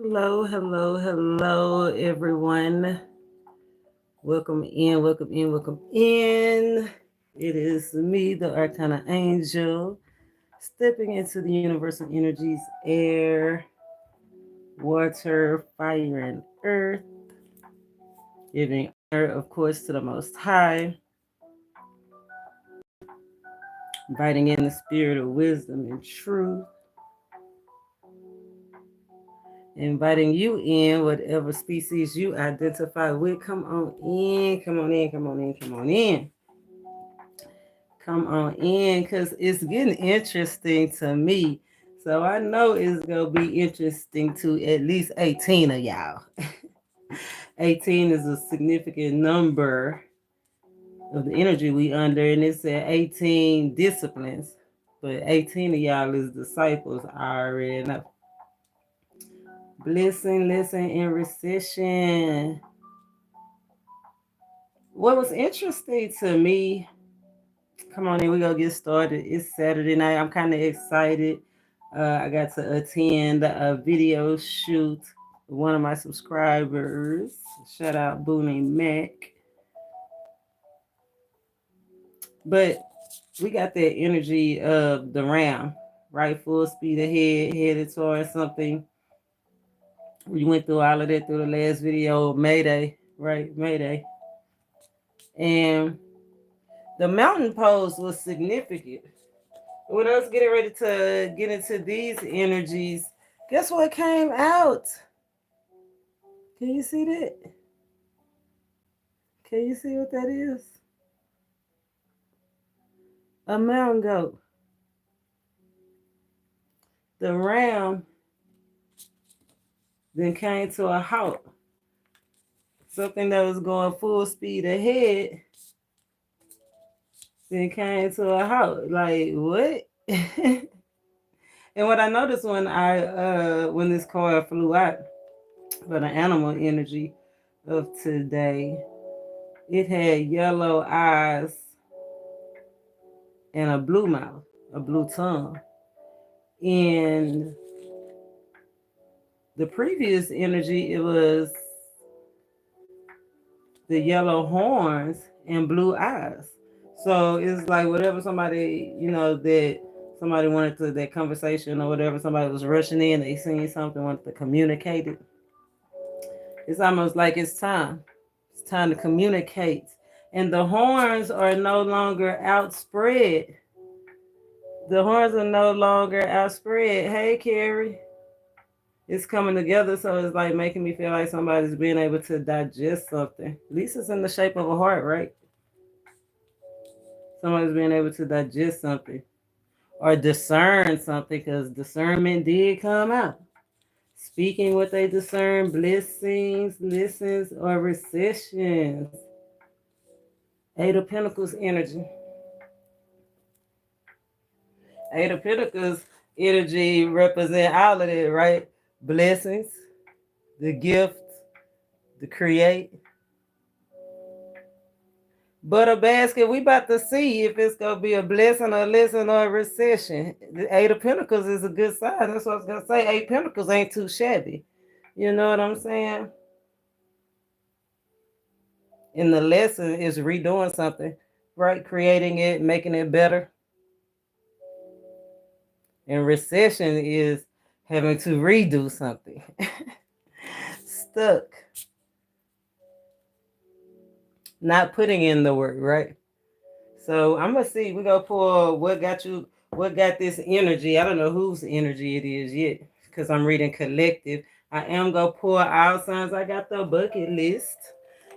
Hello, hello, hello, everyone. Welcome in, welcome in, welcome in. It is me, the ArcanaAngel, stepping into the universal energies air, water, fire, and earth, giving honor, of course, to the Most High, inviting in the spirit of wisdom and truth, inviting you in, whatever species you identify with. Come on in, come on in, come on in, come on in. Come on in, because it's getting interesting to me. So I know it's going to be interesting to at least 18 of y'all. 18 is a significant number of the energy we under, and it said 18 disciplines. But 18 of y'all is disciples, I already know. Blessing, in recession. What was interesting to me, come on in, we're going to get started. It's Saturday night. I'm kind of excited. I got to attend a video shoot with one of my subscribers. Shout out Booney Mac. But we got that energy of the ram, right? Full speed ahead, headed towards something. We went through all of that through the last video, Mayday, right? Mayday. And the mountain pose was significant. When I was getting ready to get into these energies, guess what came out? Can you see that? Can you see what that is? A mountain goat. The ram then came to a halt. Something that was going full speed ahead then came to a halt. Like, what? And what I noticed when this card flew out for the animal energy of today, it had yellow eyes and a blue mouth, a blue tongue. In the previous energy, it was the yellow horns and blue eyes. So it's like whatever somebody, that somebody wanted to, that conversation or whatever, somebody was rushing in, they seen something, wanted to communicate it. It's almost like it's time. It's time to communicate. And the horns are no longer outspread. The horns are no longer outspread. Hey, Carrie. It's coming together, so it's like making me feel like somebody's being able to digest something. At least it's in the shape of a heart, right? Somebody's being able to digest something or discern something, because discernment did come out. Speaking what they discern, blessings, listens, or recessions. Eight of Pentacles energy. Eight of Pentacles energy represent all of it, right? Blessings, the gift, the create. But a basket, we about to see if it's going to be a blessing, or a lesson, or a recession. The Eight of Pentacles is a good sign. That's what I was going to say. Eight Pentacles ain't too shabby. You know what I'm saying? And the lesson is redoing something, right? Creating it, making it better. And recession is having to redo something. Stuck. Not putting in the work, right? So I'm gonna see. We're gonna pull what got this energy. I don't know whose energy it is yet, because I'm reading collective. I am gonna pull all signs. I got the bucket list.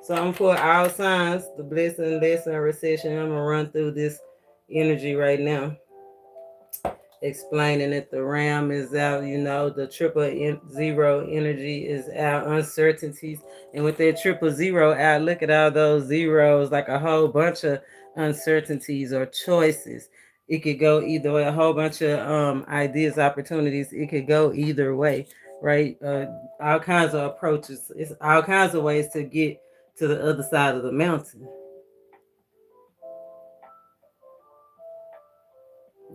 So I'm gonna pull all signs, the blessing, lesson, recession. I'm gonna run through this energy right now, explaining that the ram is out, the 000 energy is out, uncertainties. And with that 000 out, look at all those zeros, like a whole bunch of uncertainties or choices. It could go either way, a whole bunch of ideas, opportunities. It could go either way, right? All kinds of approaches. It's all kinds of ways to get to the other side of the mountain.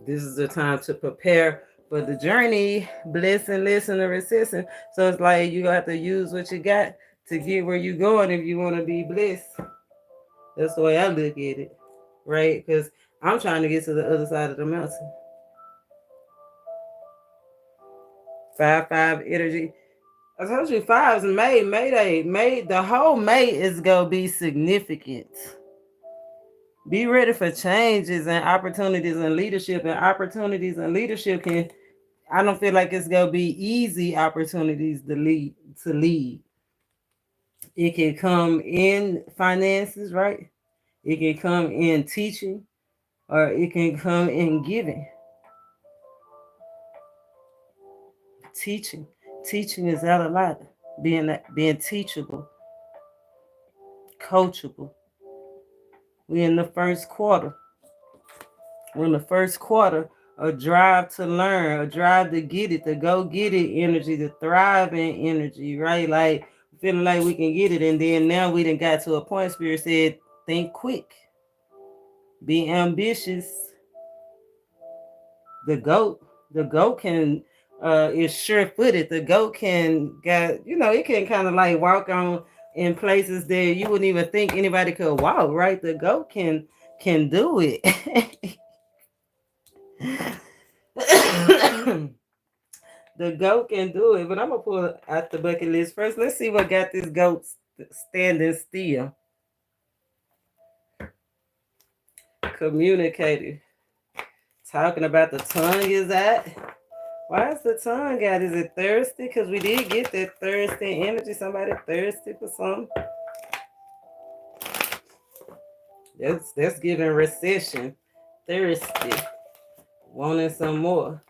This is the time to prepare But the journey, blessing, listen, and recession. So it's like you have to use what you got to get where you're going if you want to be blessed. That's the way I look at it, right? Because I'm trying to get to the other side of the mountain. 5-5 energy. I told you 5's May. The whole May is going to be significant. Be ready for changes and opportunities and leadership. And opportunities and leadership can, I don't feel like it's going to be easy opportunities to lead. It can come in finances, right? It can come in teaching, or it can come in giving. Teaching is out a lot. Being teachable, coachable. We're in the first quarter. A drive to learn, a drive to get it, to go get it energy, to thrive in energy, right? Like feeling like we can get it. And then now we done got to a point, Spirit said, think quick. Be ambitious. The goat can is sure-footed. The goat can it can kind of like walk on in places that you wouldn't even think anybody could walk, right? The goat can do it. The goat can do it, but I'm gonna pull out the bucket list first. Let's see what got this goat standing still. Communicative. Talking about the tongue is that. Why is the tongue out? Is it thirsty? Because we did get that thirsty energy. Somebody thirsty for something. That's giving recession. Thirsty. Wanting some more.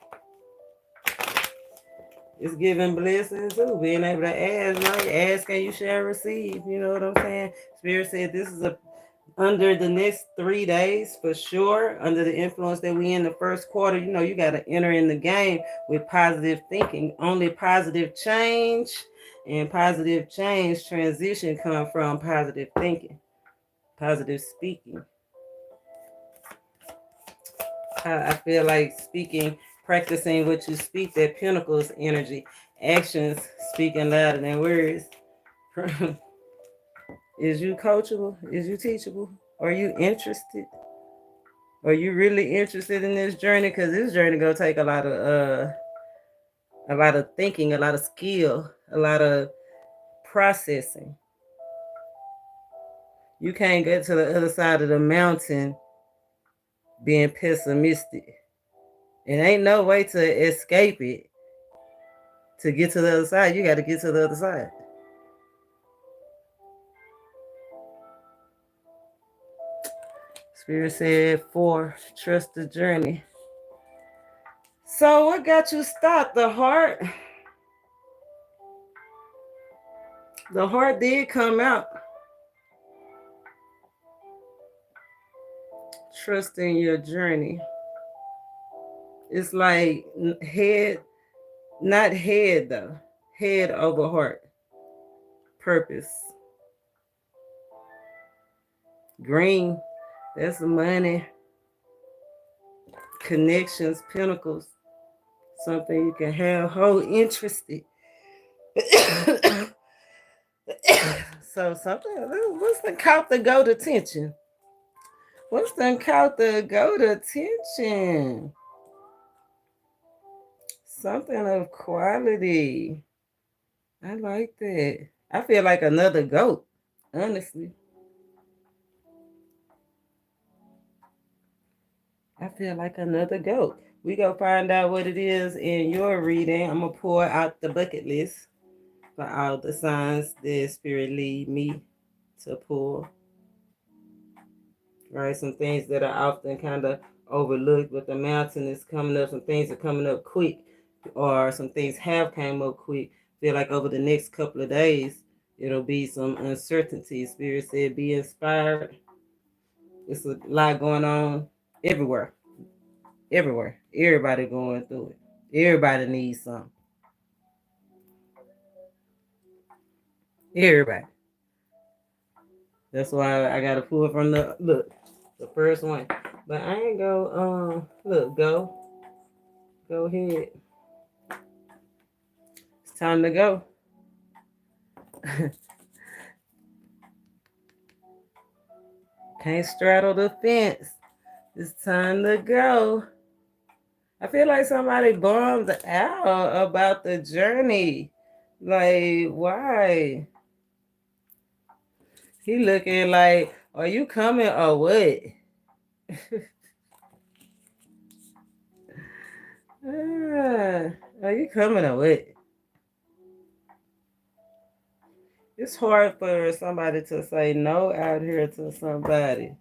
It's giving blessings too. Being able to ask, right? Ask and you shall receive. You know what I'm saying? Spirit said this is under the next 3 days for sure, under the influence that we in the first quarter, you got to enter in the game with positive thinking. Only positive change and positive change transition come from positive thinking, positive speaking. I feel like speaking, practicing what you speak, that Pentacles energy, actions speaking louder than words. Is you coachable? Is you teachable? Are you interested? Are you really interested in this journey? Because this journey gonna take a lot of thinking, a lot of skill, a lot of processing. You can't get to the other side of the mountain being pessimistic. It ain't no way to escape it. To get to the other side, you got to get to the other side. Spirit said 4, trust the journey. So what got you stopped? The heart. The heart did come out. Trusting your journey. It's like head, not head though. Head over heart. Purpose. Green. That's money. Connections, Pentacles. Something you can have whole interested. So something, what's the caught the goat attention? What's the caught the goat attention? Something of quality. I like that. I feel like another goat, honestly. I feel like another goat. We go find out what it is in your reading. I'm going to pour out the bucket list for all the signs that Spirit lead me to pull. Right? Some things that are often kind of overlooked, but the mountain is coming up. Some things are coming up quick, or some things have came up quick. Feel like over the next couple of days, it'll be some uncertainty. Spirit said, be inspired. It's a lot going on everywhere. Everywhere. Everybody going through it. Everybody needs something. Everybody. That's why I got to pull from the first one. But I ain't go, go. Go ahead. It's time to go. Can't straddle the fence. It's time to go. I feel like somebody bummed out about the journey. Like, why? He looking like, are you coming or what? Are you coming or what? It's hard for somebody to say no out here to somebody.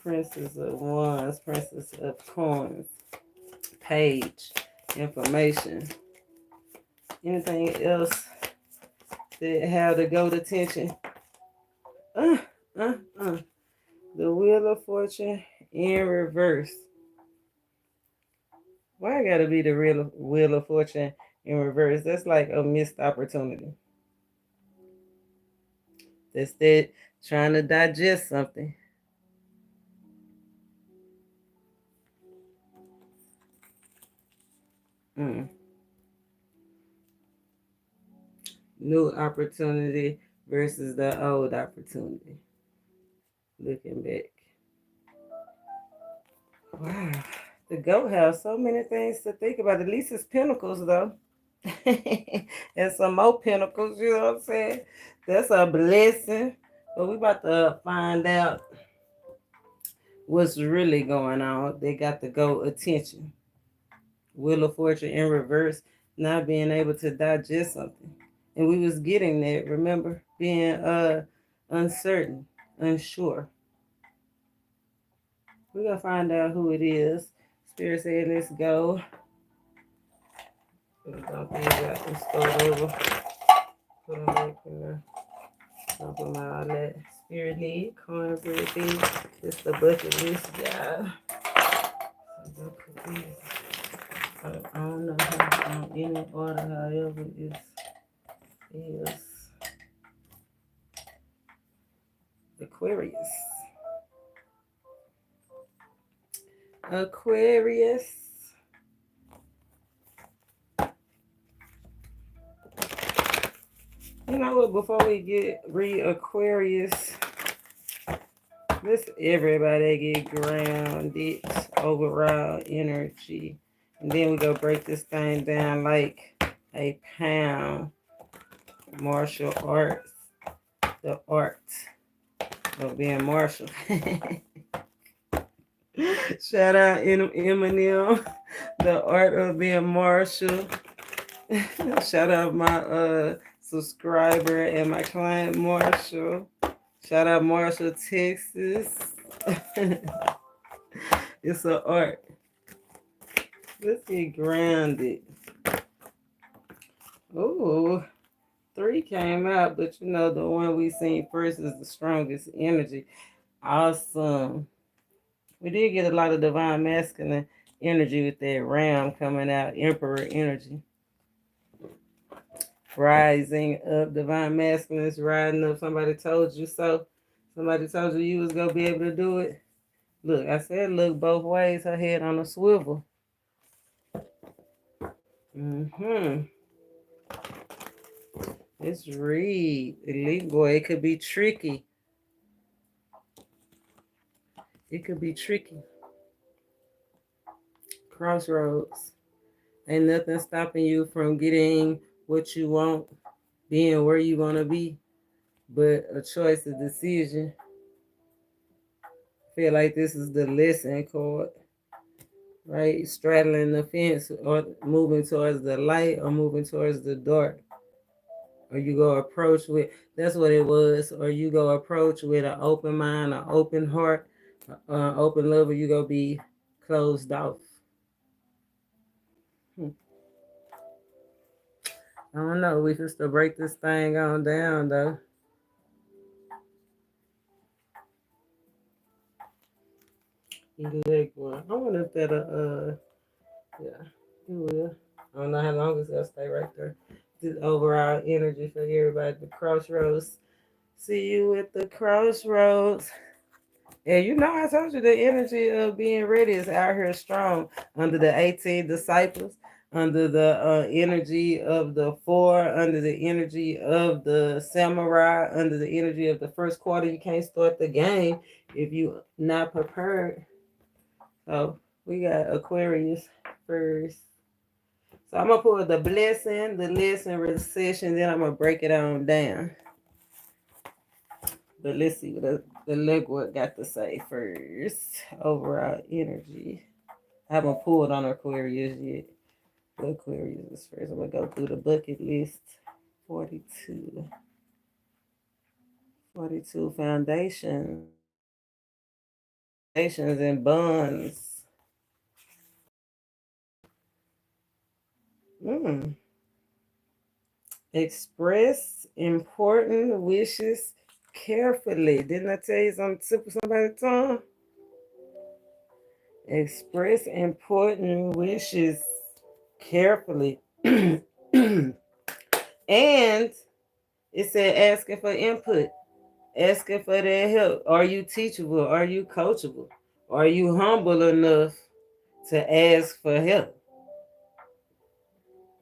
Princess of Wands, Princess of Coins, Page, information. Anything else that have the goat attention? The Wheel of Fortune in reverse. Why I gotta be the real Wheel of Fortune in reverse? That's like a missed opportunity. That's that trying to digest something. New opportunity versus the old opportunity. Looking back. Wow. The goat has so many things to think about. At least it's pinnacles, though. And some more pinnacles, you know what I'm saying? That's a blessing. But we about to find out what's really going on. They got the goat attention. Wheel of Fortune in reverse, not being able to digest something. And we was getting that, remember? Being uncertain, unsure. We're gonna find out who it is. Spirit said, let's go. We're gonna get and start over. Put them back in there. Dump them out, let Spirit lead. Cornbread these. It's the bucket list guy. I don't know how in any order, however it is. Aquarius. Aquarius. You know what? Before we read Aquarius, let's everybody get grounded, overall energy. And then we go break this thing down like a pound. Martial arts. The art of being martial. Shout out Eminem. The art of being martial. Shout out my subscriber and my client Marshall. Shout out Marshall, Texas. It's an art. Let's get grounded. Ooh, 3 came out, but you know the one we seen first is the strongest energy. Awesome. We did get a lot of divine masculine energy with that ram coming out, emperor energy. Rising up, divine masculine is riding up. Somebody told you so. Somebody told you was going to be able to do it. Look, I said look both ways. Her head on a swivel. Let's read. Elite boy, it could be tricky. It could be tricky. Crossroads. Ain't nothing stopping you from getting what you want, being where you want to be, but a choice, a decision. Feel like this is the lesson card, right? Straddling the fence or moving towards the light or moving towards the dark. Or you go approach with, that's what it was, or you go approach with an open mind, an open heart, open love, or you go be closed off. I don't know. We just to break this thing on down though. Leg one. I wonder if that'll yeah, it will. I don't know how long it's gonna stay right there. Just overall energy for everybody at the crossroads. See you at the crossroads. Yeah, you know, I told you the energy of being ready is out here strong under the 18 disciples, under the energy of the four, under the energy of the samurai, under the energy of the first quarter. You can't start the game if you not prepared. So we got Aquarius first. So I'm gonna pull the blessing, the lesson, recession, then I'm gonna break it on down. But let's see what the liquid got to say first. Overall energy. I haven't pulled on Aquarius yet. The Aquarius is first. I'm gonna go through the bucket list. 42. 42 foundations. Foundations and bonds. Mm. Express important wishes carefully. Didn't I tell you something tip of somebody's tongue? Express important wishes carefully. And it said asking for input, asking for their help. Are you teachable? Are you coachable? Are you humble enough to ask for help?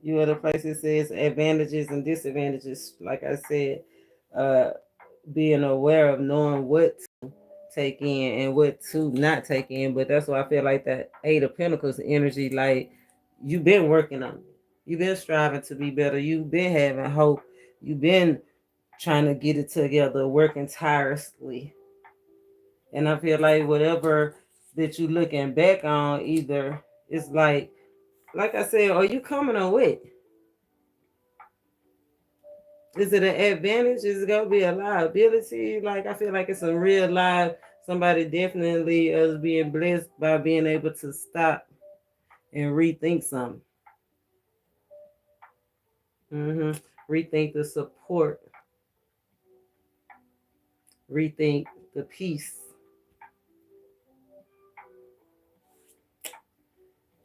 You are the place that says advantages and disadvantages. Like I said, uh, being aware of knowing what to take in and what to not take in. But that's why I feel like that Eight of Pentacles energy, like you've been working on it. You've been striving to be better. You've been having hope. You've been trying to get it together, working tirelessly. And I feel like whatever that you looking back on, either it's like I said, are you coming or what? Is it an advantage? Is it gonna be a liability? Like I feel like it's a real life. Somebody definitely is being blessed by being able to stop and rethink something. Rethink the support. Rethink the peace.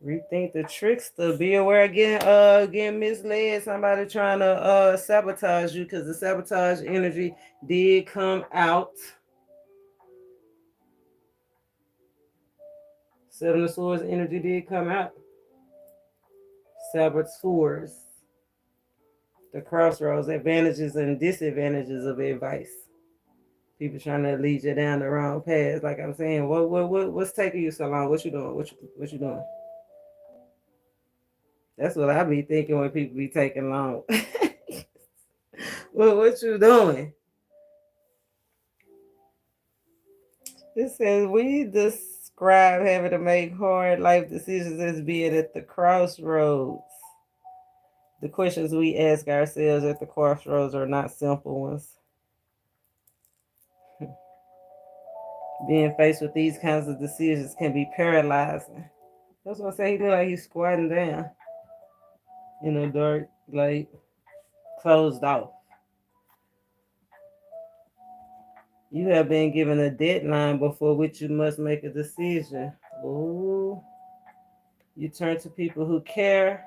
Rethink the trickster. Be aware again misled. Somebody trying to sabotage you, because the sabotage energy did come out. Seven of Swords energy did come out. Saboteurs. The crossroads, advantages and disadvantages of advice. People trying to lead you down the wrong path. Like I'm saying, what's taking you so long? What you doing? What you doing? That's what I be thinking when people be taking long. Well, what you doing? It says we describe having to make hard life decisions as being at the crossroads. The questions we ask ourselves at the crossroads are not simple ones. Being faced with these kinds of decisions can be paralyzing. That's what I say. He look like he's squatting down in the dark, like closed off. You have been given a deadline before which you must make a decision. Ooh. You turn to people who care,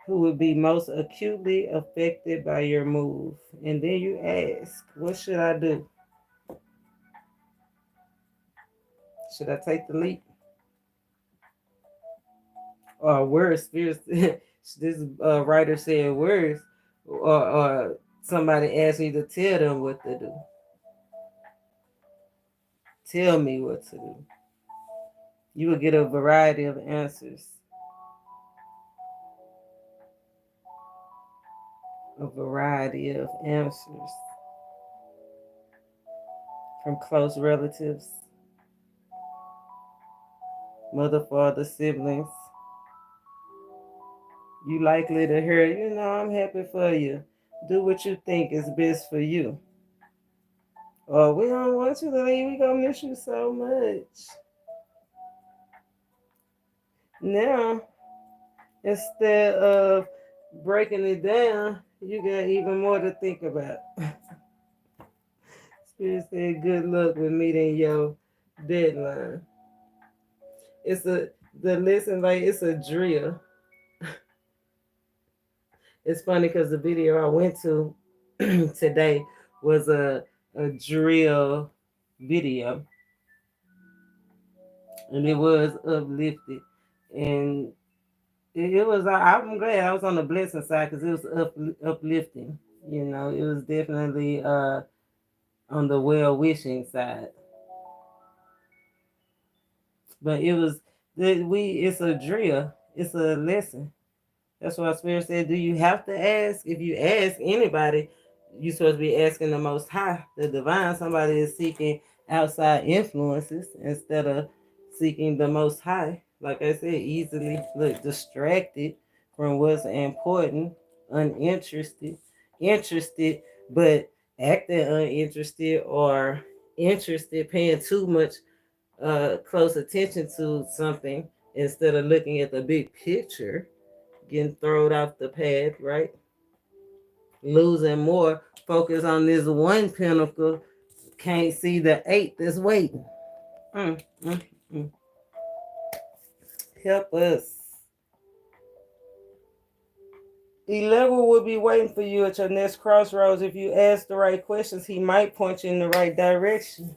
who would be most acutely affected by your move. And then you ask, what should I do? Should I take the leap? Or worse, this writer said worse, or somebody asked me to tell them what to do. Tell me what to do. You will get a variety of answers. A variety of answers from close relatives, mother, father, siblings. You likely to hear, I'm happy for you. Do what you think is best for you. Or we don't want you to leave. We're going to miss you so much. Now, instead of breaking it down, you got even more to think about. Spirit said, good luck with meeting your deadline. The lesson, like, it's a drill. It's funny because the video I went to today was a drill video, and it was uplifted, and it was. I'm glad I was on the blessing side because it was uplifting. You know, it was definitely on the well wishing side, but it was It's a drill. It's a lesson. That's why Spirit said, do you have to ask? If you ask anybody, you're supposed to be asking the Most High, the Divine. Somebody is seeking outside influences instead of seeking the Most High. Like I said, easily look distracted from what's important, interested, but acting uninterested or interested, paying too much close attention to something instead of looking at the big picture, getting thrown off the path, right? Losing more, focus on this one pinnacle, can't see the 8 that's waiting. Mm, mm, mm. Help us. 11 will be waiting for you at your next crossroads. If you ask the right questions, he might point you in the right direction.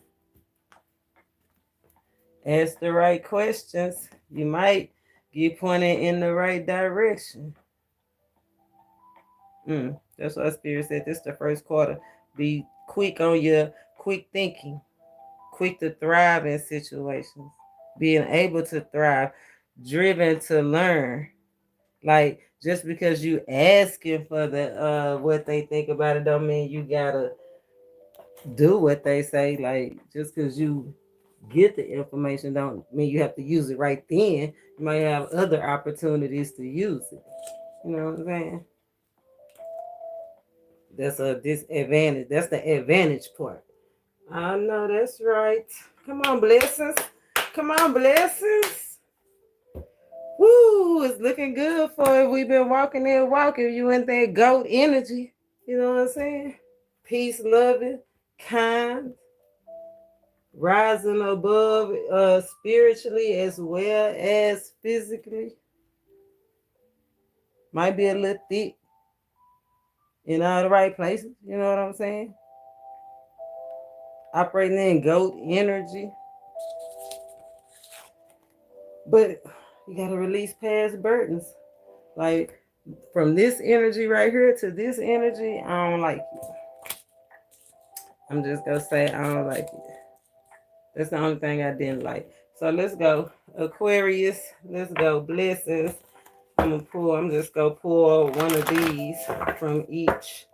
Ask the right questions, you might get pointed in the right direction. That's what Spirit said. This is the first quarter. Be quick on your quick thinking, quick to thrive in situations, being able to thrive, driven to learn. Like just because you asking for the what they think about it don't mean you gotta do what they say. Like just because you get the information don't mean you have to use it right then. You might have other opportunities to use it. You know what I'm saying? That's a disadvantage. That's the advantage part. I know that's right. Come on, blessings. Come on, blessings. Woo, it's looking good for it. We've been walking. You in that goat energy. You know what I'm saying? Peace, loving, kind, rising above spiritually as well as physically. Might be a little thick in all the right places. You know what I'm saying? Operating in goat energy. But you got to release past burdens. Like from this energy right here to this energy, I don't like it. I'm just going to say I don't like it. That's the only thing I didn't like. So let's go. Aquarius, let's go. Blessings. I'm just going to pull one of these from each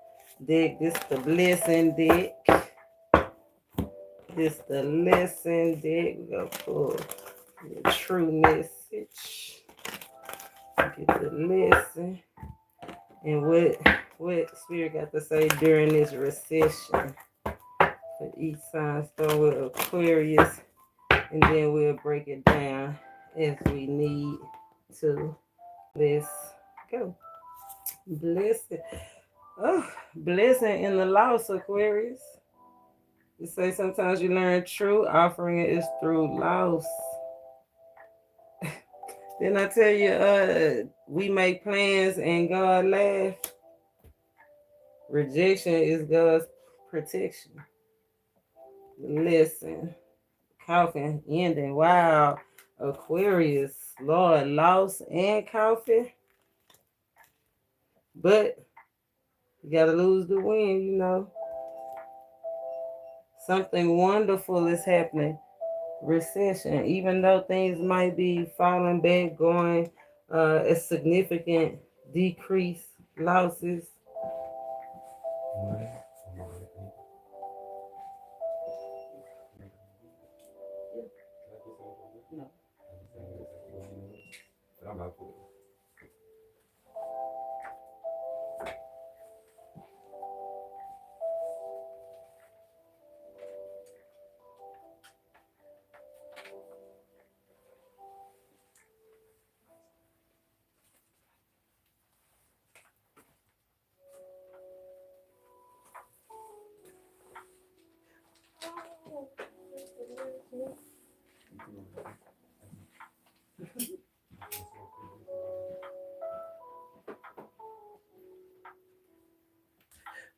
deck. This is the blessing deck. This the lesson deck. We're going to pull the true message. Get the lesson. And what Spirit got to say during this recession. For each sign, start with Aquarius. And then we'll break it down as we need to. Let's go. Blessing. Oh, blessing in the loss, Aquarius. You say sometimes you learn true offering is through loss. Didn't I tell you we make plans and God laugh? Rejection is God's protection. Listen. Coffin ending. Wow. Aquarius. Lord, loss and coffin. But you gotta lose the win, you know. Something wonderful is happening. Recession. Even though things might be falling back, going a significant decrease, losses.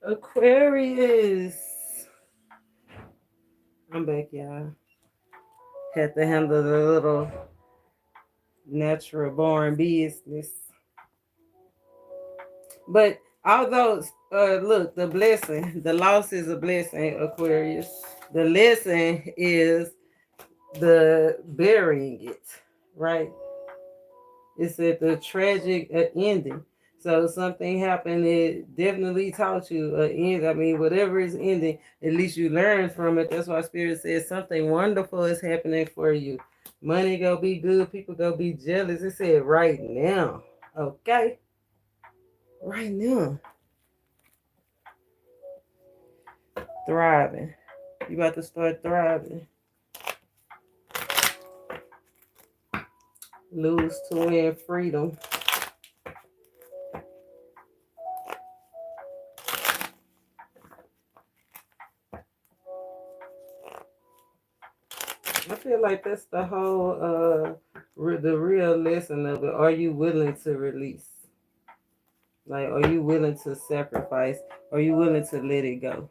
Aquarius. I'm back, y'all. Had to handle the little natural born business. But although, look, the blessing, the loss is a blessing, Aquarius. The lesson is the burying it, right? It's at the tragic ending. So something happened, it definitely taught you an end. I mean, whatever is ending, at least you learn from it. That's why Spirit says something wonderful is happening for you. Money go be good, people go be jealous. It said right now. Okay? Right now. Thriving. You about to start thriving. Lose to win freedom. I feel like that's the whole the real lesson of it. Are you willing to release? Like, are you willing to sacrifice? Are you willing to let it go?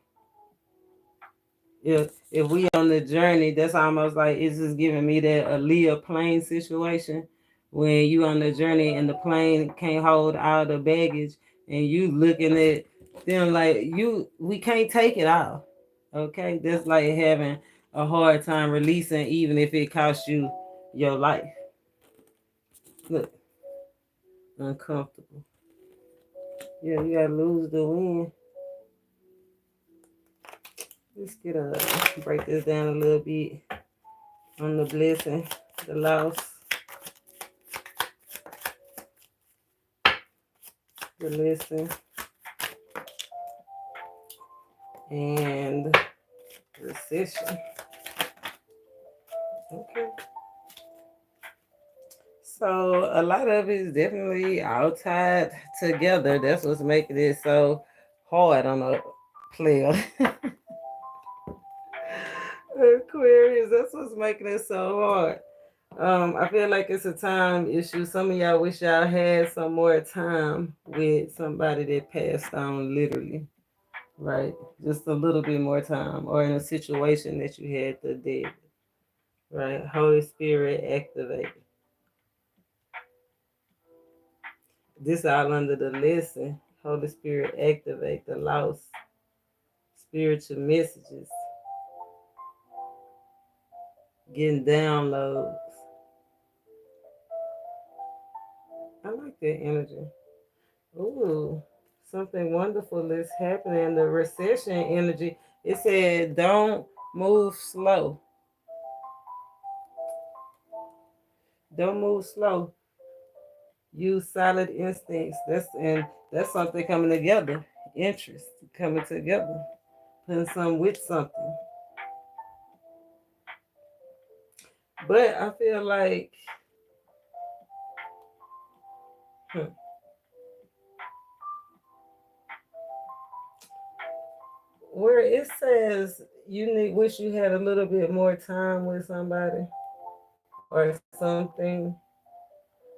If we on the journey, that's almost like it's just giving me that Aaliyah plane situation when you on the journey and the plane can't hold all the baggage and you looking at them like we can't take it all. Okay, that's like having a hard time releasing, even if it costs you your life. Look, uncomfortable. Yeah, you gotta lose the win. Let's break this down a little bit on the blessing, the loss, the lesson, and recession. Okay. So a lot of it is definitely all tied together. That's what's making it so hard on a player. Aquarius, that's what's making it so hard. I feel like it's a time issue. Some of y'all wish y'all had some more time with somebody that passed on literally, right? Just a little bit more time, or in a situation that you had to deal, right? Holy Spirit activated. This all under the lesson. Holy Spirit activate the lost spiritual messages, getting downloads. I like that energy. Ooh, something wonderful is happening. The recession energy. It said, "Don't move slow. Don't move slow. Use solid instincts." That's something coming together. Interest coming together. Putting something with something. But I feel like where it says wish you had a little bit more time with somebody or something.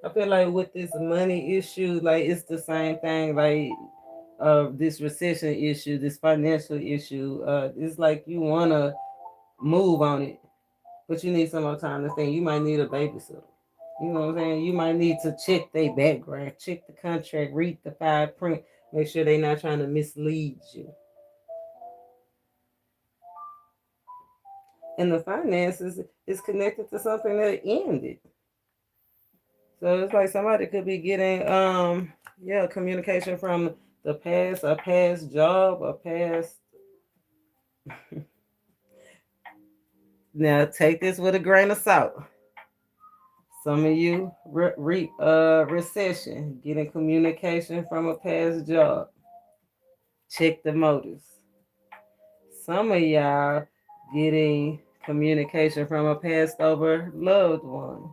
I feel like with this money issue, like it's the same thing, like this recession issue, this financial issue. It's like you wanna move on it, but you need some more time to think. You might need a babysitter. You know what I'm saying? You might need to check their background, check the contract, read the fine print, make sure they're not trying to mislead you. And the finances is connected to something that ended. So it's like somebody could be getting communication from the past, a past job, a past. Now take this with a grain of salt. Some of you recession, getting communication from a past job. Check the motives. Some of y'all getting communication from a passed over loved one.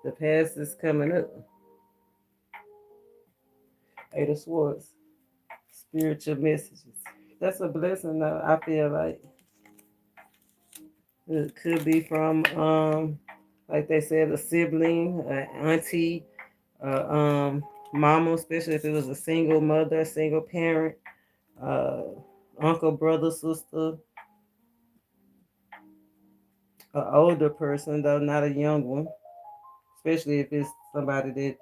The past is coming up. Eight of Swords. Spiritual messages. That's a blessing though, I feel like. It could be from like they said, a sibling, an auntie, mama, especially if it was a single mother, a single parent, uh, uncle, brother, sister, an older person, though not a young one, especially if it's somebody that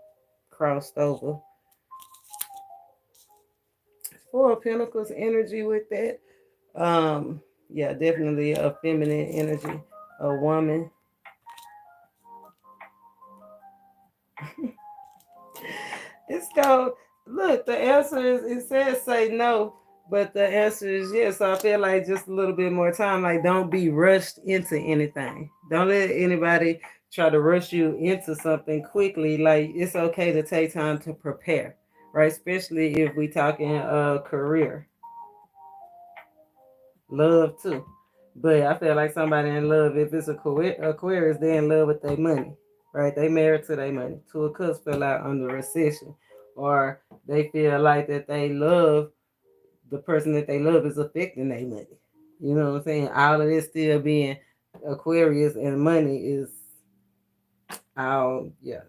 crossed over. Four of Pentacles energy with that. Yeah, definitely a feminine energy, a woman. It's go. Look, the answer is it says say no, but the answer is yes. So I feel like just a little bit more time. Like don't be rushed into anything. Don't let anybody try to rush you into something quickly. Like it's okay to take time to prepare, right? Especially if we talking career, love too. But I feel like somebody in love, if it's Aquarius, they in love with their money, right? They married to their money. Two of Cups fell out under recession, or they feel like that they love the person that they love is affecting their money. You know what I'm saying? All of this still being Aquarius and money is yeah.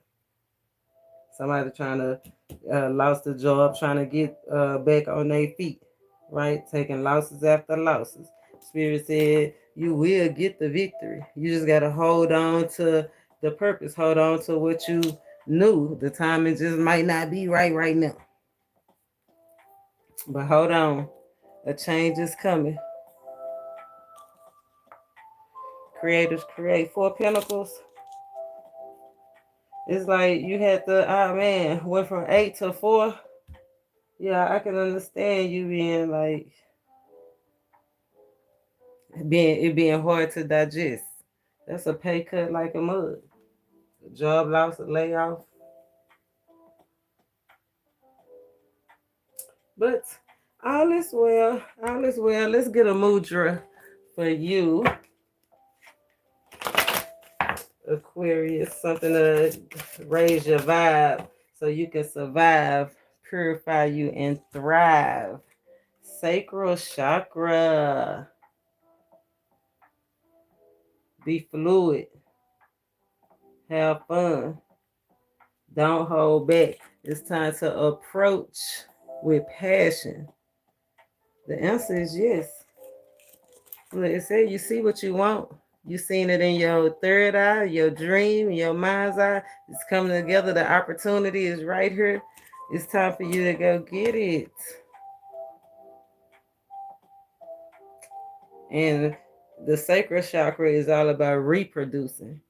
Somebody trying to lost a job, trying to get back on their feet, right? Taking losses after losses. Spirit said you will get the victory. You just gotta hold on to the purpose. Hold on to what you knew. The timing just might not be right now. But hold on. A change is coming. Creators create. Four Pentacles. It's like you had to, man, went from 8 to 4. Yeah, I can understand you being like, being hard to digest. That's a pay cut like a mug. A job loss, a layoff. But all is well. All is well. Let's get a mudra for you, Aquarius. Something to raise your vibe so you can survive, purify you, and thrive. Sacral chakra. Be fluid. Have fun. Don't hold back. It's time to approach with passion. The answer is yes. Look, it said you see what you want. You seen it in your third eye, your dream, your mind's eye. It's coming together. The opportunity is right here. It's time for you to go get it. And the sacral chakra is all about reproducing.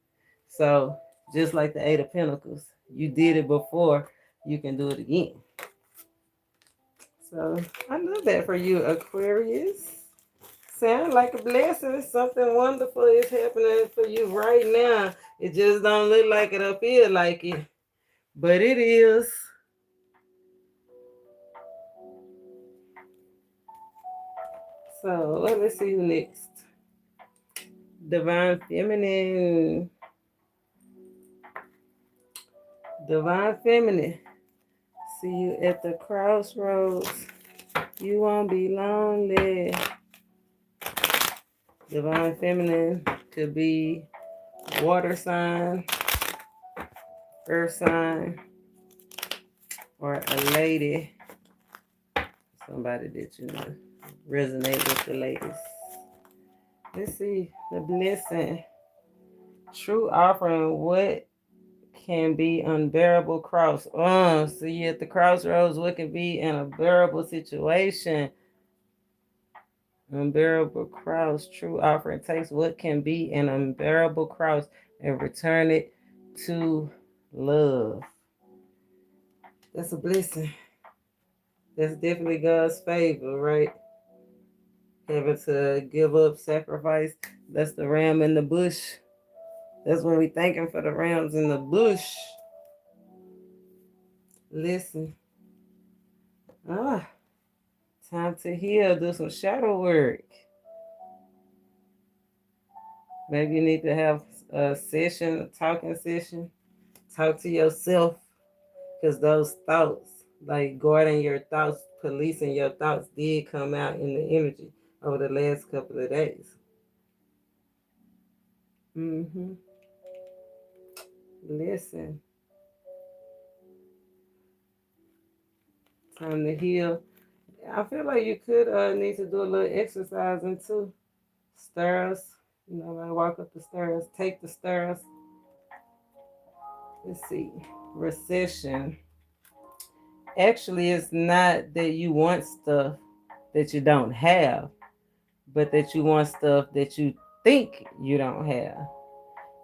So just like the Eight of Pentacles, you did it before, you can do it again. So I love that for you, Aquarius. Sound like a blessing. Something wonderful is happening for you right now. It just don't look like it or feel like it, but it is. So let me see who next. Divine Feminine. Divine Feminine. See you at the crossroads. You won't be lonely. Divine Feminine could be water sign, earth sign, or a lady. Somebody that you know resonate with the ladies. Let's see the blessing. True offering. What can be unbearable cross? So you at the crossroads. What can be an unbearable situation? Unbearable cross. True offering takes what can be an unbearable cross and return it to love. That's a blessing. That's definitely God's favor, right? Having to give up, sacrifice. That's the ram in the bush. That's when we thanking for the rams in the bush. Listen. Time to heal. Do some shadow work. Maybe you need to have a session, a talking session. Talk to yourself. Because those thoughts, like guarding your thoughts, policing your thoughts, did come out in the energy over the last couple of days. Listen. Time to heal. I feel like you could need to do a little exercising too. Stairs. You know, like walk up the stairs, take the stairs. Let's see. Recession. Actually, it's not that you want stuff that you don't have, but that you want stuff that you think you don't have.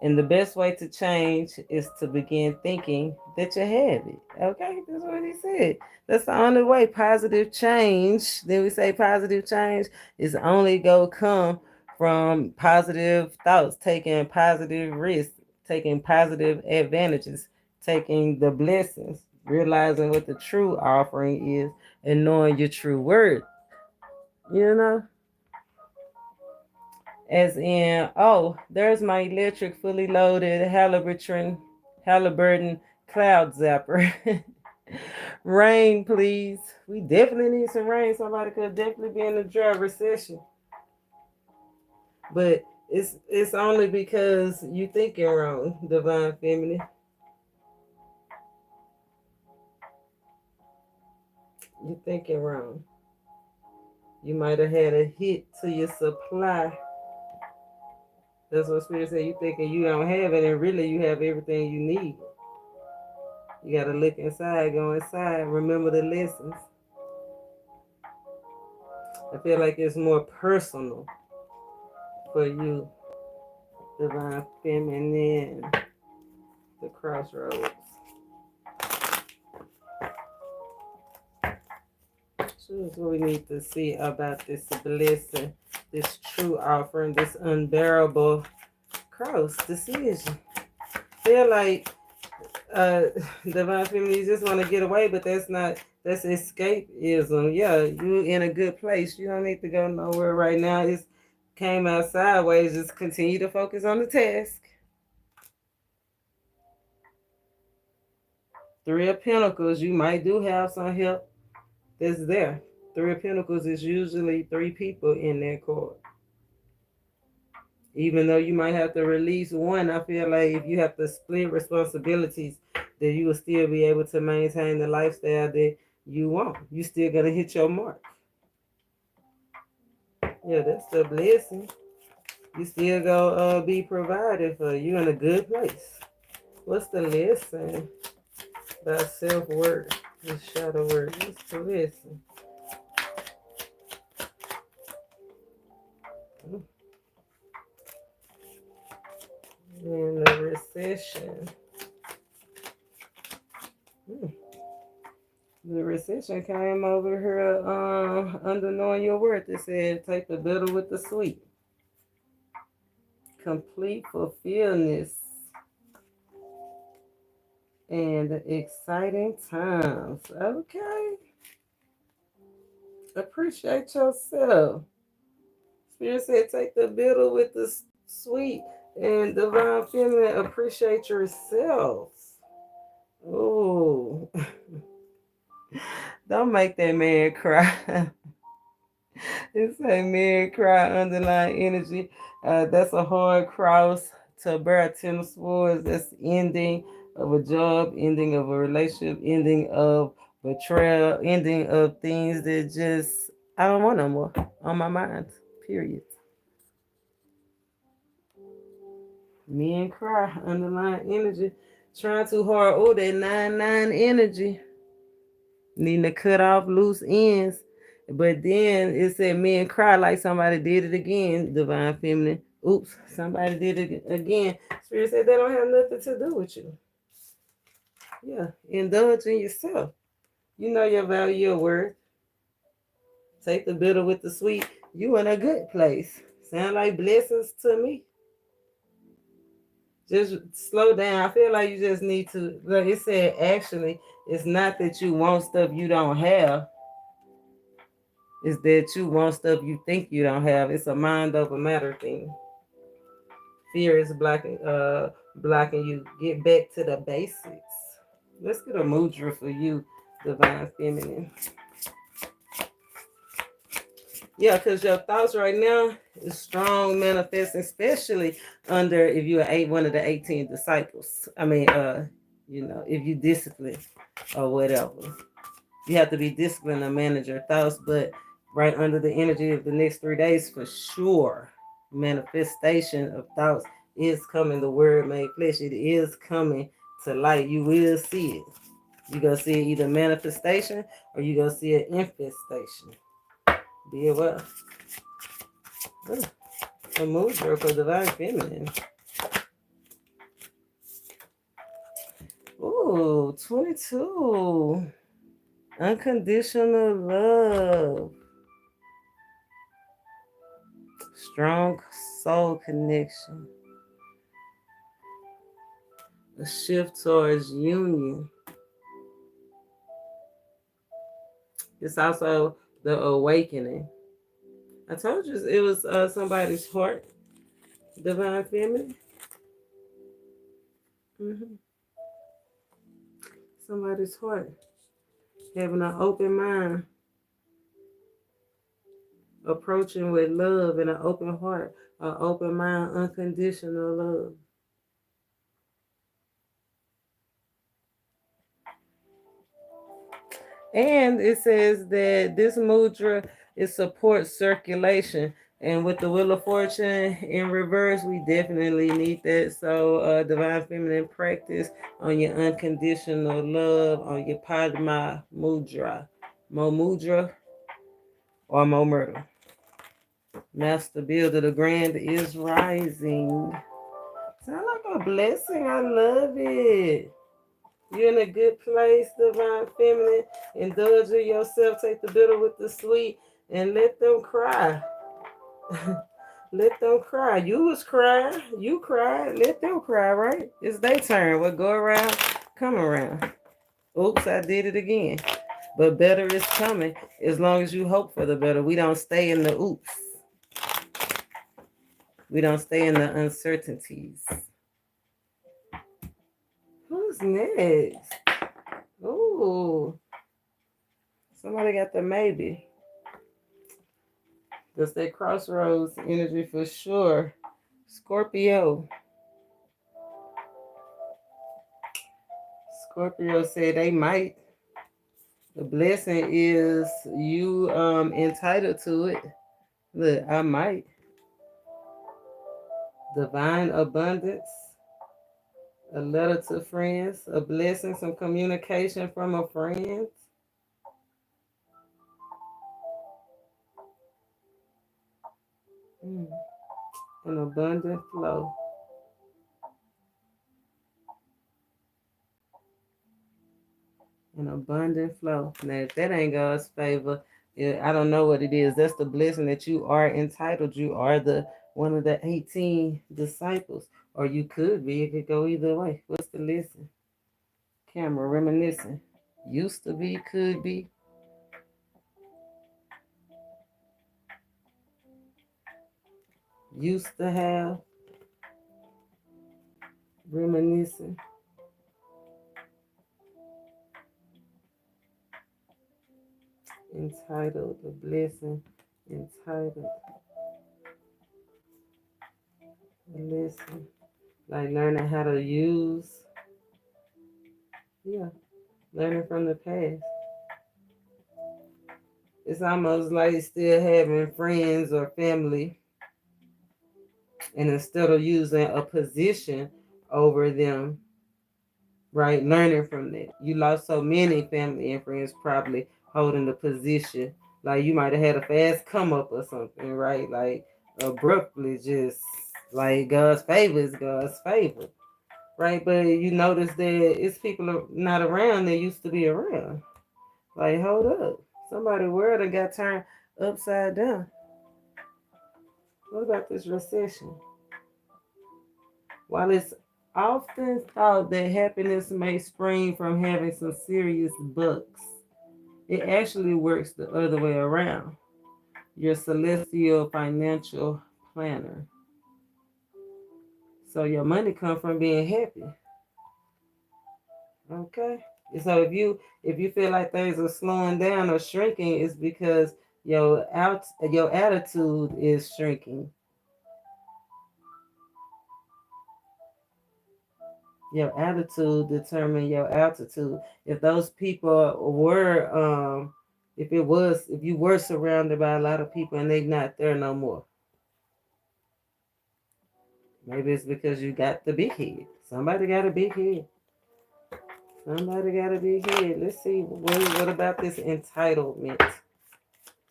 And the best way to change is to begin thinking that you have it. Okay, that's what he said. That's the only way. Positive change, then we say positive change is only go come from positive thoughts, taking positive risks, taking positive advantages, taking the blessings, realizing what the true offering is, and knowing your true worth. You know? As in, oh, there's my electric fully loaded Halliburton cloud zapper. Rain, please. We definitely need some rain. Somebody could definitely be in a dry recession. But it's only because you thinking wrong, divine feminine. You thinking wrong. You might have had a hit to your supply. That's what Spirit said. You thinking you don't have it, and really you have everything you need. You gotta look inside, go inside, remember the lessons. I feel like it's more personal for you, divine feminine, the crossroads. So that's what we need to see about this blessing, this true offering, this unbearable cross decision. Feel like divine feminine, you just want to get away, but that's escapism. Yeah, you're in a good place. You don't need to go nowhere right now. It's came out sideways. Just continue to focus on the task. Three of Pentacles, you might do have some help that's there. Three of Pentacles is usually three people in that card. Even though you might have to release one, I feel like if you have to split responsibilities, that you will still be able to maintain the lifestyle that you want. You still gonna hit your mark. Yeah, that's the blessing. You still gonna be provided for. You in a good place. What's the lesson about self-worth? The shadow work. What's the lesson? And the recession. The recession came over here under knowing your worth. It said, take the bitter with the sweet. Complete fulfillment and exciting times. Okay. Appreciate yourself. Spirit said, take the bitter with the sweet. And divine feminine, appreciate yourselves. Oh. Don't make that man cry. It's a man cry, underlying energy. That's a hard cross to bear. 10 of Swords. That's ending of a job, ending of a relationship, ending of betrayal, ending of things that just, I don't want no more on my mind. Period. Men cry, underlying energy. Trying too hard. Oh, that 9-9 energy. Needing to cut off loose ends. But then it said men cry like somebody did it again. Divine feminine. Oops, somebody did it again. Spirit said they don't have nothing to do with you. Yeah, indulge in yourself. You know your value, your worth. Take the bitter with the sweet. You in a good place. Sound like blessings to me. Just slow down. I feel like you just need to, like it said, actually, it's not that you want stuff you don't have. It's that you want stuff you think you don't have. It's a mind over matter thing. Fear is blocking you. Get back to the basics. Let's get a mudra for you, divine feminine. Yeah, because your thoughts right now is strong manifesting, especially under if you are one of the 18 disciples. I mean, if you discipline or whatever. You have to be disciplined to manage your thoughts, but right under the energy of the next 3 days, for sure, manifestation of thoughts is coming. The word made flesh, it is coming to light. You will see it. You gonna see either manifestation or you gonna see an infestation. Be aware. A mood for divine feminine. Ooh, 22. Unconditional love. Strong soul connection. A shift towards union. It's also the awakening. I told you it was somebody's heart. Divine feminine. Somebody's heart. Having an open mind. Approaching with love and an open heart. An open mind, unconditional love. And it says that this mudra, it supports circulation. And with the Wheel of Fortune in reverse, we definitely need that. So divine feminine practice on your unconditional love, on your Padma mudra. Mo mudra or Mo murder. Master Builder, the grand is rising. Sound like a blessing. I love it. You're in a good place, divine feminine. Indulge in yourself. Take the bitter with the sweet and let them cry. Let them cry. You was crying. You cried. Let them cry, right? It's their turn. What go around, come around. Oops, I did it again. But better is coming as long as you hope for the better. We don't stay in the oops. We don't stay in the uncertainties. Who's next? Ooh. Somebody got the maybe. That's that crossroads energy for sure. Scorpio. Scorpio said they might. The blessing is you entitled to it. Look, I might. Divine abundance. A letter to friends. A blessing, some communication from a friend. An abundant flow. An abundant flow. Now, if that ain't God's favor, I don't know what it is. That's the blessing that you are entitled. You are the one of the 18 disciples. Or you could be. It could go either way. What's the lesson? Camera reminiscing. Used to be, could be. Used to have. Reminiscing. Entitled, the blessing, entitled, listen, like learning how to use, learning from the past. It's almost like still having friends or family, and instead of using a position over them, right, learning from that. You lost so many family and friends probably holding the position. Like you might have had a fast come up or something, right? Like abruptly just like God's favor is God's favor. Right? But you notice that it's people not around that used to be around. Like, hold up. Somebody's world that got turned upside down. What about this recession? While it's often thought that happiness may spring from having some serious bucks, it actually works the other way around. Your celestial financial planner. So your money comes from being happy. Okay. So if you feel like things are slowing down or shrinking, it's because your attitude is shrinking. Your attitude determine your altitude. If those people were, if you were surrounded by a lot of people and they not there no more, maybe it's because you got the big head. Somebody got a big head. Somebody got a big head. Let's see, what about this entitlement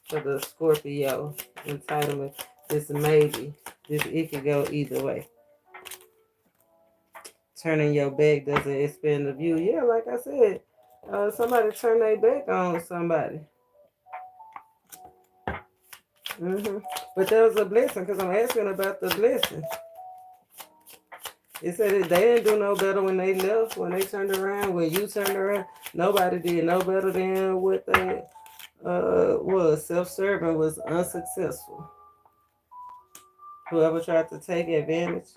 for the Scorpio? Entitlement. This maybe. It could go either way. Turning your back doesn't expand the view. Yeah, like I said, somebody turn their back on somebody. But that was a blessing because I'm asking about the blessing. It said that they didn't do no better when they left, when they turned around, when you turned around. Nobody did no better than what they was. Self-serving was unsuccessful. Whoever tried to take advantage,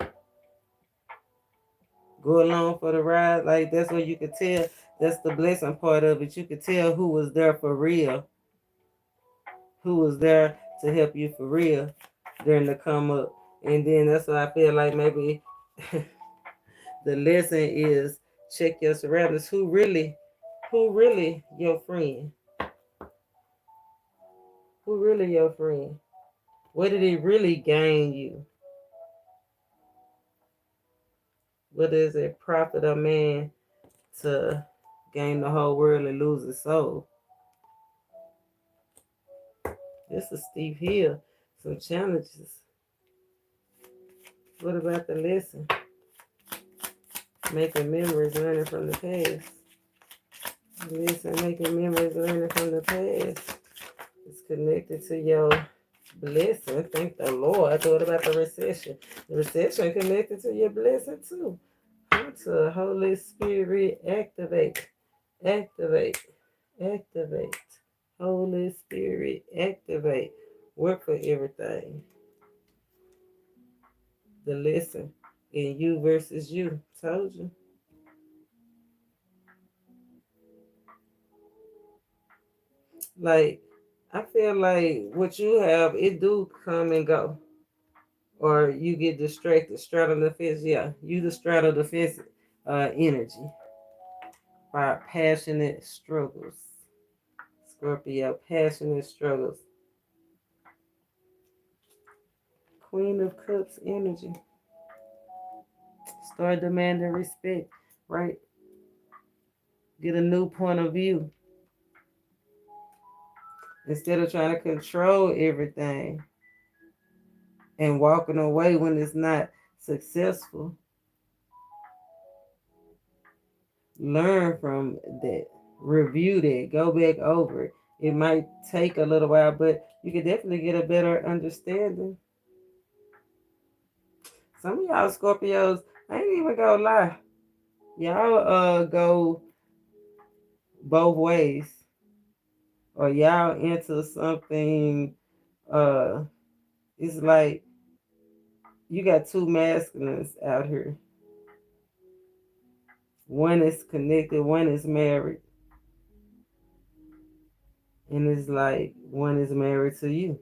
go along for the ride, like that's what you could tell. That's the blessing part of it. You could tell who was there for real, who was there to help you for real during the come up. And then that's why I feel like maybe the lesson is check your surroundings. Who really your friend? Who really your friend? What did it really gain you? What does it profit a man to gain the whole world and lose his soul? This is steep hill. Some challenges. What about the lesson? Making memories, learning from the past. Listen, making memories, learning from the past. It's connected to your blessing. Thank the Lord. I thought about the recession. The recession connected to your blessing too. To Holy Spirit, activate, activate, activate. Holy Spirit, activate. Work for everything. The lesson in you versus you. Told you. Like, I feel like what you have, it do come and go. Or you get distracted, straddle the fence. Yeah, you the straddle the fence energy by passionate struggles. Scorpio, passionate struggles. Queen of Cups energy. Start demanding respect, right? Get a new point of view. Instead of trying to control everything and walking away when it's not successful. Learn from that. Review that. Go back over it. It might take a little while, but you can definitely get a better understanding. Some of y'all Scorpios, I ain't even gonna lie. Y'all go both ways. Or y'all into something it's like you got two masculines out here. One is connected, one is married. And it's like one is married to you.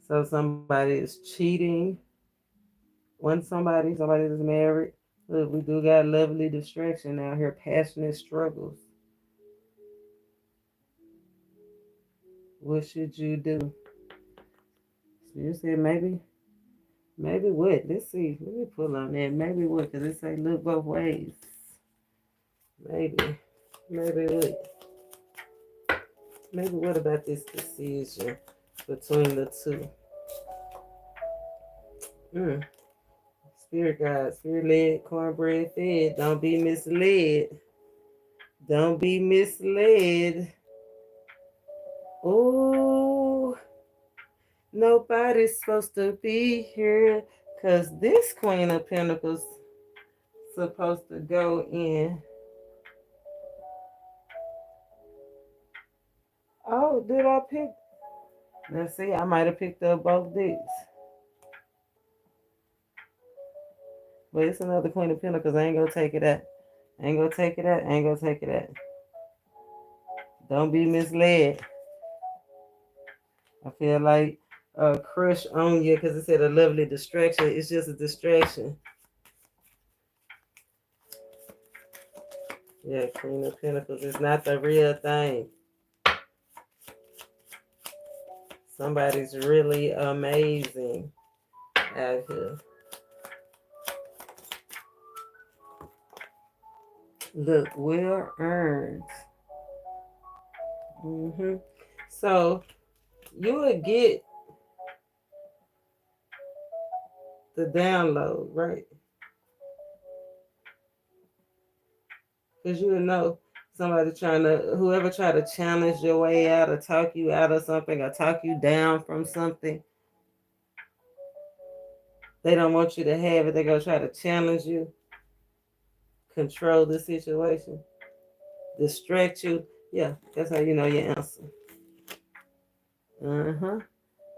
So somebody is cheating. Somebody is married. Look, we do got lovely distraction out here, passionate struggles. What should you do? So you said maybe what? Let's see. Let me pull on that. Maybe what? Because it say look both ways. Maybe what? Maybe what about this decision between the two? Spirit guide, spirit led, cornbread fed. Don't be misled. Don't be misled. Oh, nobody's supposed to be here because this Queen of Pentacles supposed to go in. Oh, did I pick? Let's see, I might have picked up both decks. But it's another Queen of Pentacles. I ain't gonna take it out. Ain't gonna take it out. Don't be misled. I feel like a crush on you because it said a lovely distraction. It's just a distraction. Yeah, Queen of Pentacles is not the real thing. Somebody's really amazing out here. Look, well earned. So you would get the download, right? Because you would know somebody whoever try to challenge your way out or talk you out of something or talk you down from something, they don't want you to have it. They're going to try to challenge you, control the situation, distract you. Yeah, that's how you know your answer.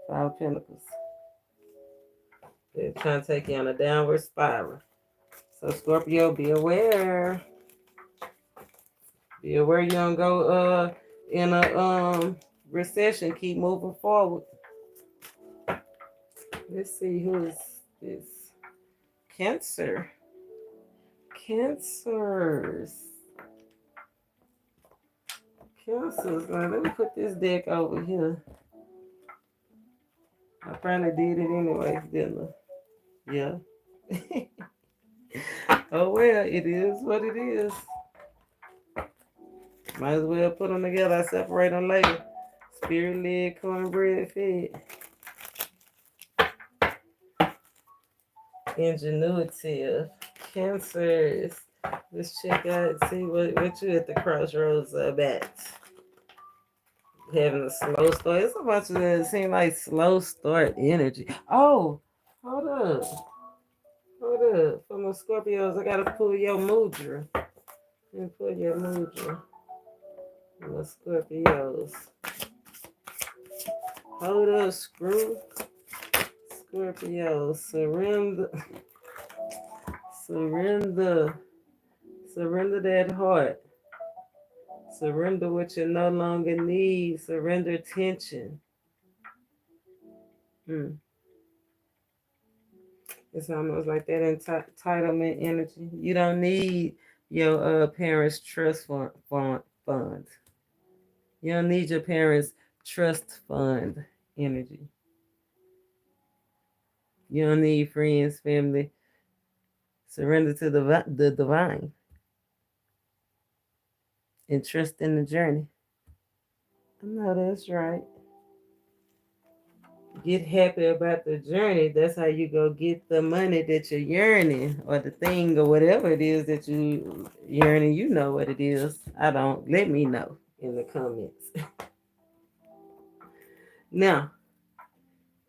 Five of Pentacles. They're trying to take you on a downward spiral. So Scorpio, be aware. Be aware you don't go in a recession. Keep moving forward. Let's see who's this. Cancer. Cancers. Cancers. Now, let me put this deck over here. I probably did it anyway, didn't I? Yeah. Oh well, it is what it is. Might as well put them together. I separate them later. Spirit led, cornbread fed. Ingenuitive. Cancers. Let's check out, see what you at the crossroads of at. Having a slow start. It's a bunch of that seem like slow start energy. Oh, hold up. Hold up. For my Scorpios, I gotta pull your mudra. And pull your mudra. My Scorpios. Hold up, screw. Scorpio, surrender. Surrender that heart. Surrender what you no longer need. Surrender tension. It's almost like that entitlement energy. You don't need your parents' trust fund. You don't need your parents' trust fund energy. You don't need friends, family. Surrender to the divine. And trust in the journey. I know that's right. Get happy about the journey. That's how you go get the money that you're yearning, or the thing, or whatever it is that you yearning. You know what it is. I don't. Let me know in the comments. Now,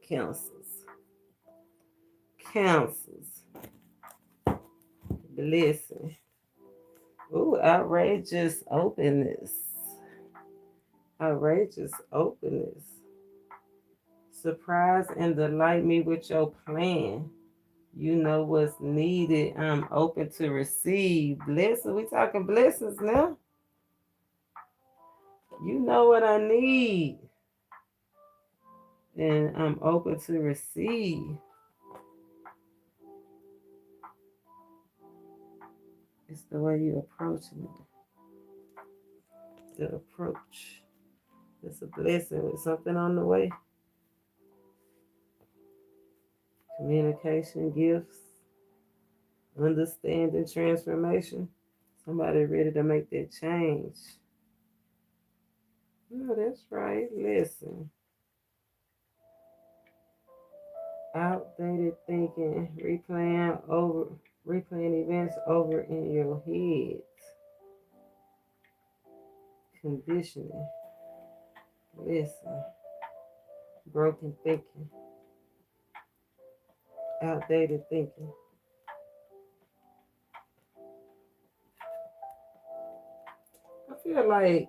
cancers. Blessing. Ooh, outrageous openness. Outrageous openness. Surprise and delight me with your plan. You know what's needed. I'm open to receive. Blessings. We talking blessings now. You know what I need. And I'm open to receive. It's the way you approach it. The approach. It's a blessing with something on the way. Communication, gifts, understanding, transformation. Somebody ready to make that change. No, that's right. Listen. Outdated thinking, replaying events over in your head. Conditioning. Listen. Broken thinking. Outdated thinking. I feel like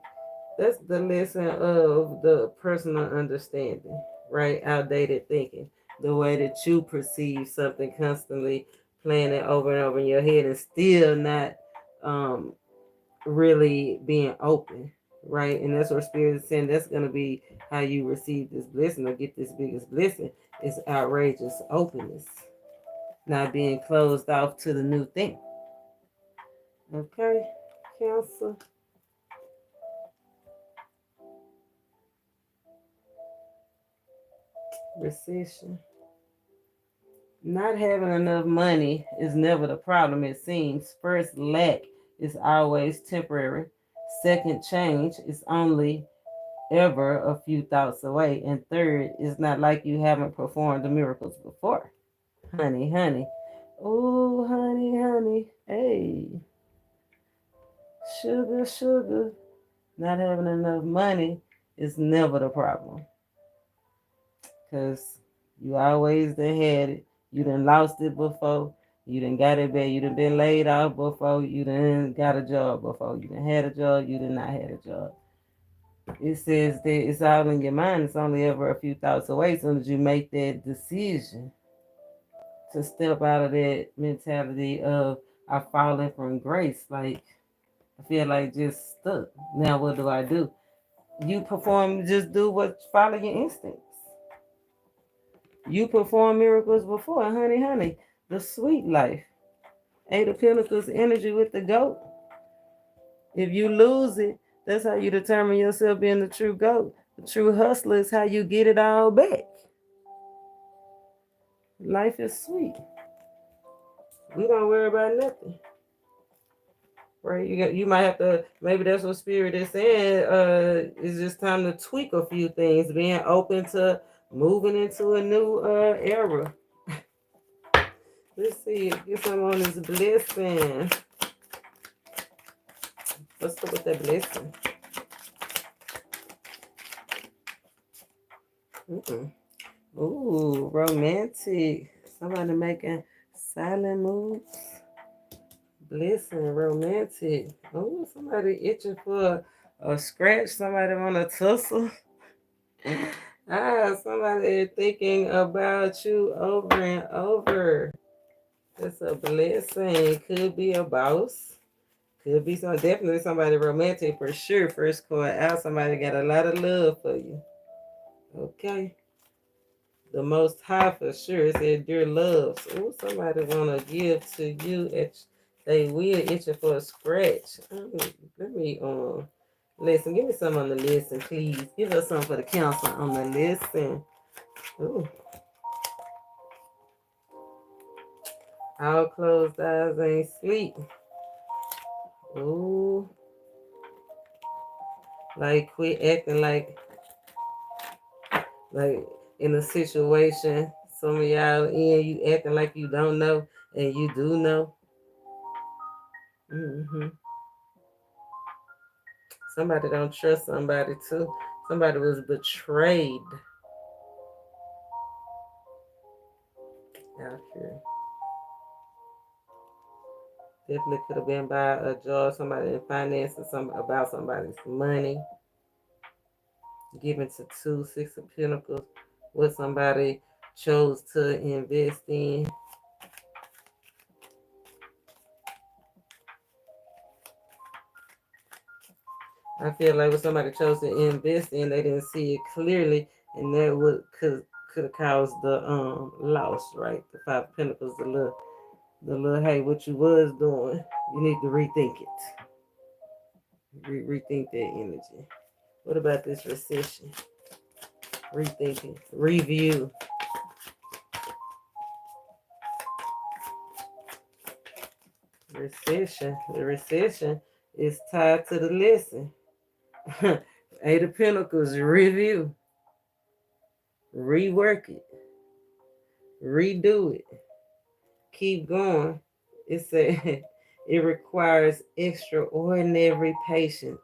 that's the lesson of the personal understanding, right? Outdated thinking. The way that you perceive something, constantly playing it over and over in your head and still not really being open, right? And that's what Spirit is saying. That's going to be how you receive this blessing or get this biggest blessing. Is outrageous openness. Not being closed off to the new thing. Okay? Cancer. Recession. Not having enough money is never the problem, it seems. First, lack is always temporary. Second, change is only ever a few thoughts away. And third, it's not like you haven't performed the miracles before. Honey, honey. Oh, honey, honey. Hey. Sugar, sugar. Not having enough money is never the problem. Because you always done had it. You done lost it before. You done got it back. You done been laid off before. You done got a job before. You done had a job. You done not had a job. It says that it's all in your mind. It's only ever a few thoughts away. As soon as you make that decision to step out of that mentality of I've fallen from grace, like I feel like just stuck. Now what do? You perform, just do what, follow your instincts. You perform miracles before, honey, honey. The sweet life. Eight of Pentacles energy with the goat. If you lose it, that's how you determine yourself being the true goat. The true hustler is how you get it all back. Life is sweet. We don't worry about nothing. Right? You might have to, maybe that's what Spirit is saying. It's just time to tweak a few things, being open to moving into a new era. Let's see, get some on this blessing. What's up with that blessing? Ooh, romantic. Somebody making silent moves. Blessing, romantic. Oh, somebody itching for a scratch. Somebody want to tussle. Somebody thinking about you over and over. That's a blessing. Could be a boss. Could be definitely somebody romantic for sure. First card out, somebody got a lot of love for you. Okay. The Most High for sure. It said, dear loves. Oh, somebody want to give to you. They will itching for a scratch. Let me listen. Give me some on the listen, please. Give us some for the council on the listen. Ooh. All closed eyes ain't sleep. Ooh. Like quit acting like in a situation, some of y'all in, you acting like you don't know, and you do know. Somebody don't trust somebody too. Somebody was betrayed out here. Definitely could have been by a job, somebody in finance, or about somebody's money. Given to 2, 6 of Pentacles, what somebody chose to invest in. I feel like when somebody chose to invest in, they didn't see it clearly, and that could have caused the loss, right? The 5 of Pentacles, the little hey, what you was doing, you need to rethink it. Rethink that energy. What about this recession? Rethinking, review. Recession. The recession is tied to the lesson. 8 of Pentacles, review. Rework it. Redo it. Keep going. It said it requires extraordinary patience.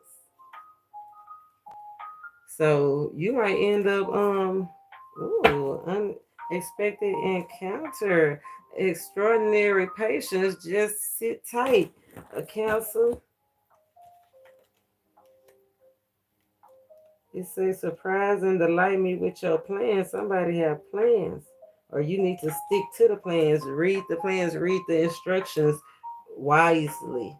So you might end up unexpected encounter. Extraordinary patience. Just sit tight. A counsel. It says surprise and delight me with your plans. Somebody have plans. Or you need to stick to the plans. Read the plans. Read the instructions wisely.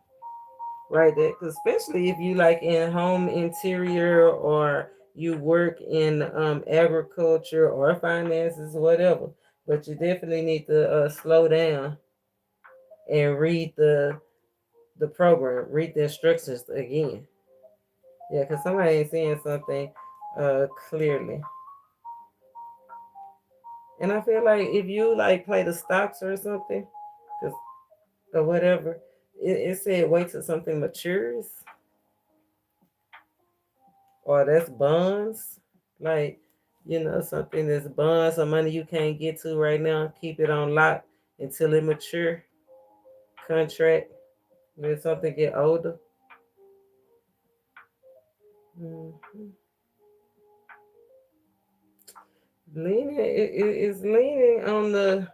Right there. Because especially if you like in home interior or you work in agriculture or finances, whatever. But you definitely need to slow down and read the the program. Read the instructions again. Yeah, because somebody ain't seeing something clearly. And I feel like if you like play the stocks or something, or whatever, it said wait till something matures, or that's bonds. Like, something that's bonds or money you can't get to right now, keep it on lock until it mature. Contract when something get older. Mm-hmm. It's leaning on the.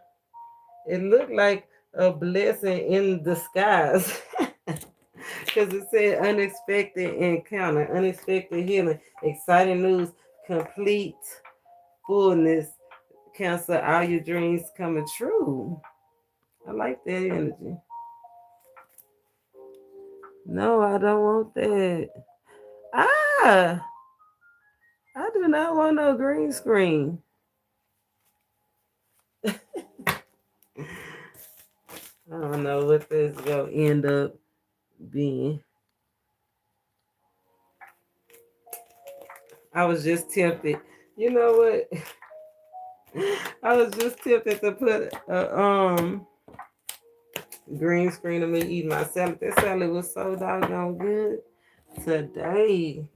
It looked like a blessing in disguise. Because it said unexpected encounter, unexpected healing, exciting news, complete fullness, cancel all your dreams coming true. I like that energy. No, I don't want that. Ah, I do not want no green screen. I don't know what this is going to end up being. I was just tempted. You know what? I was just tempted to put a green screen of me eating my salad. That salad was so doggone good today.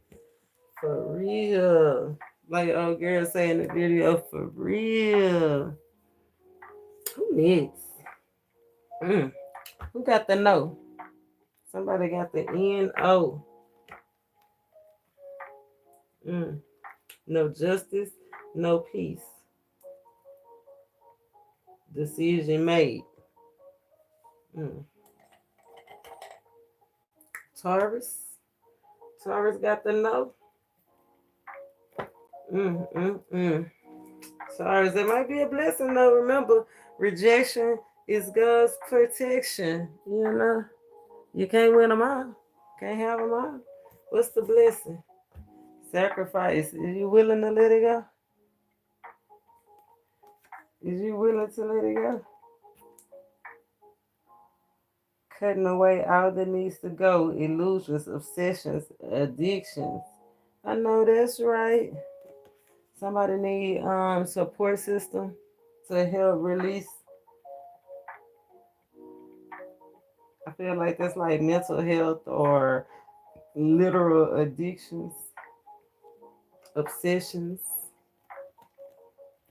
For real. Like old girl say in the video, for real. Who next? Who got the no? Somebody got the N-O. No justice, no peace. Decision made. Taurus. Taurus got the no. Taurus, it might be a blessing though. Remember, rejection is God's protection. You can't win them all. Can't have them all. What's the blessing? Sacrifice. Is you willing to let it go? Is you willing to let it go? Cutting away all that needs to go. Illusions, obsessions, addictions. I know that's right. Somebody need support system to help release. I feel like that's like mental health or literal addictions, obsessions.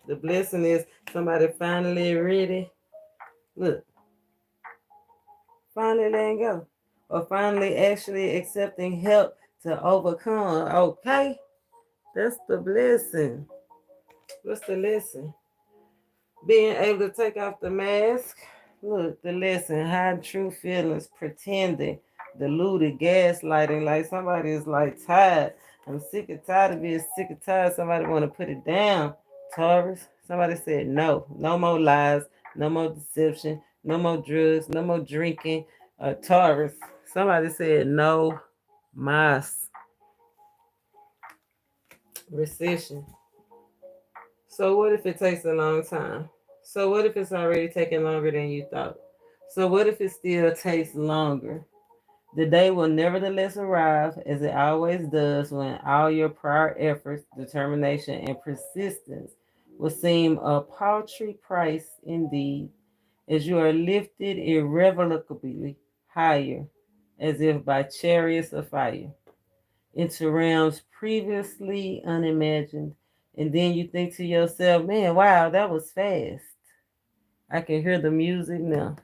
The blessing is somebody finally ready. Look, finally letting go. Or finally actually accepting help to overcome. Okay? That's the blessing. What's the lesson? Being able to take off the mask. Look, the lesson. Hide true feelings, pretending, deluded, gaslighting. Like somebody is like tired. I'm sick and tired of being sick and tired. Somebody want to put it down. Taurus. Somebody said no. No more lies. No more deception. No more drugs. No more drinking. Taurus. Somebody said no mas. Recession. So what if it takes a long time? So what if it's already taking longer than you thought? So what if it still takes longer? The day will nevertheless arrive, as it always does, when all your prior efforts, determination, and persistence will seem a paltry price indeed, as you are lifted irrevocably higher, as if by chariots of fire, into realms previously unimagined. And then you think to yourself, man, wow, that was fast. I can hear the music now.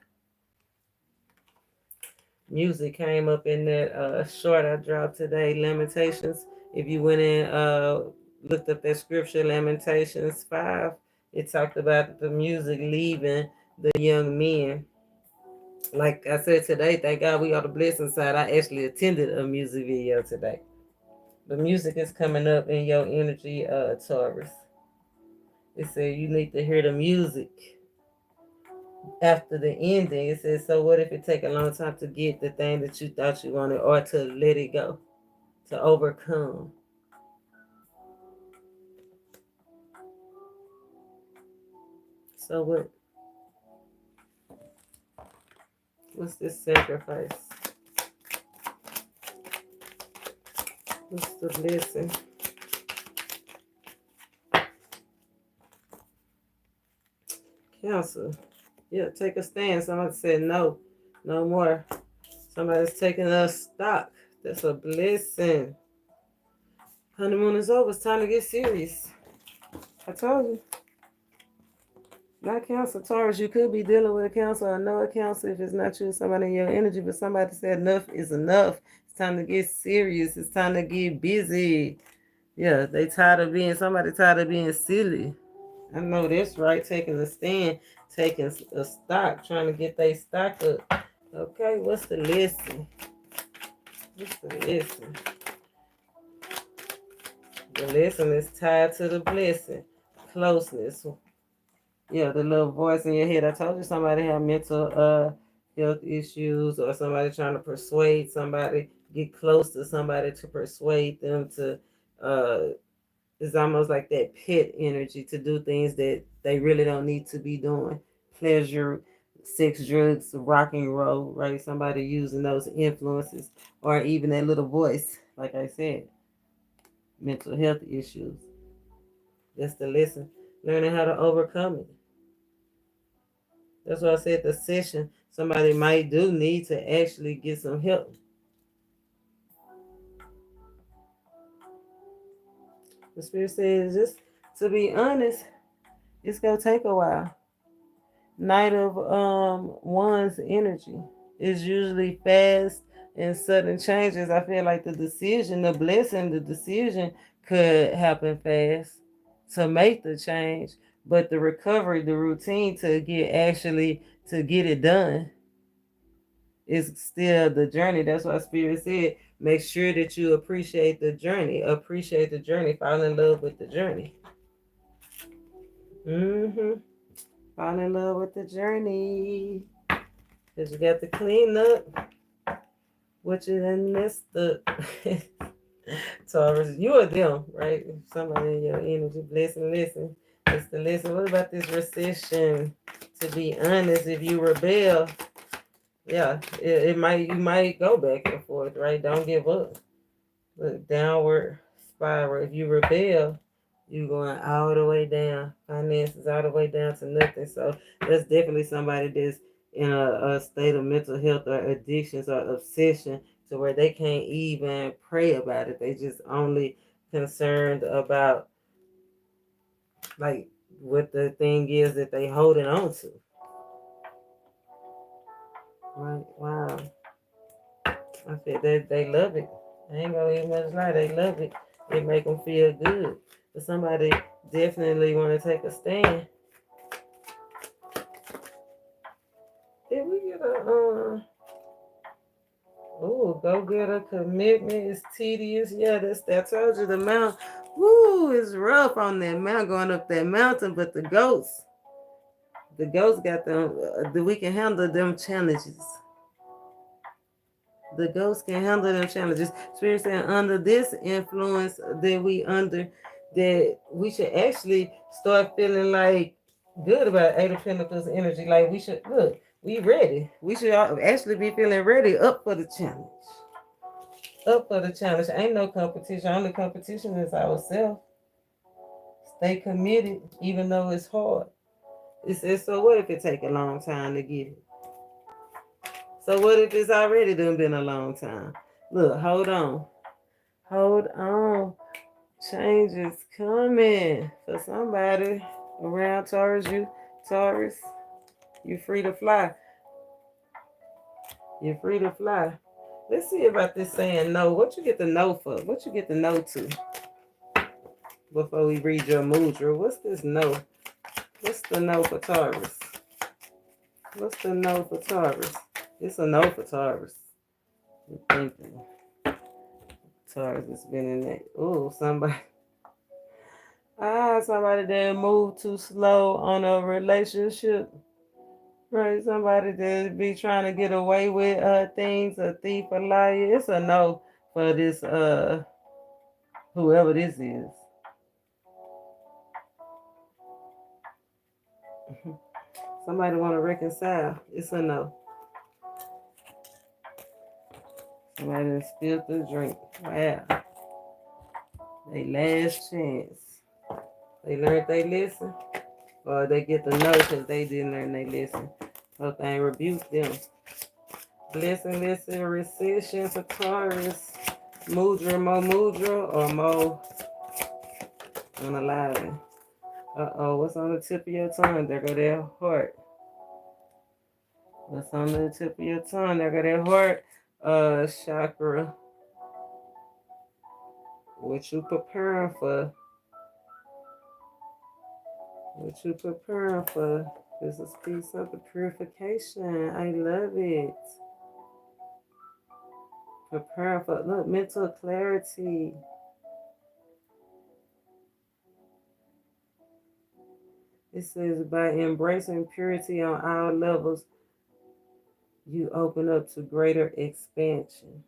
Music came up in that short I dropped today, Lamentations. If you went in, looked up that scripture, Lamentations 5, it talked about the music leaving the young men. Like I said today, thank God we got the blessing side. I actually attended a music video today. The music is coming up in your energy, Taurus. It said you need to hear the music after the ending. It says, so what if it take a long time to get the thing that you thought you wanted, or to let it go, to overcome? So what's this sacrifice? What's the blessing? Cancer. Yeah, take a stand. Somebody said no. No more. Somebody's taking a stock. That's a blessing. Honeymoon is over. It's time to get serious. I told you. Not Cancer, Taurus. You could be dealing with a Cancer or know a Cancer if it's not you, somebody in your energy. But somebody said enough is enough. It's time to get serious. It's time to get busy. Yeah, they tired of being, somebody tired of being silly. I know that's right. Taking a stand, taking a stock, trying to get their stock up. Okay, what's the lesson? What's the lesson? The lesson is tied to the blessing. Closeness. Yeah, the little voice in your head. I told you somebody have mental health issues, or somebody trying to persuade somebody, get close to somebody to persuade them to it's almost like that pet energy to do things that they really don't need to be doing. Pleasure, sex, drugs, rock and roll, right? Somebody using those influences, or even that little voice, like I said, mental health issues. That's the lesson. Learning how to overcome it. That's why I said the session, somebody might do need to actually get some help. The Spirit says, just to be honest, it's going to take a while. Knight of Wands energy is usually fast and sudden changes. I feel like the decision, the blessing, the decision could happen fast to make the change, but the recovery, the routine to get it done is still the journey. That's why Spirit said, make sure that you appreciate the journey, fall in love with the journey. Fall in love with the journey. Because you got to clean up what you done messed up. Taurus, you or them, right? Somebody in your energy, blessing, listen. It's the lesson. What about this recession? To be honest, if you rebel, yeah, you might go back and forth, right? Don't give up. Look, downward spiral. If you rebel, you going all the way down. Finances all the way down to nothing. So that's definitely somebody that's in a state of mental health or addictions or obsession to where they can't even pray about it. They just only concerned about like what the thing is that they holding on to. Right? Wow. I feel they love it. I ain't gonna even much lie. They love it. It make them feel good. But somebody definitely want to take a stand. Did we get a go get a commitment? It's tedious. Yeah, I told you the mount. Woo, it's rough on that mount, going up that mountain. But the ghosts got them. We can handle them challenges. The ghosts can handle them challenges. Spirit saying under this influence that we should actually start feeling like good about Eight of Pentacles energy. Like we should look, we ready. We should actually be feeling ready, up for the challenge. Up for the challenge. Ain't no competition. Only competition is ourselves. Stay committed, even though it's hard. It says, so what if it take a long time to get it? So what if it's already done been a long time? Look, hold on. Hold on. Change is coming for somebody around Taurus. Taurus, you're free to fly. You're free to fly. Let's see about this saying no. What you get the no for? What you get the no to? Before we read your mudra, what's this no? What's the no for Taurus? What's the no for Taurus? It's a no for Taurus. I'm thinking. Taurus has been in that. Oh, somebody that moved too slow on a relationship. Right, somebody that be trying to get away with things, a thief, a liar. It's a no for this whoever this is. Somebody want to reconcile. It's a no. Somebody spilled the drink. Wow. They last chance. They learned they lesson, or they get the note because they didn't learn they lesson. Hope I ain't rebuke them. Blessing, recession for Taurus. Mudra, Mo Mudra, or Mo unalive. Uh-oh, what's on the tip of your tongue? There go that heart. What's on the tip of your tongue? There go that heart. Chakra. What you preparing for? What you preparing for? This is peace of the purification. I love it. Preparing for, look, mental clarity. It says by embracing purity on all levels, you open up to greater expansion.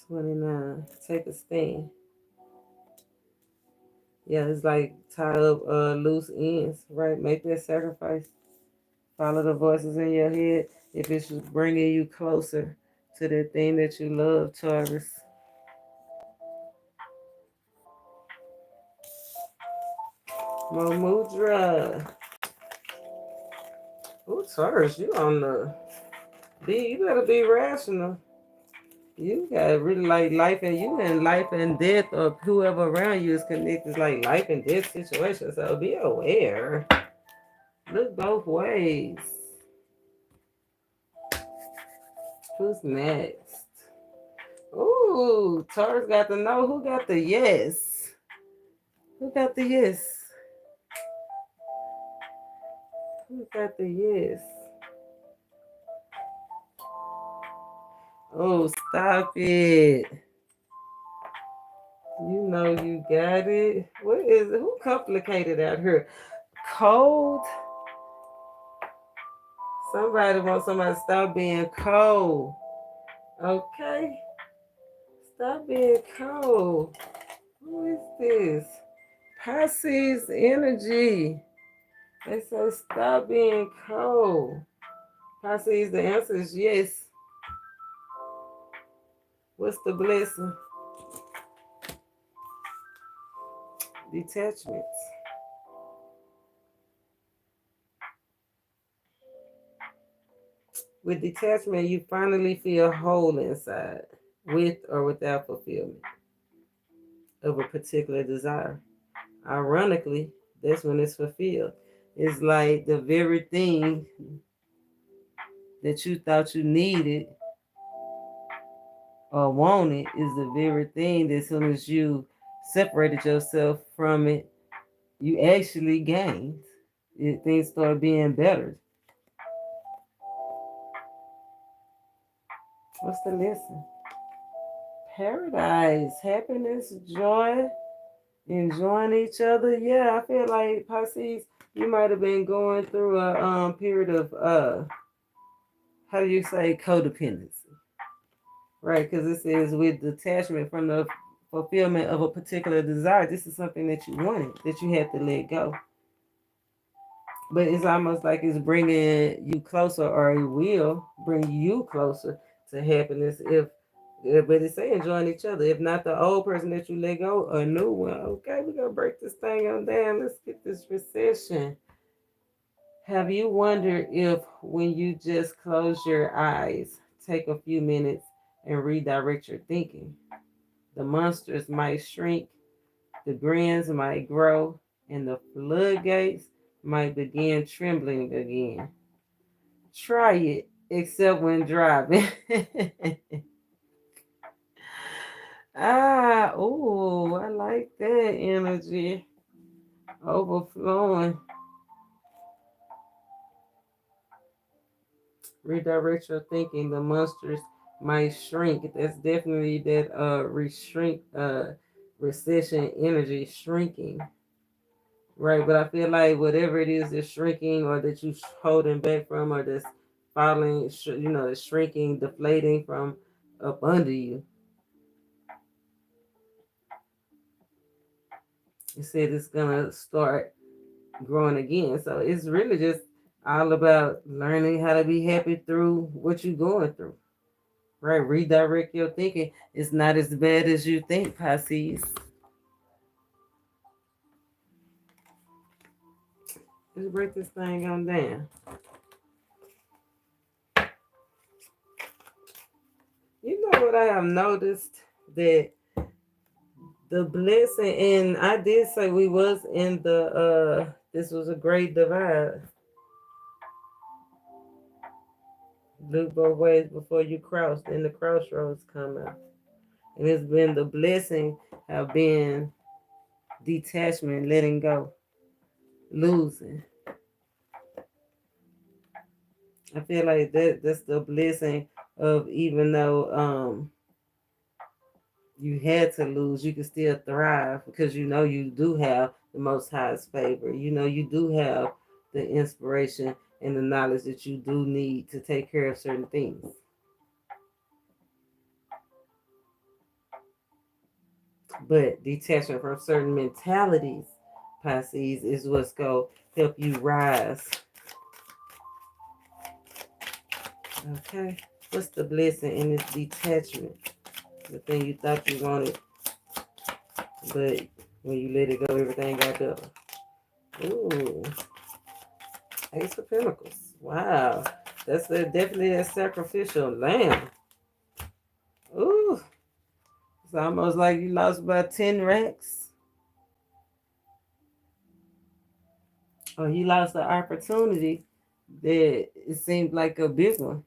29. Take a stand. Yeah, it's like tie up loose ends, right? Make that sacrifice. Follow the voices in your head if it's bringing you closer to the thing that you love, Taurus. Momudra. Ooh, Taurus, you on the B. You better be rational. You got really like life and you in life and death, or whoever around you is connected, like life and death situation. So be aware. Look both ways. Who's next? Ooh, Taurus got the no. Who got the yes? Who got the yes? Who got the yes? Oh, stop it. You know you got it. What is it? Who complicated out here? Cold? Somebody wants somebody to stop being cold. Okay? Stop being cold. Who is this? Pisces energy. They say stop being cold. Pisces, the answer is yes. What's the blessing? Detachments. With detachment, you finally feel whole inside, with or without fulfillment of a particular desire. Ironically, that's when it's fulfilled. It's like the very thing that you thought you needed or wanted is the very thing that as soon as you separated yourself from it, you actually gained. Things start being better. What's the lesson? Paradise, happiness, joy, enjoying each other. Yeah, I feel like Pisces, you might have been going through a period of how do you say, codependency, right? Because it says with detachment from the fulfillment of a particular desire. This is something that you wanted, that you had to let go. But it's almost like it's bringing you closer, or it will bring you closer to happiness but it's saying join each other. If not the old person that you let go, a new one. Okay, we're gonna break this thing on down. Let's get this recession. Have you wondered if when you just close your eyes, take a few minutes and redirect your thinking, the monsters might shrink, the grins might grow, and the floodgates might begin trembling again. Try it, except when driving. Oh, I like that energy. Overflowing. Redirect your thinking. The monsters might shrink. That's definitely that recession energy shrinking. Right, but I feel like whatever it is that's shrinking or that you holding back from or that's falling, that's shrinking, deflating from up under you. It said it's gonna start growing again. So it's really just all about learning how to be happy through what you're going through. Right, redirect your thinking. It's not as bad as you think, Pisces. Let's break this thing on down. You know what I have noticed? That the blessing, and I did say we was in the this was a great divide. Look both ways before you cross, then the crossroads come out. And it's been the blessing have been detachment, letting go, losing. I feel like that's the blessing of, even though you had to lose, you can still thrive, because you know you do have the Most High's favor. You know you do have the inspiration and the knowledge that you do need to take care of certain things. But detachment from certain mentalities, Pisces, is what's going to help you rise. Okay? What's the blessing in this detachment? The thing you thought you wanted, but when you let it go, everything got better. Ooh. Ace of Pentacles. Wow. That's definitely a sacrificial lamb. Ooh. It's almost like you lost about 10 racks. Or you lost the opportunity that it seemed like a big one.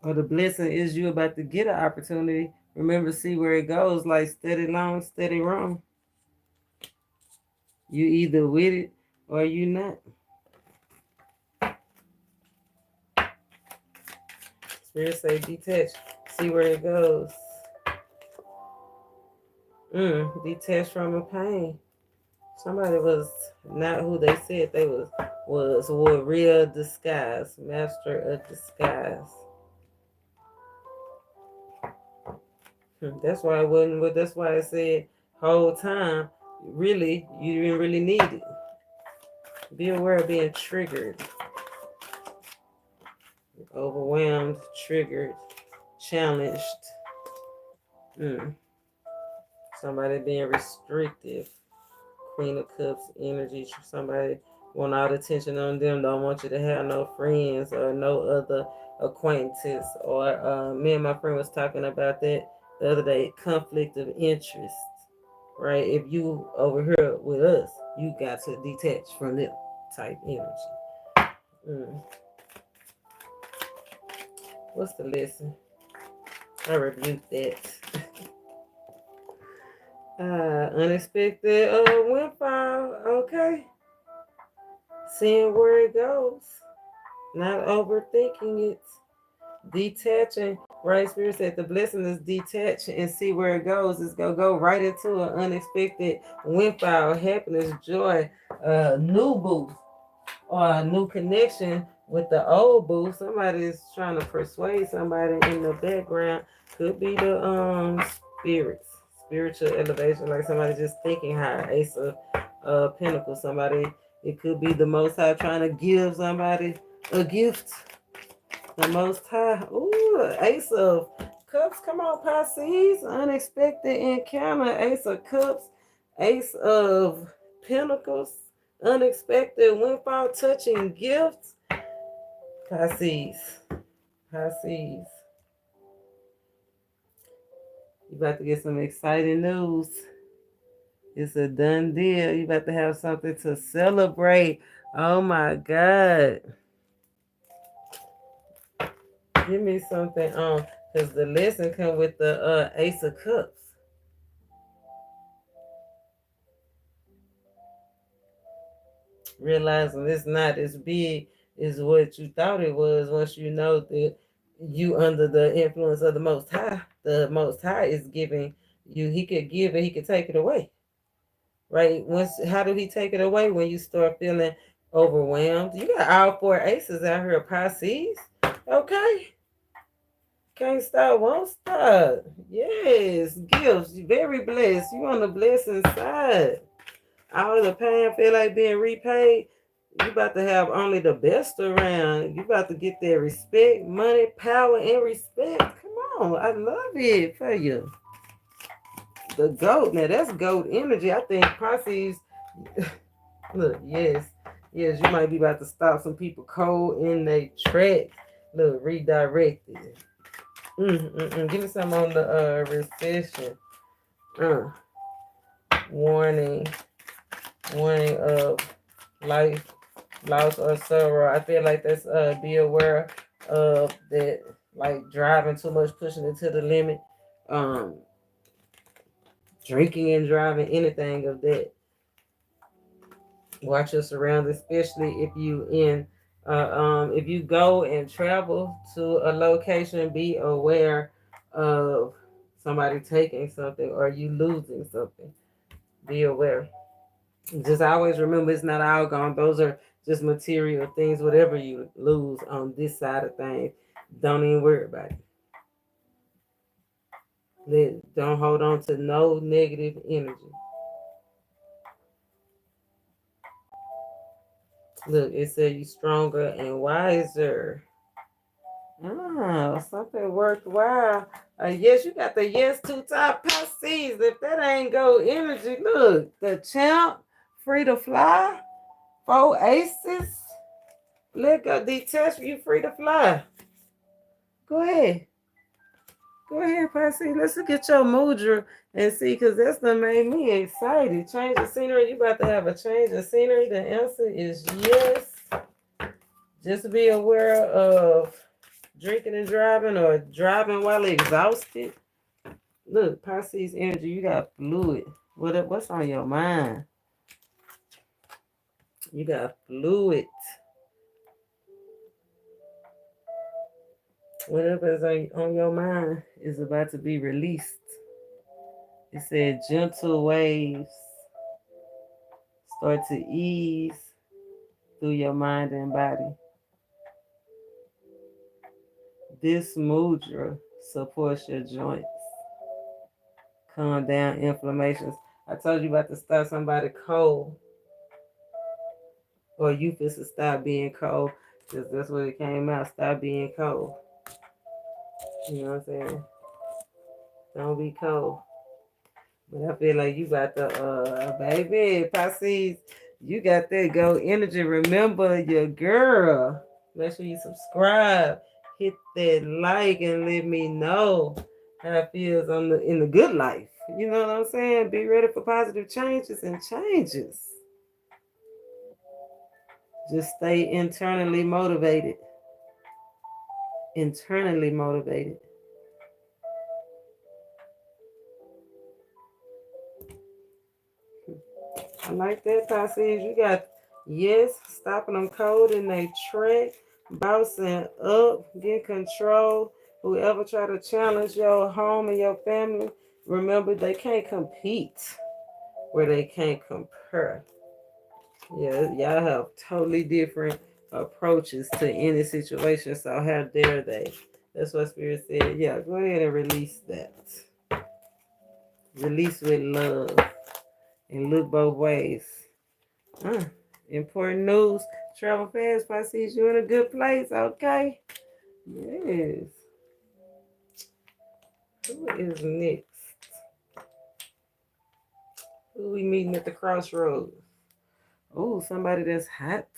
Or the blessing is you about to get an opportunity. Remember, see where it goes, like steady long, steady wrong. You either with it or you not. Spirit say detach. See where it goes. Detach from a pain. Somebody was not who they said they wore real disguise. Master of disguise. That's why it wasn't. But that's why I said whole time. Really, you didn't really need it. Be aware of being triggered, overwhelmed, triggered, challenged. Somebody being restrictive. Queen of Cups energy. Somebody want all the attention on them. Don't want you to have no friends or no other acquaintances. Or me and my friend was talking about that the other day. Conflict of interest. Right? If you over here with us, you got to detach from them type energy. What's the lesson? I rebuke that. Unexpected windfall. Okay. Seeing where it goes. Not overthinking it. Detaching. Right, Spirit said the blessing is detach and see where it goes. It's going to go right into an unexpected windfall, happiness, joy, new boost, or a new connection with the old boo. Somebody is trying to persuade somebody in the background. Could be the spirits, spiritual elevation, like somebody just thinking higher. Ace of Pentacles. Somebody, it could be the Most High trying to give somebody a gift. The Most High. Ooh, Ace of Cups. Come on, Pisces. Unexpected encounter. Ace of Cups. Ace of Pentacles. Unexpected windfall, touching gifts. Pisces. Pisces. You about to get some exciting news. It's a done deal. You about to have something to celebrate. Oh my God. Give me something on, because the lesson come with the Ace of Cups. Realizing it's not as big as what you thought it was once you know that you under the influence of the Most High. The Most High is giving you. He could give it, he could take it away. Right? How do he take it away? When you start feeling overwhelmed. You got all four aces out here, Pisces. Okay. Can't stop, won't stop. Yes, gifts. Very blessed. You on the blessing side. All the pain feel like being repaid. You about to have only the best around. You about to get that respect, money, power, and respect. Come on, I love it for you. The goat, now that's goat energy. I think Pisces, look, yes, you might be about to stop some people cold in their track. Look, redirected. Give me some on the recession. Warning of life, loss, or sorrow. I feel like that's be aware of that, like driving too much, pushing it to the limit, drinking and driving, anything of that. Watch your surroundings, especially if you go and travel to a location, be aware of somebody taking something or you losing something. Be aware. Just always remember, it's not all gone. Those are just material things. Whatever you lose on this side of things, don't even worry about it. Don't hold on to no negative energy. Look, it said you stronger and wiser. Something worthwhile. Yes, you got the yes two top Pisces. If that ain't go energy, look, the champ, free to fly, 4 aces. Let go, detach, you free to fly. Go ahead. Go ahead, Pisces. Let's look at your mudra and see, because that's what made me excited. Change of scenery. You about to have a change of scenery. The answer is yes. Just be aware of drinking and driving or driving while exhausted. Look, Pisces energy, you got fluid. What's on your mind? You got fluid. Whatever is on your mind is about to be released. It said gentle waves start to ease through your mind and body. This mudra supports your joints. Calm down inflammations. I told you about to start somebody cold. Or you fist to stop being cold. Because that's what it came out. Stop being cold. You know what I'm saying? Don't be cold. But I feel like you got the baby Pisces. You got that go energy. Remember your girl. Make sure you subscribe. Hit that like and let me know how it feels in the good life. You know what I'm saying? Be ready for positive changes and changes. Just stay internally motivated. Internally motivated. I like that, Pisces. You got, yes, stopping them cold in their track, bouncing up, get control. Whoever try to challenge your home and your family, remember they can't compete where they can't compare. Yeah, y'all have totally different approaches to any situation, so how dare they? That's what Spirit said. Yeah, go ahead and release that. Release with love and look both ways. Important news. Travel fast, Pisces. You in a good place, okay? Yes. Who is next? Who we meeting at the crossroads? Oh, somebody that's hot.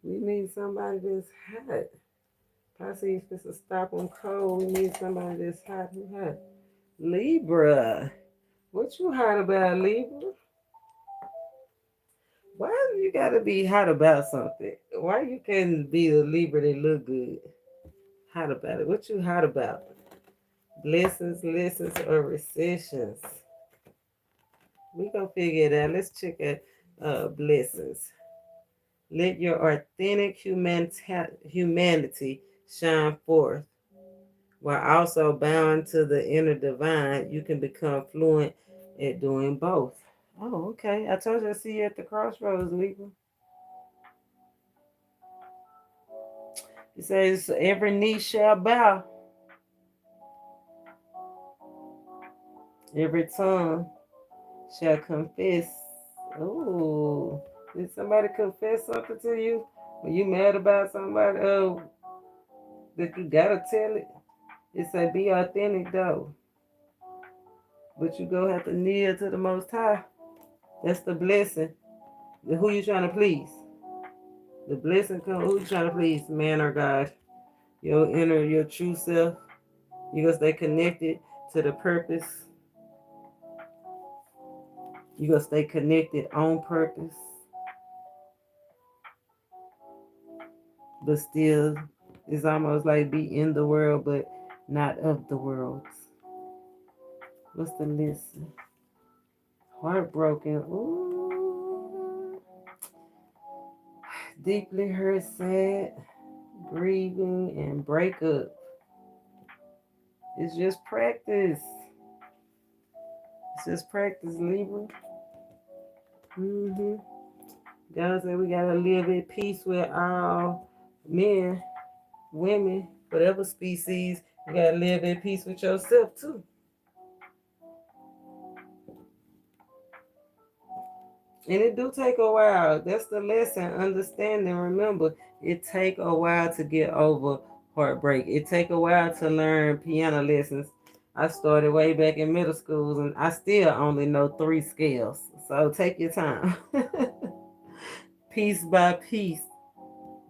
We need somebody that's hot. Pisces is to stop them cold. We need somebody that's hot. Who hot? Libra. What you hot about, Libra? Why do you gotta be hot about something? Why you can't be the Libra that look good? Hot about it. What you hot about? Blessings, lessons, or recessions? We gonna figure it out. Let's check out blessings. Let your authentic humanity shine forth. While also bound to the inner divine, you can become fluent at doing both. Oh, okay. I told you I see you at the crossroads, Libra. It says every knee shall bow. Every tongue shall confess. Oh, Did somebody confess something to you? When you mad about somebody, that you gotta tell it? It say be authentic though. But you go have to kneel to the Most High. That's the blessing. Who you trying to please? The blessing come. Who you trying to please? Man or God? Your inner, your true self. You gonna stay connected to the purpose. You gonna stay connected on purpose. But still, it's almost like be in the world, but not of the world. What's the lesson? Heartbroken. Ooh. Deeply hurt, sad, grieving, and breakup. It's just practice. It's just practice, Libra. God said we gotta live in peace with all men, women, whatever species. You gotta live in peace with yourself too. And it do take a while. That's the lesson. Understanding. Remember, it take a while to get over heartbreak. It take a while to learn piano lessons. I started way back in middle schools, and I still only know 3 scales. So take your time. Piece by piece.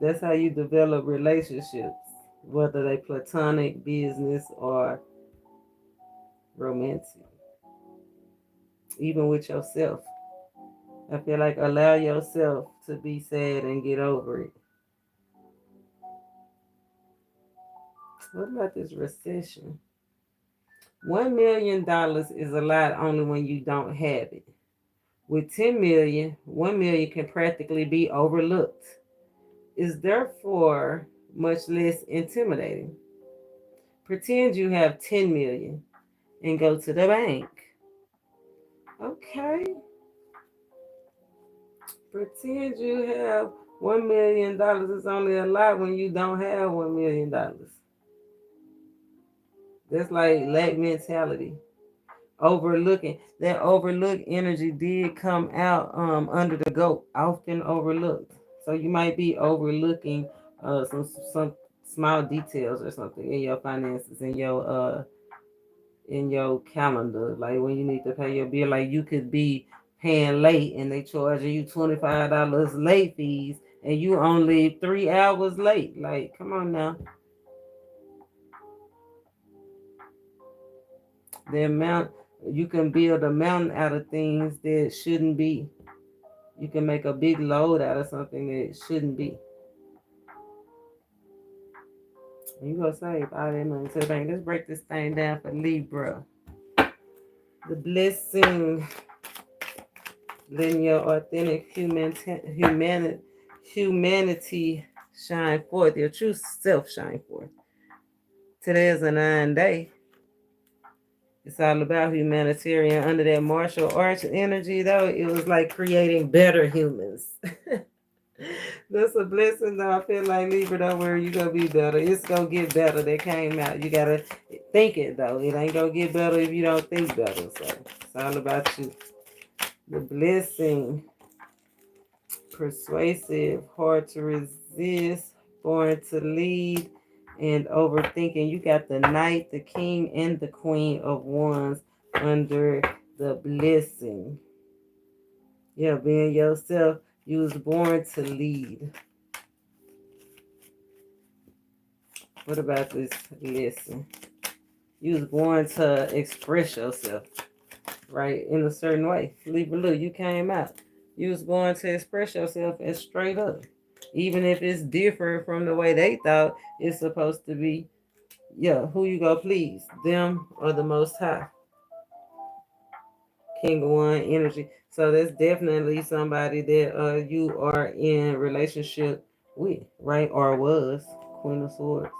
That's how you develop relationships, whether they platonic, business, or romantic. Even with yourself. I feel like allow yourself to be sad and get over it. What about this recession? $1 million is a lot only when you don't have it. With 10 million, 1 million can practically be overlooked. Is therefore much less intimidating. Pretend you have 10 million and go to the bank. Okay. Pretend you have $1 million. It's only a lot when you don't have $1 million. That's like lack mentality. Overlooking. That overlooked energy did come out under the goat. Often overlooked. So you might be overlooking some small details or something in your finances, in your calendar. Like when you need to pay your bill, like you could be paying late and they charging you $25 late fees and you only 3 hours late. Like, come on now. The amount you can build a mountain out of things that shouldn't be. You can make a big load out of something that shouldn't be. And you gonna save all that money to the bank. Let's break this thing down for Libra. The blessing. Letting your authentic humanity shine forth, your true self shine forth. Today is a 9 day. It's all about humanitarian. Under that martial arts energy, though, it was like creating better humans. That's a blessing, though. I feel like Libra, don't worry, you're going to be better. It's going to get better. That came out. You got to think it, though. It ain't going to get better if you don't think better. So it's all about you. The blessing, persuasive, hard to resist, born to lead, and overthinking. You got the Knight, the King, and the Queen of Wands under the blessing. Yeah, being yourself. You was born to lead. What about this lesson? You was born to express yourself, right, in a certain way. Libra, look, you came out. You was born to express yourself and straight up. Even if it's different from the way they thought it's supposed to be. Yeah, who you gonna please? Them or the Most High? King of One energy. So that's definitely somebody that you are in relationship with, right? Or was. Queen of Swords.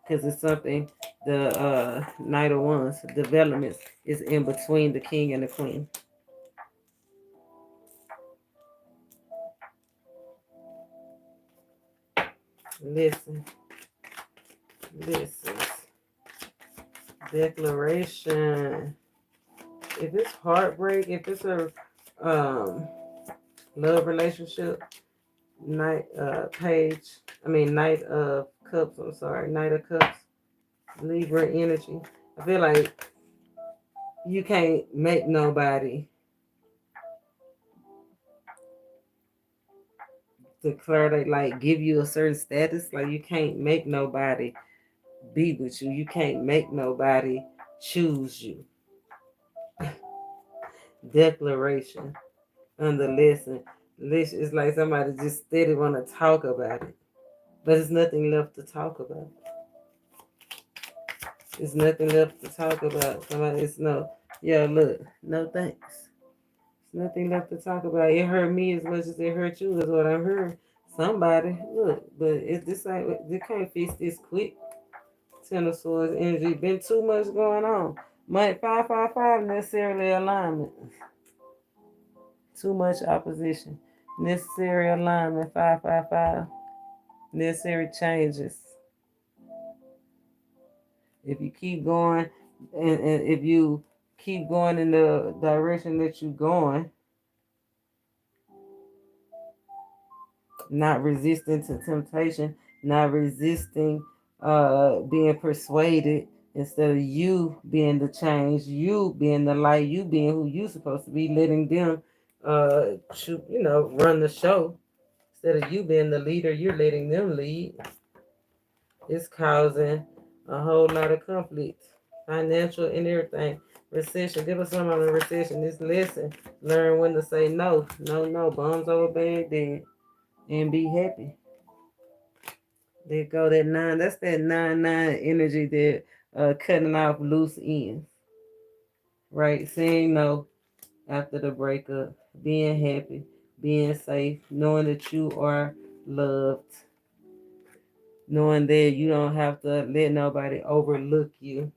Because it's something, the Knight of Wands, developments is in between the King and the Queen. Listen. Declaration. If it's heartbreak, if it's a Love relationship. Knight Knight of Cups. I'm sorry, Knight of Cups. Libra energy. I feel like you can't make nobody declare they like give you a certain status. Like you can't make nobody be with you. You can't make nobody choose you. Declaration under lesson. It's like somebody just steady want to talk about it. But there's nothing left to talk about. There's nothing left to talk about. Somebody's look, no thanks. There's nothing left to talk about. It hurt me as much as it hurt you, is what I heard. Somebody, look, but they can't fix this quick. Ten of Swords energy. Been too much going on. Might 555 necessarily alignment. Too much opposition. Necessary alignment 555. Necessary changes. If you keep going and if you keep going in the direction that you're going, not resisting to temptation, not resisting being persuaded, instead of you being the change, you being the light, you being who you supposed to be, letting them run the show. Instead of you being the leader, you're letting them lead. It's causing a whole lot of conflict, financial and everything. Recession. Give us some on the recession. This lesson. Learn when to say no. No. Bombs over Baghdad. And be happy. There go that 9. That's that 9-9 energy that cutting off loose ends. Right? Saying no after the breakup. Being happy. Being safe. Knowing that you are loved. Knowing that you don't have to let nobody overlook you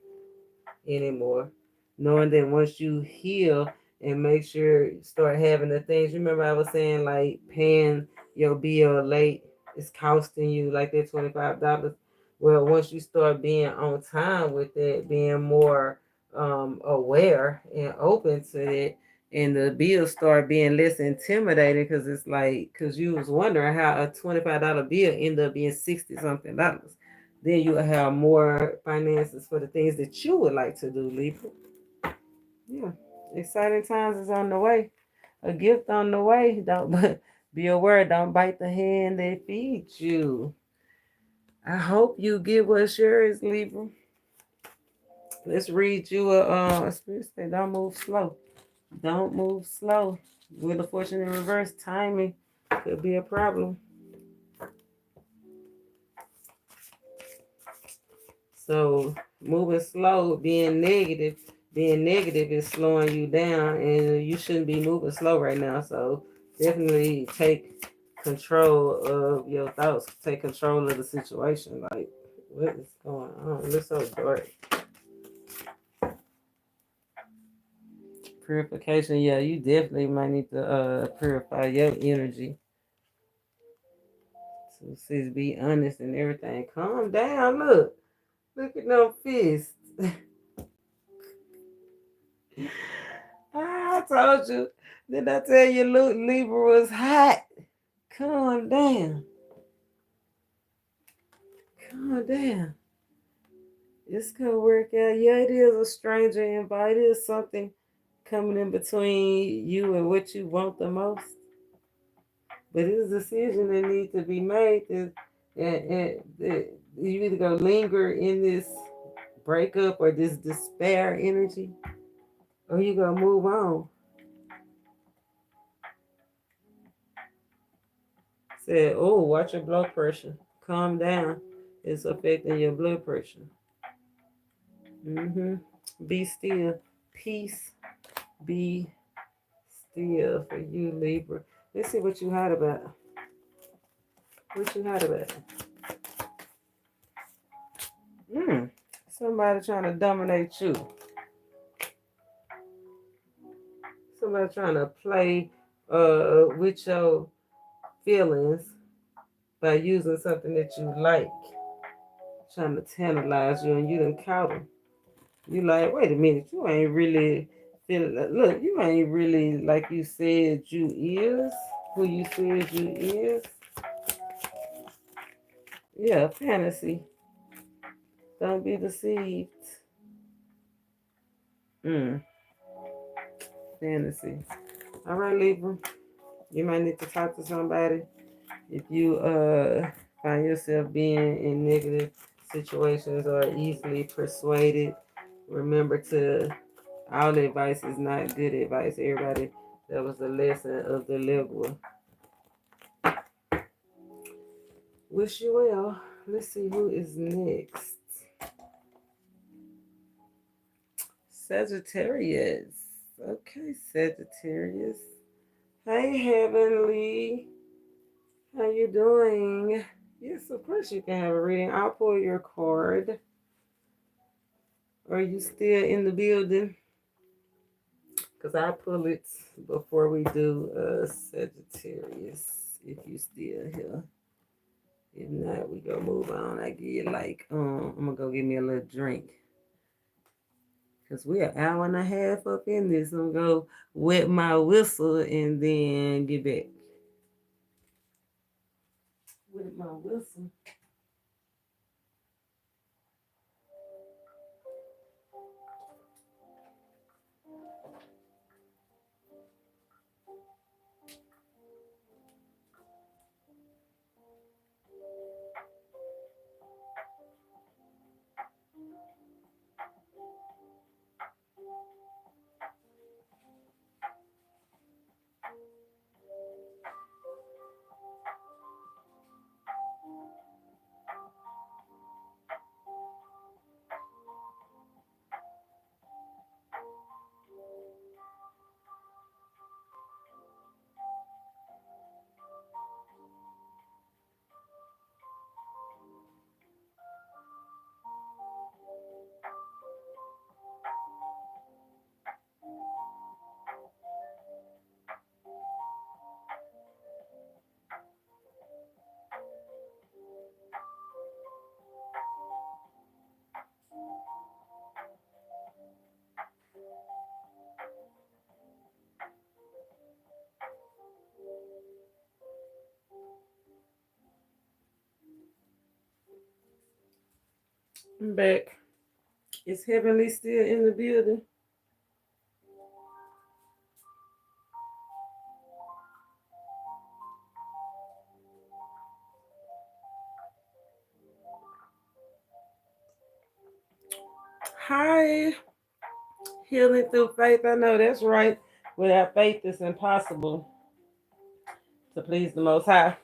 anymore. Knowing that once you heal and make sure you start having the things. Remember I was saying like paying your bill late is costing you like that $25. Well, once you start being on time with it, being more aware and open to it, and the bills start being less intimidating, because it's like, because you was wondering how a $25 bill ended up being 60 something dollars. Then you will have more finances for the things that you would like to do, Libra. Yeah, exciting times is on the way. A gift on the way. Don't be aware. Don't bite the hand that feeds you. I hope you get what's yours, Libra. Let's read you a spirit say, don't move slow. Don't move slow. With the fortune in reverse, timing could be a problem. So moving slow, being negative is slowing you down, and you shouldn't be moving slow right now. So definitely take control of your thoughts. Take control of the situation. Like, what is going on? It looks so dark. Purification, yeah, you definitely might need to purify your energy. So sis, be honest and everything. Calm down. Look at no fist. I told you. Did I tell you Libra was hot? Calm down. Calm down. It's gonna work out. Yeah, it is a stranger invite. It is something coming in between you and what you want the most. But it's a decision that needs to be made. And you either go linger in this breakup or this despair energy, or you gonna move on. Said, oh, watch your blood pressure. Calm down. It's affecting your blood pressure. Be still. Peace. Be still for you, Libra. Let's see what you had about. What you had about. Somebody trying to dominate you. Somebody trying to play with your feelings by using something that you like. Trying to tantalize you, and you done caught them. You like, wait a minute, you ain't really feeling. Look, you ain't really like you said you is. who you said you is. Yeah, fantasy. Don't be deceived. Fantasy. All right, Libra. You might need to talk to somebody if you find yourself being in negative situations or easily persuaded. Remember to all advice is not good advice. Everybody, that was the lesson of the level. Wish you well. Let's see who is next. Sagittarius. Okay, Sagittarius. Hey, Heavenly. How you doing? Yes, of course you can have a reading. I'll pull your card. Are you still in the building? Because I'll pull it before we do Sagittarius. If you still here. If not, we gonna move on. I give you like, I'm gonna go get me a little drink. Because we're an hour and a half up in this. I'm gonna go wet my whistle and then get back. Wet my whistle. I'm back. Is Heavenly still in the building? Hi. Healing through faith. I know that's right. Without faith, it's impossible to please the Most High.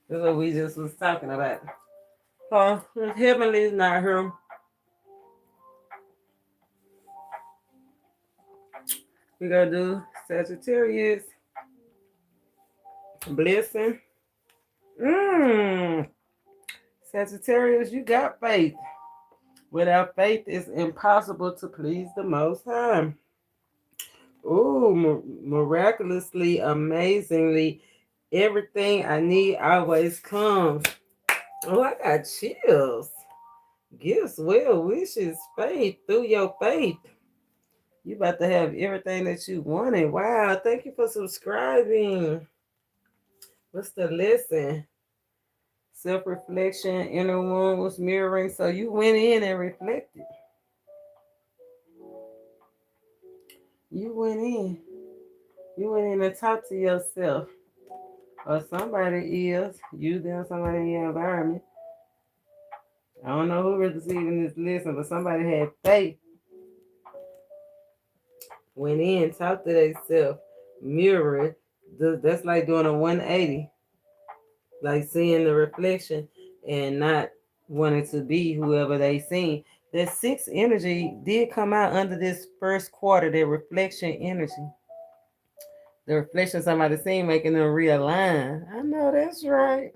That's what we just was talking about. So, Heavenly's not here. We gonna do Sagittarius. Blessing. Sagittarius, you got faith. Without faith, it's impossible to please the Most High. Oh, miraculously, amazingly, everything I need always comes. Oh, I got chills. Gifts, well wishes, faith through your faith. You about to have everything that you wanted. Wow, thank you for subscribing. What's the lesson? Self-reflection, inner wounds, mirroring. So you went in and reflected. You went in. You went in and talked to yourself. Or somebody is. You, them, somebody in your environment. I don't know who is receiving this lesson, but somebody had faith. Went in, talked to themselves, mirrored. That's like doing a 180. Like seeing the reflection and not wanting to be whoever they seen. That 6 energy did come out under this first quarter, that reflection energy. The reflection somebody seen making them realign. I know that's right.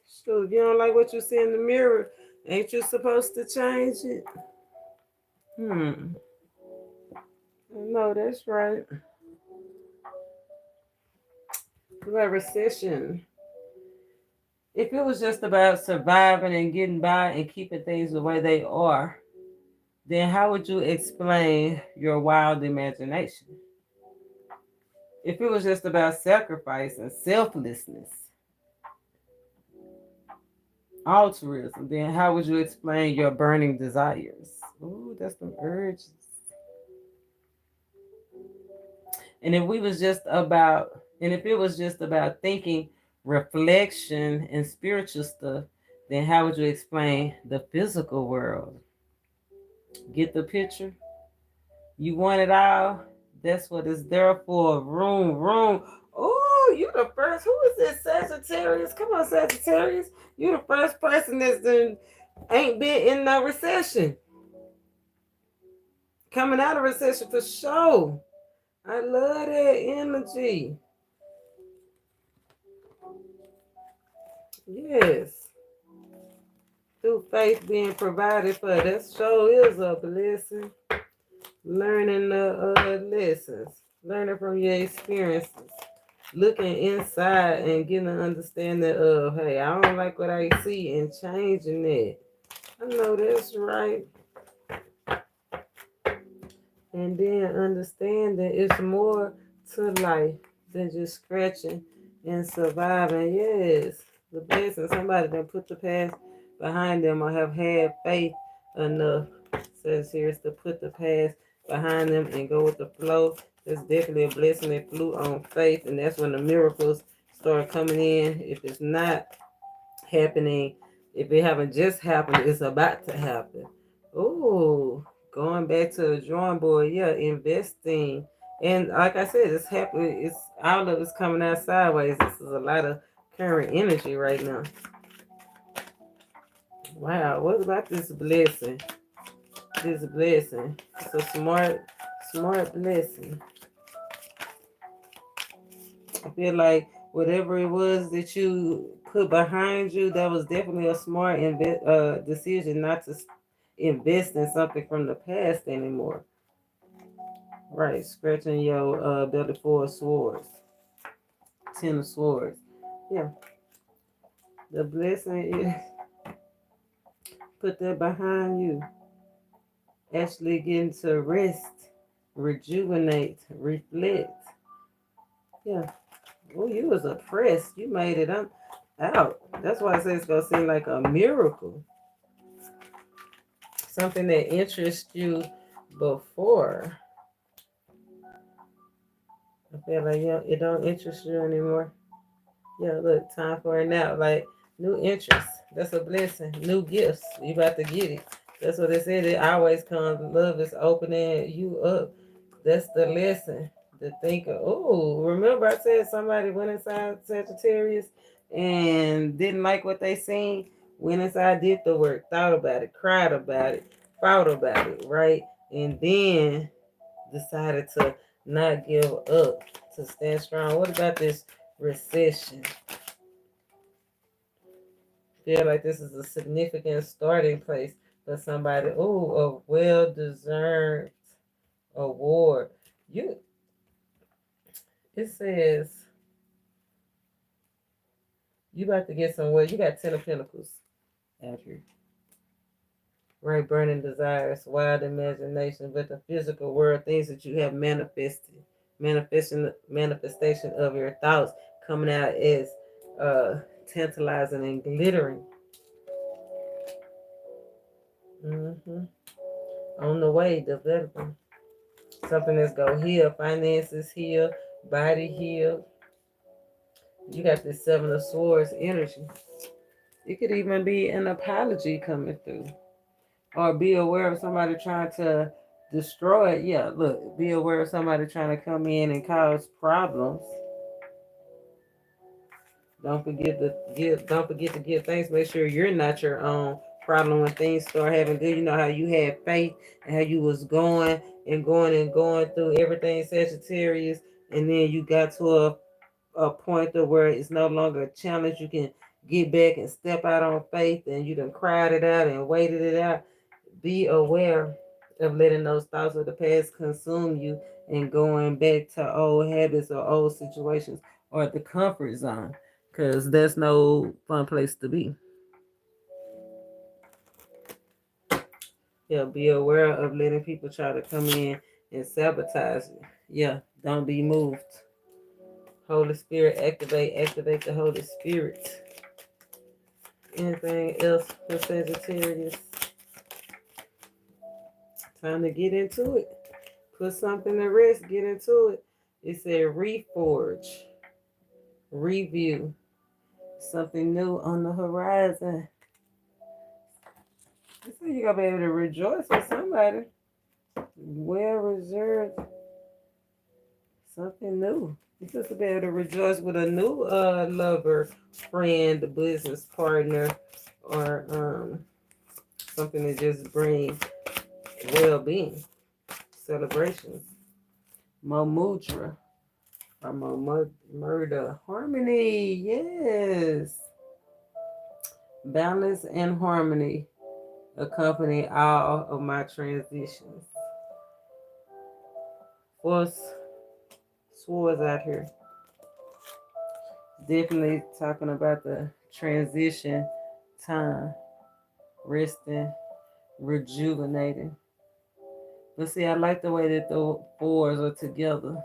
So if you don't like what you see in the mirror, ain't you supposed to change it? No, that's right. About recession. If it was just about surviving and getting by and keeping things the way they are, then how would you explain your wild imagination? if it was just about sacrifice and selflessness, altruism, then how would you explain your burning desires? Ooh, that's the urges. And if we was just about, and if it was just about thinking, reflection, and spiritual stuff, then how would you explain the physical world? Get the picture? You want it all? That's what it's there for. Room. Oh, you the first. Who is this? Sagittarius? Come on, Sagittarius. You the first person that's ain't been in no recession. Coming out of recession for sure. I love that energy. Yes. Through faith being provided for. That sure is a blessing. Learning the lessons. Learning from your experiences. Looking inside and getting an understanding of, hey, I don't like what I see, and changing that. I know that's right. And then understanding it's more to life than just scratching and surviving. Yes, the blessing. Somebody that put the past behind them or have had faith enough, says here, is to put the past behind them and go with the flow. That's definitely a blessing that flew on faith, and that's when the miracles start coming in. If it's not happening, if it haven't just happened, it's about to happen. Ooh, going back to the drawing board, yeah, investing. And like I said, it's happening, it's all of it's coming out sideways. This is a lot of current energy right now. Wow, what about this blessing? This blessing. It's a smart blessing. I feel like whatever it was that you put behind you, that was definitely a smart decision not to invest in something from the past anymore. Right, scratching your belly for swords. 10 of swords. Yeah. The blessing is put that behind you. Actually getting to rest, rejuvenate, reflect. Yeah. Oh, you was oppressed. You made it out. That's why I say it's gonna seem like a miracle. Something that interests you before. I feel like it don't interest you anymore. Yeah, look, time for it now. Like new interest. That's a blessing. New gifts. You about to get it. That's what they said. It always comes. Love is opening you up. That's the lesson. The thinker. Oh, remember I said somebody went inside Sagittarius and didn't like what they seen. Went inside, did the work, thought about it, cried about it, fought about it, right? And then decided to not give up, to stand strong. What about this recession? Feel like this is a significant starting place for somebody. Oh, a well-deserved award. It says you about to get somewhere. You got 10 of Pentacles out here. Right, burning desires, wild imagination, but the physical world, things that you have manifested, manifestation of your thoughts coming out as tantalizing and glittering. On the way, developing. Something that's going to heal, finances heal, body heal. You got this 7 of Swords energy. It could even be an apology coming through. Or be aware of somebody trying to destroy it. Yeah, look, be aware of somebody trying to come in and cause problems. Don't forget to give thanks. Make sure you're not your own problem when things start having good. You know how you had faith and how you was going through everything, Sagittarius, and then you got to a point of where it's no longer a challenge. You can get back and step out on faith, and you done cried it out and waited it out. Be aware of letting those thoughts of the past consume you and going back to old habits or old situations or the comfort zone, because that's no fun place to be. Yeah, be aware of letting people try to come in and sabotage you. Yeah, don't be moved. Holy Spirit, activate the Holy Spirit. Anything else for Sagittarius? Time to get into it. Put something to rest, get into it. It said reforge, review, something new on the horizon. So you're going to be able to rejoice with somebody. Well reserved. Something new. You're supposed to be able to rejoice with a new lover, friend, business partner, or something that just brings well-being, celebrations. Momudra. Or murder. Harmony. Yes. Balance and harmony accompany all of my transitions. Force swords out here. Definitely talking about the transition time. Resting, rejuvenating. But see, I like the way that the fours are together.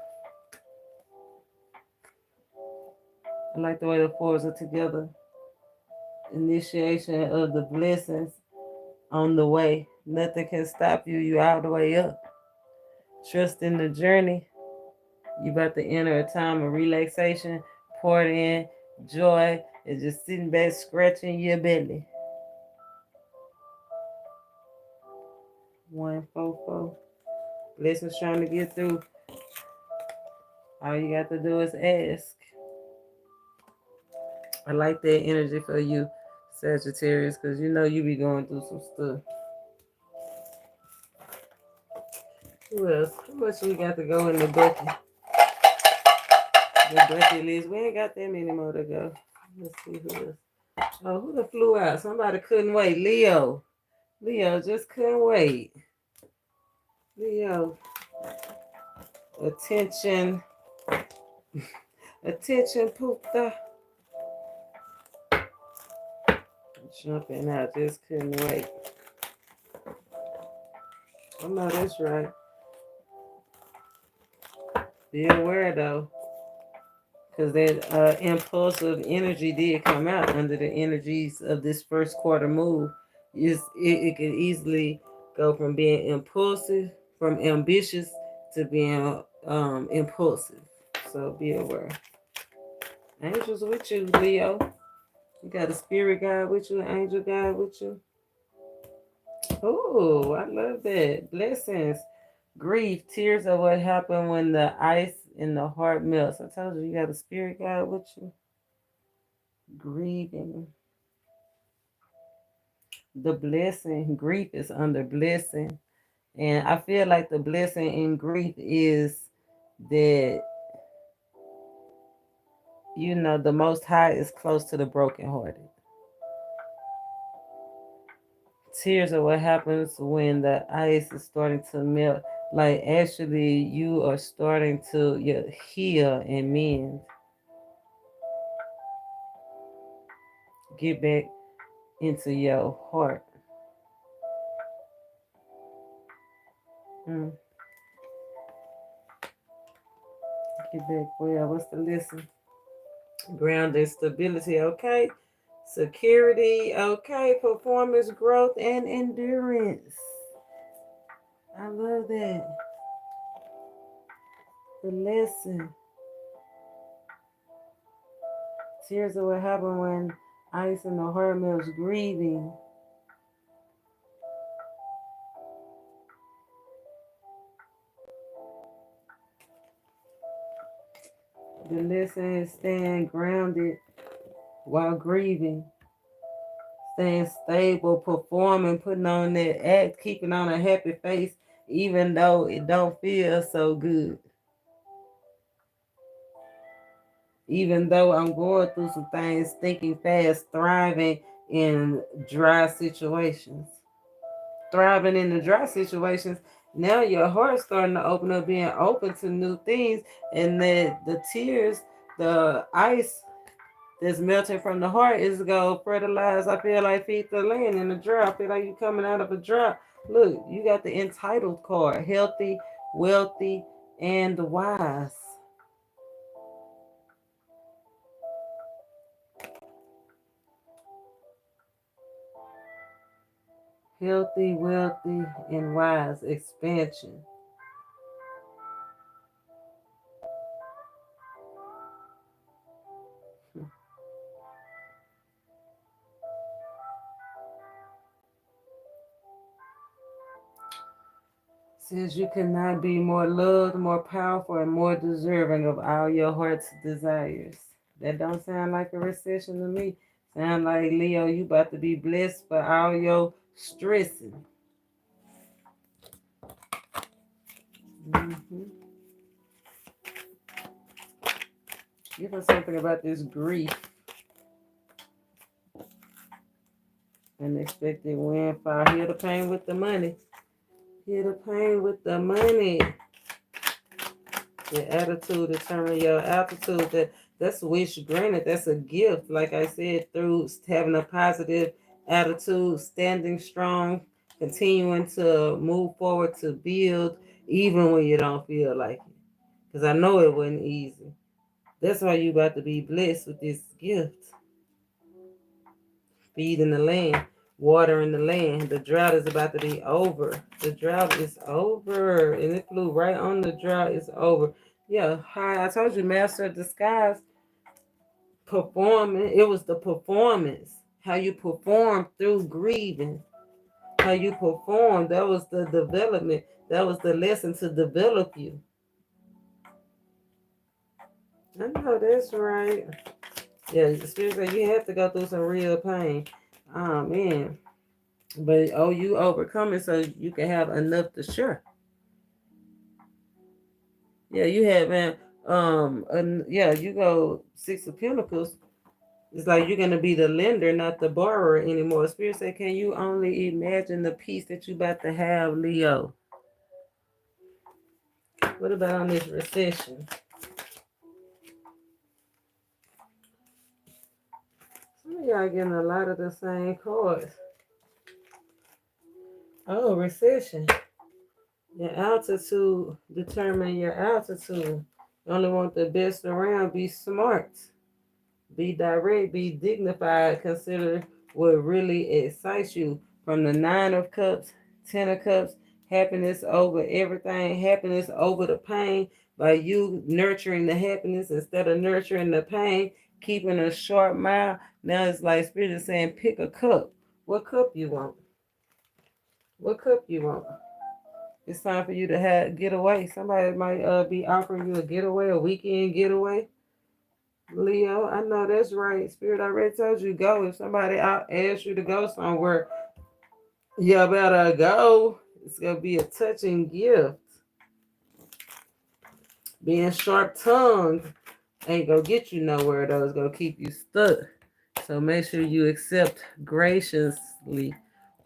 I like the way the fours are together. Initiation of the blessings on the way. Nothing can stop you. You all the way up. Trust in the journey. You about to enter a time of relaxation, partying, joy, and just sitting back scratching your belly. 144. Blessings trying to get through. All you got to do is ask. I like that energy for you, Sagittarius, because you know you be going through some stuff. Who else? How much we got to go in the bucket? The bucket list. We ain't got that many more to go. Let's see who else. Oh, who done flew out? Somebody couldn't wait. Leo. Leo just couldn't wait. Leo. Attention. Attention, Poopta. Jumping out. Just couldn't wait. I know that's right. Be aware though. Because that impulsive energy did come out under the energies of this first quarter move. It could easily go from being impulsive, from ambitious to being impulsive. So be aware. Angels with you, Leo. You got a spirit guide with you, an angel guide with you. Oh, I love that. Blessings. Grief, tears of what happened when the ice in the heart melts. I told you, you got a spirit guide with you. Grieving. The blessing, grief is under blessing. And I feel like the blessing in grief is that, you know, the Most High is close to the brokenhearted. Tears are what happens when the ice is starting to melt. Like, actually, you are starting to heal and mend. Get back into your heart. Get back. Well, what's the lesson? Grounded stability, okay. Security, okay. Performance, growth, and endurance. I love that. The lesson. Tears of what happened when ice in the heart melts. Grieving. The lesson is staying grounded while grieving. Staying stable, performing, putting on that act, keeping on a happy face, even though it don't feel so good. Even though I'm going through some things, thinking fast, thriving in dry situations. Thriving in the dry situations, now your heart's starting to open up, being open to new things, and that the tears, the ice that's melting from the heart is going to fertilize. I feel like feed the land in the drought. I feel like you're coming out of a drought. Look, you got the entitled card. Healthy, wealthy, and wise. Healthy, wealthy, and wise expansion. Says you cannot be more loved, more powerful, and more deserving of all your heart's desires. That don't sound like a recession to me. Sound like Leo, you about to be blessed for all your stressing. Mm-hmm. Give us something about this grief. Unexpected windfall. Heal the pain with the money. Heal the pain with the money. Your attitude determine your altitude. That's wish granted. That's a gift. Like I said, through having a positive attitude, standing strong, continuing to move forward to build, even when you don't feel like it. Because I know it wasn't easy. That's why you about to be blessed with this gift. Feeding the land, watering the land. The drought is about to be over. The drought is over. And it flew right on the drought. It's over. Yeah, hi, I told you, Master of Disguise, performing. It was the performance. How you perform through grieving. How you perform. That was the development. That was the lesson to develop you. I know that's right. Yeah, the spirit said you have to go through some real pain. Oh man. But you overcome it so you can have enough to share. Yeah, you have yeah, you go Six of Pentacles. It's like you're gonna be the lender, not the borrower anymore. Spirit said, can you only imagine the peace that you about to have, Leo? What about on this recession? Some of y'all getting a lot of the same cards. Oh, recession. Your altitude determine your altitude. You only want the best around. Be smart. Be direct. Be dignified. Consider what really excites you. From the Nine of Cups, Ten of Cups, happiness over everything. Happiness over the pain. By you nurturing the happiness instead of nurturing the pain. Keeping a short mile. Now it's like Spirit is saying, pick a cup. What cup you want? What cup you want? It's time for you to get away. Somebody might be offering you a getaway, a weekend getaway. Leo, I know that's right. Spirit already told you go. If somebody asks you to go somewhere, you better go. It's gonna be a touching gift. Being sharp-tongued ain't gonna get you nowhere though. It's gonna keep you stuck. So make sure you accept graciously,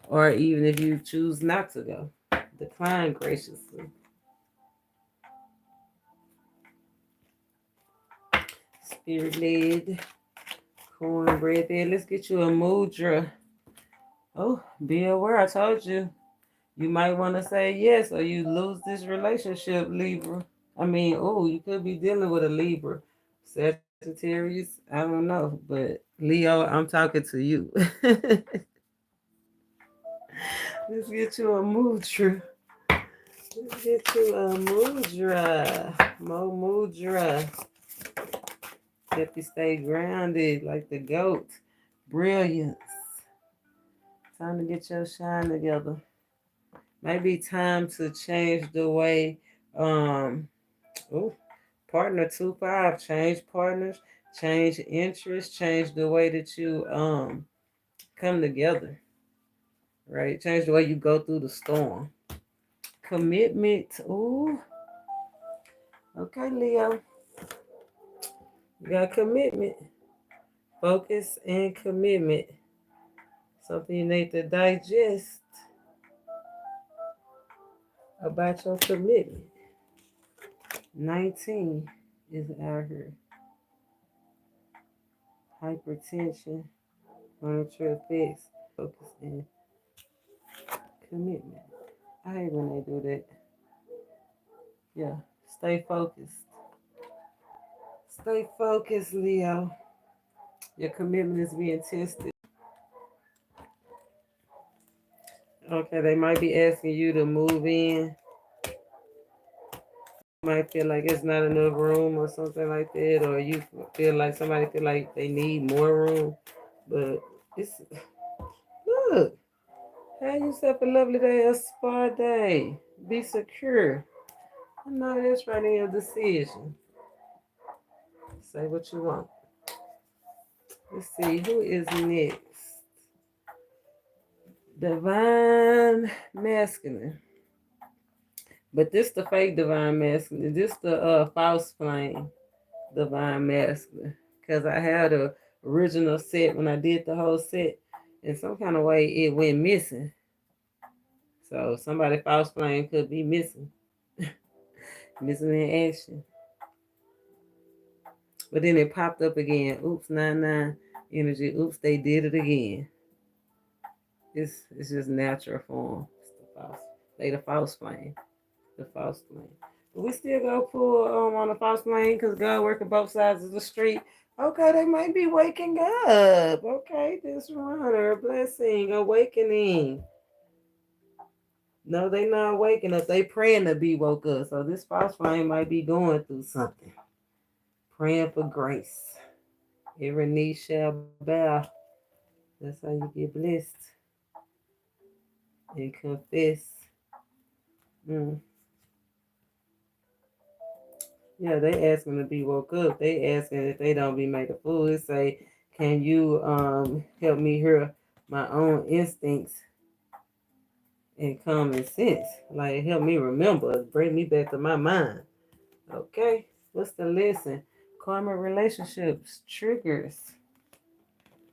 or even if you choose not to go, decline graciously. Spirit led, cornbread there. Let's get you a mudra. Oh, be aware. I told you. You might want to say yes, or you lose this relationship, Libra. I mean, you could be dealing with a Libra. Sagittarius, I don't know. But Leo, I'm talking to you. Let's get you a mudra. Let's get you a mudra. Mo mudra. Help you stay grounded like the goat. Brilliance. Time to get your shine together. Maybe time to change the way, partner 2-5, change partners, change interests, change the way that you come together, right? Change the way you go through the storm. Commitment. Ooh. Okay, Leo. You got commitment. Focus and commitment. Something you need to digest about your commitment. 19 is out here. Hypertension, monetary effects, focus and commitment. I hate when they do that. Yeah, stay focused. Stay focused, Leo. Your commitment is being tested. Okay, they might be asking you to move in. Might feel like it's not enough room or something like that, or you feel like somebody feel like they need more room. But it's look, have yourself a lovely day, a spa day. Be secure. I know that's right in your decision. Say what you want. Let's see who is next. Divine masculine. But this the fake divine masculine. This the false flame divine masculine. Cause I had a original set when I did the whole set. In some kind of way it went missing. So somebody false flame could be missing. Missing in action. But then it popped up again. Oops, 9-9 energy. Oops, they did it again. It's just natural form. It's the false. They the false flame. The false flame. But we still go pull on the false flame because God working both sides of the street. Okay, they might be waking up. Okay, this runner, blessing, awakening. No, they not waking up. They praying to be woke up. So this false flame might be going through something. Praying for grace. Every knee shall bow. That's how you get blessed. And confess. Yeah, they asking to be woke up. They asking if they don't be made a fool. They say, can you help me hear my own instincts and common sense? Like help me remember. Bring me back to my mind. Okay. What's the lesson? Karma relationships, triggers.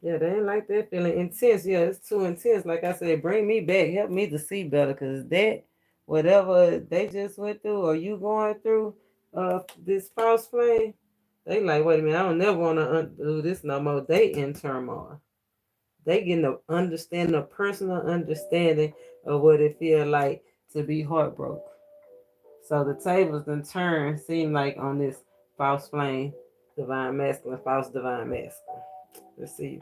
Yeah, they ain't like that feeling intense. Yeah, it's too intense. Like I said, bring me back. Help me to see better. Because that, whatever they just went through or you going through this false flame, they like, wait a minute, I don't never want to undo this no more. They in turmoil. They getting a understanding, a personal understanding of what it feel like to be heartbroken. So the tables then turn, seem like on this false flame, divine masculine, false divine masculine. Let's see.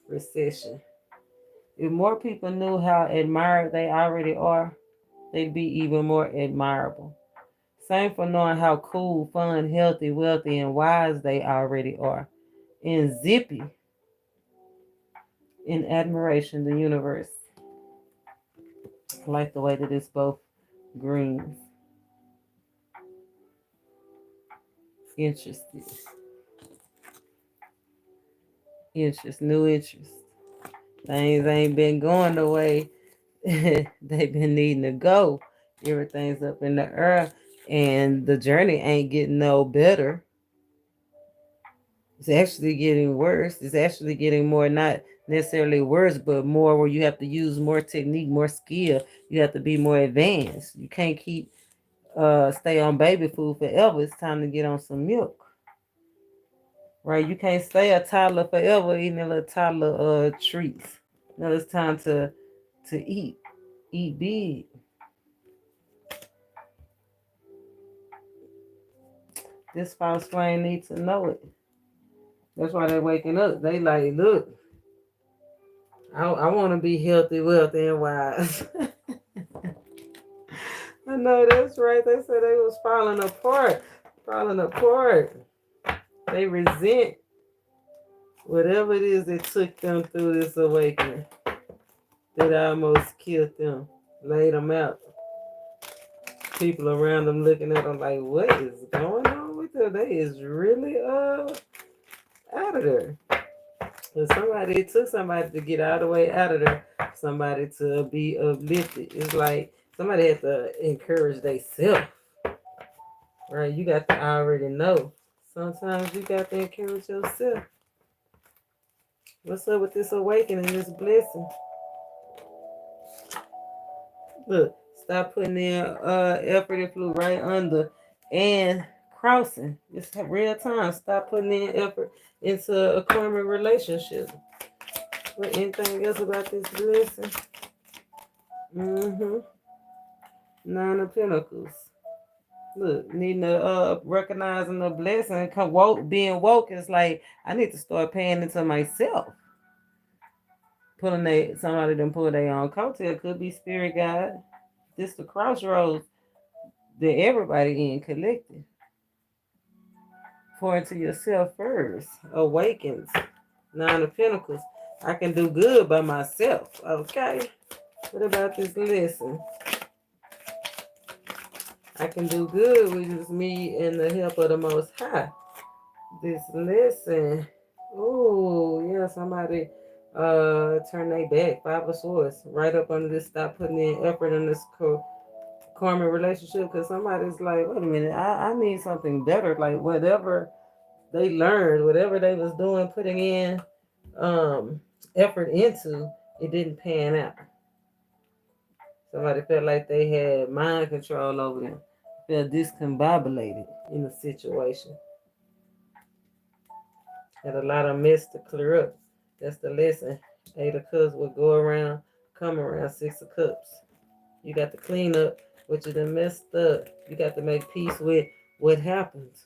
Recession. If more people knew how admired they already are, they'd be even more admirable. Same for knowing how cool, fun, healthy, wealthy, and wise they already are. And zippy in admiration, the universe. I like the way that it's both greens. Interested. Interest, new interest. Things ain't been going the way they've been needing to go. Everything's up in the air, and the journey ain't getting no better. It's actually getting worse. It's actually getting more, not necessarily worse, but more where you have to use more technique, more skill. You have to be more advanced. You can't keep stay on baby food forever. It's time to get on some milk. Right? You can't stay a toddler forever eating a little toddler treats. No, it's time to eat. Eat big. This false flame needs to know it. That's why they're waking up. They like, look, I want to be healthy, wealthy, and wise. I know that's right. They said they was falling apart. Falling apart. They resent whatever it is that took them through this awakening. That almost killed them. Laid them out. People around them looking at them like, what is going on with them? They is really out of there. It took somebody to get all the way out of there, somebody to be uplifted. It's like somebody had to encourage themselves, right? You got to already know. Sometimes you got to encourage yourself. What's up with this awakening, this blessing? Look, stop putting in effort. It flew right under and crossing. It's real time. Stop putting in effort into a karmic relationship. What anything else about this blessing? Nine of Pentacles. Look, needing to recognizing the blessing, being woke is like I need to start paying into myself. somebody done pull their own coattail. Could be spirit guide. This the crossroads that everybody in collective. Pour into yourself first. Awakens. Nine of Pentacles. I can do good by myself. Okay. What about this lesson? I can do good with just me and the help of the Most High. This lesson. Oh, yeah, somebody turn their back. Five of Swords. Right up under this. Stop putting in effort in this karmic relationship. Because somebody's like, wait a minute. I need something better. Like whatever they learned, whatever they was doing, putting in effort into, it didn't pan out. Somebody felt like they had mind control over them. Felt discombobulated in the situation. Had a lot of mess to clear up. That's the lesson. 8 of Cups will go around, come around. 6 of Cups. You got to clean up what you done messed up. You got to make peace with what happened.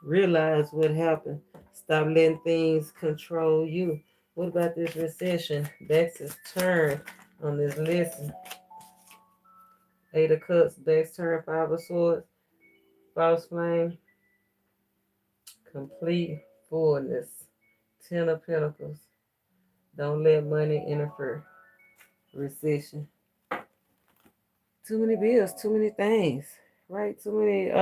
Realize what happened. Stop letting things control you. What about this recession? Backs is turned on this lesson. 8 of Cups, backs turned. 5 of Swords. False flame. Complete fullness. 10 of Pentacles. Don't let money interfere. Recession. Too many bills, too many things. Right? Too many,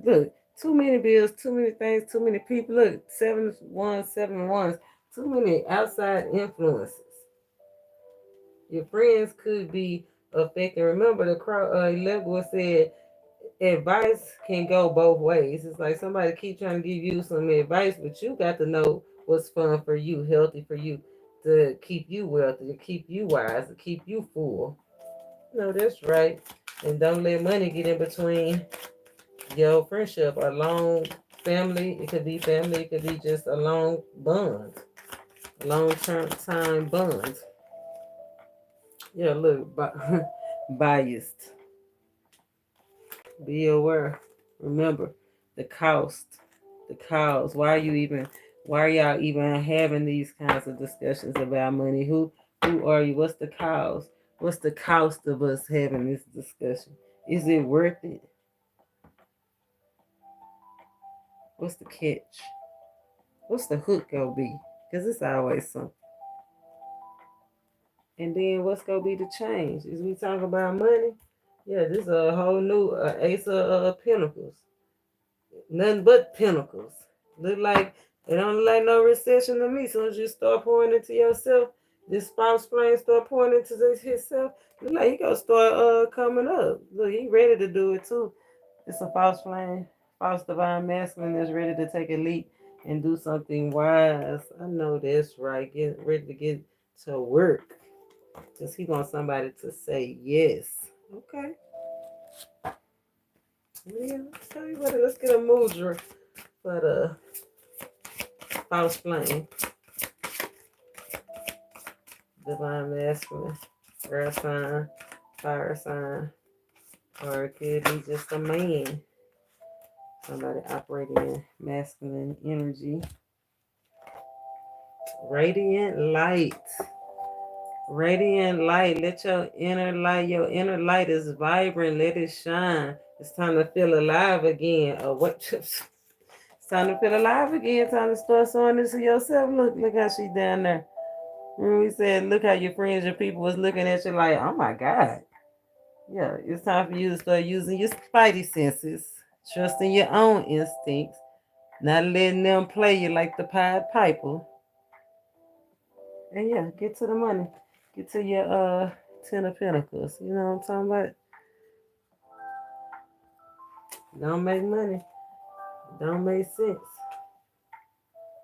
look, too many bills, too many things, too many people. Look, 7 1s, 7 1s. Too many outside influences. Your friends could be affected. Remember, the 11 said advice can go both ways. It's like somebody keep trying to give you some advice, but you got to know what's fun for you, healthy for you, to keep you wealthy, to keep you wise, to keep you full. No, that's right. And don't let money get in between your friendship. A long family, it could be family, it could be just a long bond, a long-term time bond. Yeah, look, biased. Be aware. Remember the cost, the cause. Why are y'all even having these kinds of discussions about money? Who are you? What's the cause? What's the cost of us having this discussion? Is it worth it? What's the catch? What's the hook gonna be? Because it's always something. And then what's gonna be the change? Is we talk about money? Yeah, this is a whole new Ace of Pentacles. Nothing but pentacles. Look like it don't look like no recession to me. As soon as you start pouring into yourself, this false flame start pouring into himself. Look like he gonna start coming up. Look, he ready to do it too. It's a false flame, false divine masculine that's ready to take a leap and do something wise. I know that's right. Get ready to get to work. Because he wants somebody to say yes. Okay. Yeah, tell you what, let's get a mudra for the false flame. Divine masculine, air sign, fire sign, or it could be just a man. Somebody operating in masculine energy. Radiant light. Radiant light. Let your inner light is vibrant. Let it shine. It's time to feel alive again. It's time to feel alive again. Time to start showing this to yourself. Look how she's down there. When we said, look how your friends, your people was looking at you like, oh my God. Yeah, it's time for you to start using your spidey senses, trusting your own instincts, not letting them play you like the Pied Piper. And yeah, get to the money. Get to your 10 of Pentacles. You know what I'm talking about? Don't make money. Don't make sense.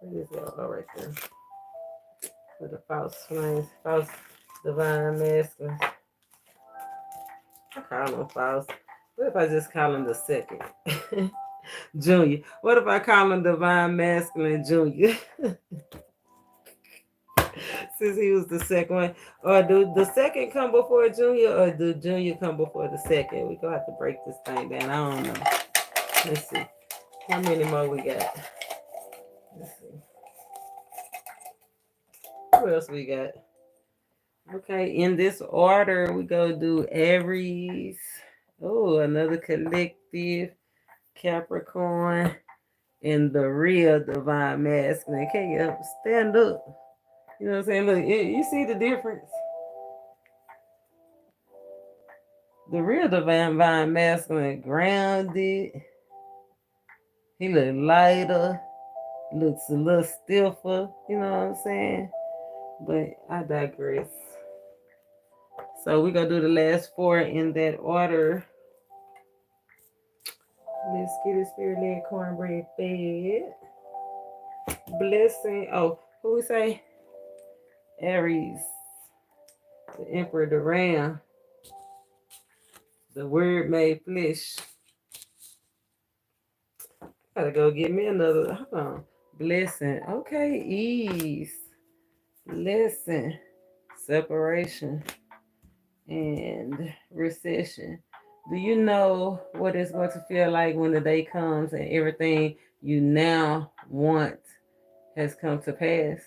Where is that? Oh, right there. For the false flames, false divine masculine. I call them false. What if I just call him the second? Junior. What if I call him divine masculine junior? Since he was the second one. Or do the second come before junior, or do junior come before the second? We're going to have to break this thing down. I don't know. Let's see. How many more we got? Let's see. What else we got? Okay, in this order, we go do Aries. Oh, another collective, Capricorn, and the real divine masculine. Can you stand up? You know what I'm saying? Look, you see the difference? The real divine masculine, grounded. He look lighter, looks a little stiffer. You know what I'm saying? But I digress. So we're going to do the last four in that order. Let's get it spirit led cornbread fed. Blessing. Oh, who we say? Aries. The Emperor, the Ram. The Word made flesh. Gotta go get me another. Hold on. Blessing. Okay, ease. Blessing. Separation. And recession. Do you know what it's going to feel like when the day comes and everything you now want has come to pass?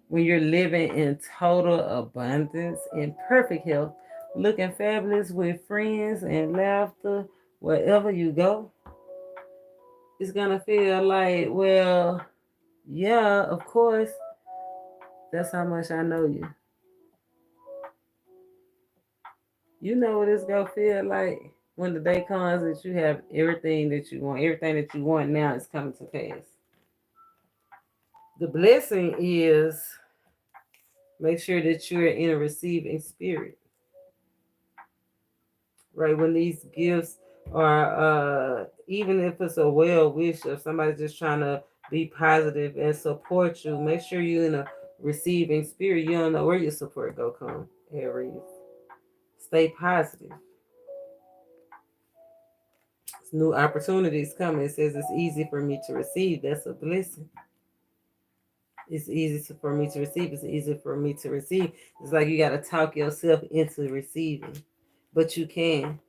When you're living in total abundance, in perfect health, looking fabulous with friends and laughter wherever you go, it's going to feel like, well, yeah, of course, that's how much I know you. You know what it's going to feel like when the day comes that you have everything that you want. Everything that you want now is coming to pass. The blessing is make sure that you're in a receiving spirit. Right? When these gifts are, even if it's a well wish of somebody just trying to be positive and support you, make sure you're in a receiving spirit. You don't know where your support go come, Aries. Stay positive. New opportunities coming. It says it's easy for me to receive. That's a blessing. It's easy for me to receive. It's easy for me to receive. It's like you got to talk yourself into receiving. But you can.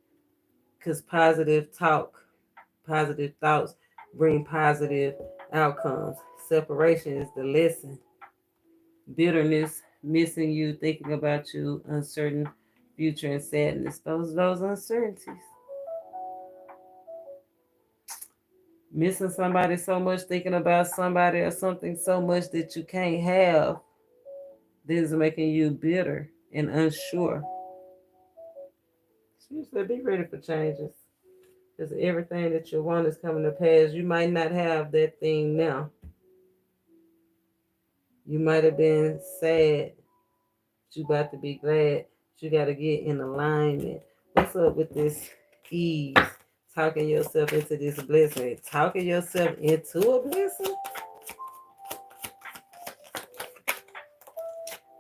Because positive talk, positive thoughts bring positive outcomes. Separation is the lesson. Bitterness, missing you, thinking about you, uncertain future, and sadness. Those uncertainties. Missing somebody so much, thinking about somebody or something so much that you can't have. This is making you bitter and unsure. So you said be ready for changes. Because everything that you want is coming to pass. You might not have that thing now. You might have been sad. But you about to be glad. You got to get in alignment. What's up with this ease? Talking yourself into this blessing. Talking yourself into a blessing?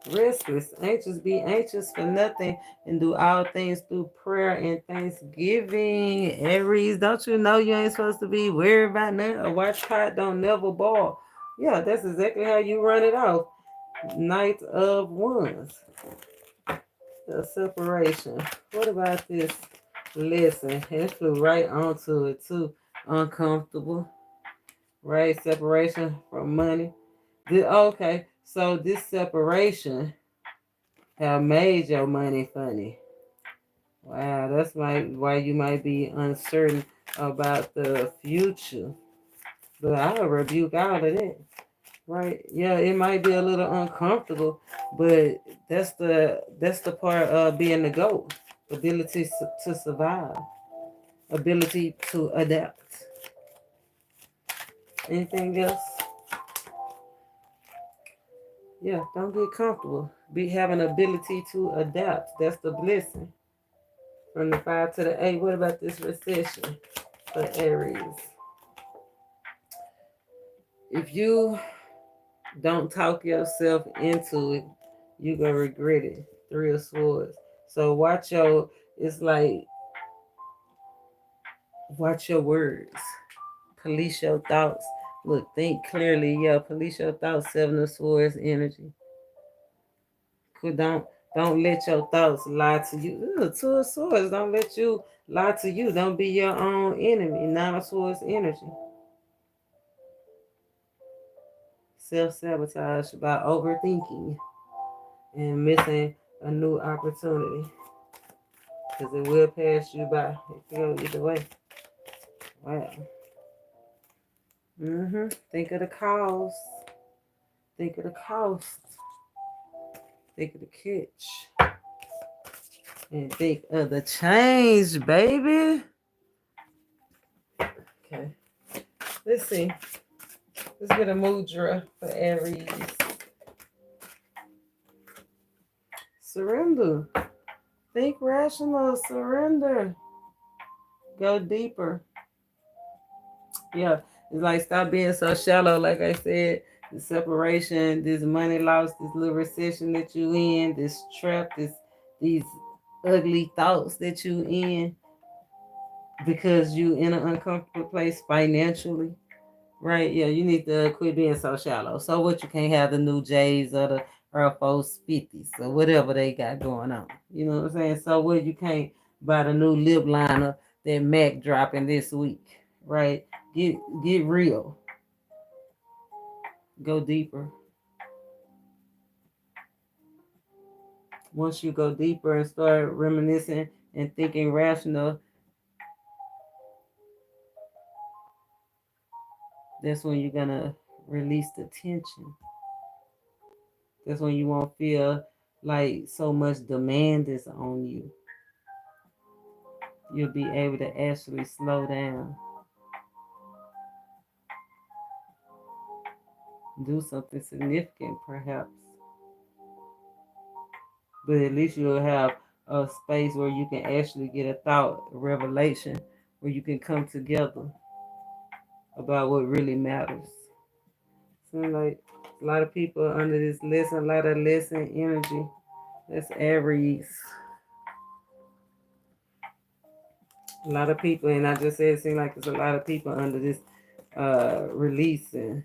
Restless, anxious, be anxious for nothing and do all things through prayer and thanksgiving. Aries, don't you know you ain't supposed to be worried about nothing? A watch pot don't never boil. Yeah, that's exactly how you run it off. Knight of Wands. The separation. What about this lesson? It flew right onto it too. Uncomfortable. Right? Separation from money. Okay, so this separation have made your money funny. Wow, that's why you might be uncertain about the future. But I'll rebuke all of that. Right? Yeah, it might be a little uncomfortable, but that's the part of being the GOAT. Ability to survive. Ability to adapt. Anything else? Yeah, don't get comfortable. Be having ability to adapt. That's the blessing. From the 5 to the 8. What about this recession for Aries? If you don't talk yourself into it, you're going to regret it. 3 of Swords. So watch your words. Police your thoughts. Look, think clearly. Yeah, police your thoughts. 7 of Swords energy. Don't let your thoughts lie to you. 2 of Swords. Don't let you lie to you. Don't be your own enemy. 9 of Swords energy. self-sabotage by overthinking and missing a new opportunity. Because it will pass you by. It can go either way. Wow. Think of the cost. Think of the cost. Think of the catch. And think of the change, baby. Okay. Let's see. Let's get a mudra for Aries. Surrender. Think rational. Surrender. Go deeper. Yeah. It's like stop being so shallow, like I said. The separation, this money loss, this little recession that you in, this trap, these ugly thoughts that you in because you in an uncomfortable place financially. Right, yeah, you need to quit being so shallow. So what, you can't have the new J's or the Air Force 50s or whatever they got going on. You know what I'm saying? So what, you can't buy the new lip liner that Mac dropping this week. Right? Get real. Go deeper. Once you go deeper and start reminiscing and thinking rational, that's when you're gonna release the tension. That's when you won't feel like so much demand is on you. You'll be able to actually slow down. Do something significant, perhaps. But at least you'll have a space where you can actually get a thought, a revelation, where you can come together about what really matters. Seems like a lot of people under this lesson, a lot of lesson energy. That's Aries. A lot of people, and I just said it seems like there's a lot of people under this release and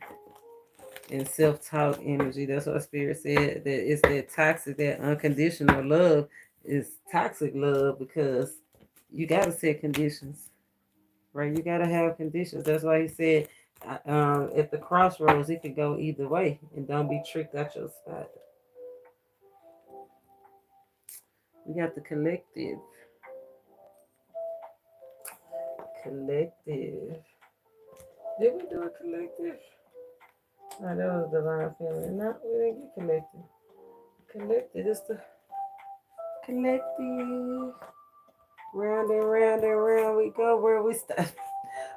self-talk energy. That's what Spirit said, that it's that toxic, that unconditional love is toxic love, because you got to set conditions, right? You got to have conditions. That's why he said at the crossroads, it could go either way, and don't be tricked out your spot. We got the collective. Collective. Did we do a collective? No, that was divine feminine. No, we didn't get collective. Collective, it's the collective. Round and round and round we go. Where we stop.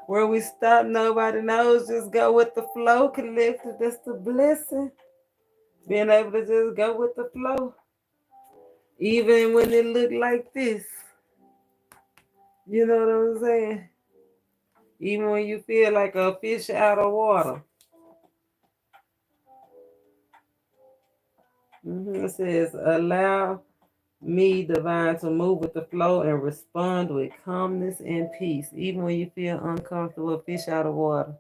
Where we stop, nobody knows. Just go with the flow. Collective, that's the blessing. Being able to just go with the flow. Even when it look like this. You know what I'm saying? Even when you feel like a fish out of water. It says, allow me, divine, to move with the flow and respond with calmness and peace, even when you feel uncomfortable, fish out of water.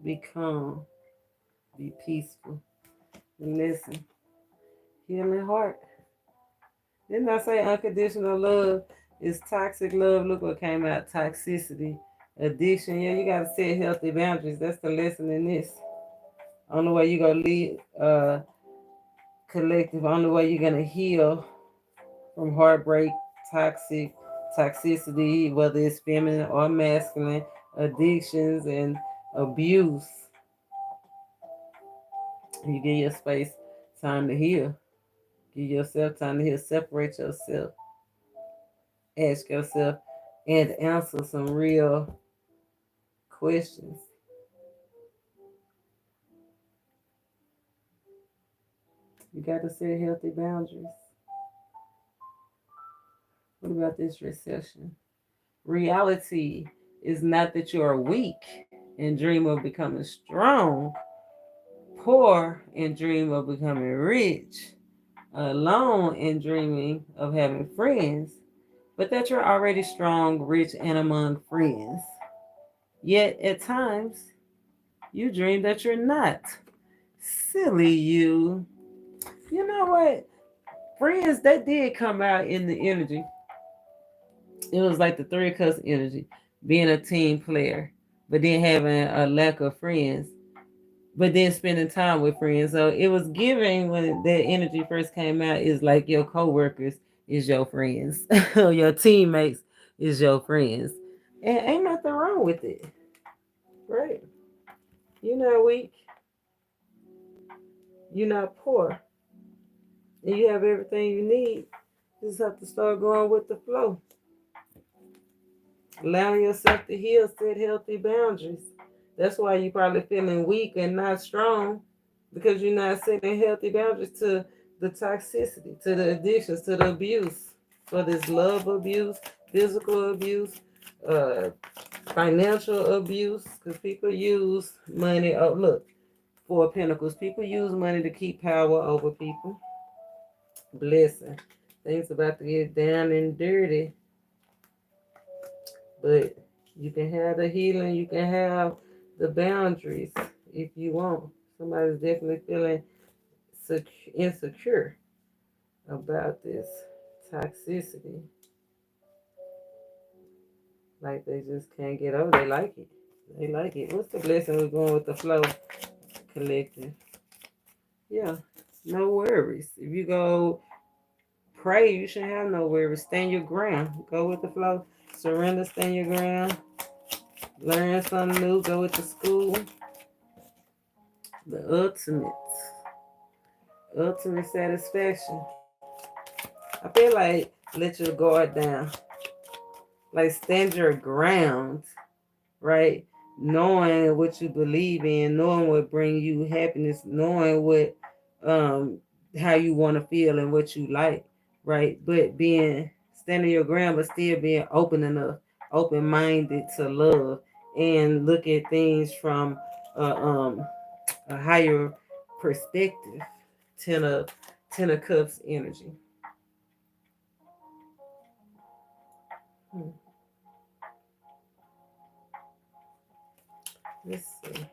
Be calm, be peaceful, and listen. Healing heart. Didn't I say unconditional love is toxic love? Look what came out, toxicity. Addiction, yeah, you gotta set healthy boundaries. That's the lesson in this. Only way you're gonna lead collective, only way you're gonna heal from heartbreak, toxicity, whether it's feminine or masculine, addictions and abuse. You give your space time to heal. Give yourself time to heal. Separate yourself. Ask yourself and answer some real questions. You got to set healthy boundaries. What about this recession? Reality is not that you are weak and dream of becoming strong, poor and dream of becoming rich, alone and dreaming of having friends, but that you're already strong, rich, and among friends. Yet at times, you dream that you're not. Silly you. You know what? Friends, that did come out in the energy. It was like the Three of Cups energy. being a team player, but then having a lack of friends, but then spending time with friends. So it was giving when that energy first came out is like your coworkers is your friends, your teammates is your friends, and ain't nothing wrong with it, right? You're not weak, you're not poor, and you have everything you need. You just have to start going with the flow. Allowing yourself to heal, set healthy boundaries. That's why you're probably feeling weak and not strong because you're not setting healthy boundaries to the toxicity, to the addictions, to the abuse, for this love abuse, physical abuse, uh, financial abuse, because people use money. Oh, look, Four of Pentacles. People use money to keep power over people. Blessing. Things about to get down and dirty. But you can have the healing, you can have the boundaries if you want. Somebody's definitely feeling insecure about this toxicity. Like they just can't get over. They like it. They like it. What's the blessing we're going with the flow collective? Yeah, no worries. If you go pray, you should have no worries. Stand your ground. Go with the flow. Surrender, stand your ground. Learn something new. Go with the school. The ultimate satisfaction. I feel like let your guard down. Like stand your ground, right? Knowing what you believe in, knowing what brings you happiness, knowing what how you want to feel and what you like, right? But being standing your ground, but still being open enough, open minded to love and look at things from a higher perspective. Ten of Cups energy. Hmm. Let's see.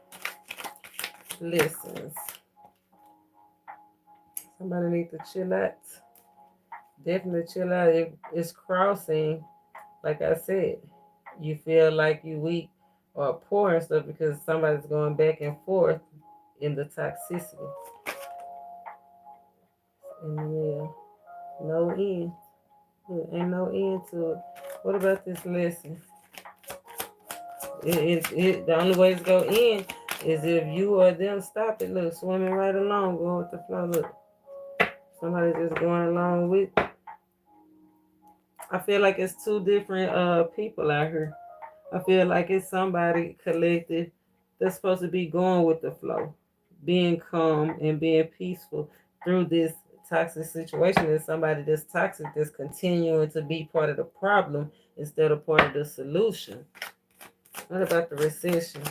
Lessons. Somebody need to chill out. Definitely chill out. If it's crossing, like I said, you feel like you weak or poor and stuff because somebody's going back and forth in the toxicity. And yeah, no end. Ain't no end to it. What about this lesson? The only way to go in is if you or them stop it. Look, swimming right along, going with the flow. Look, somebody just going along with. I feel like it's two different people out here. I feel like it's somebody collective that's supposed to be going with the flow, being calm and being peaceful through this toxic situation. And somebody that's toxic that's continuing to be part of the problem instead of part of the solution. What about the recession?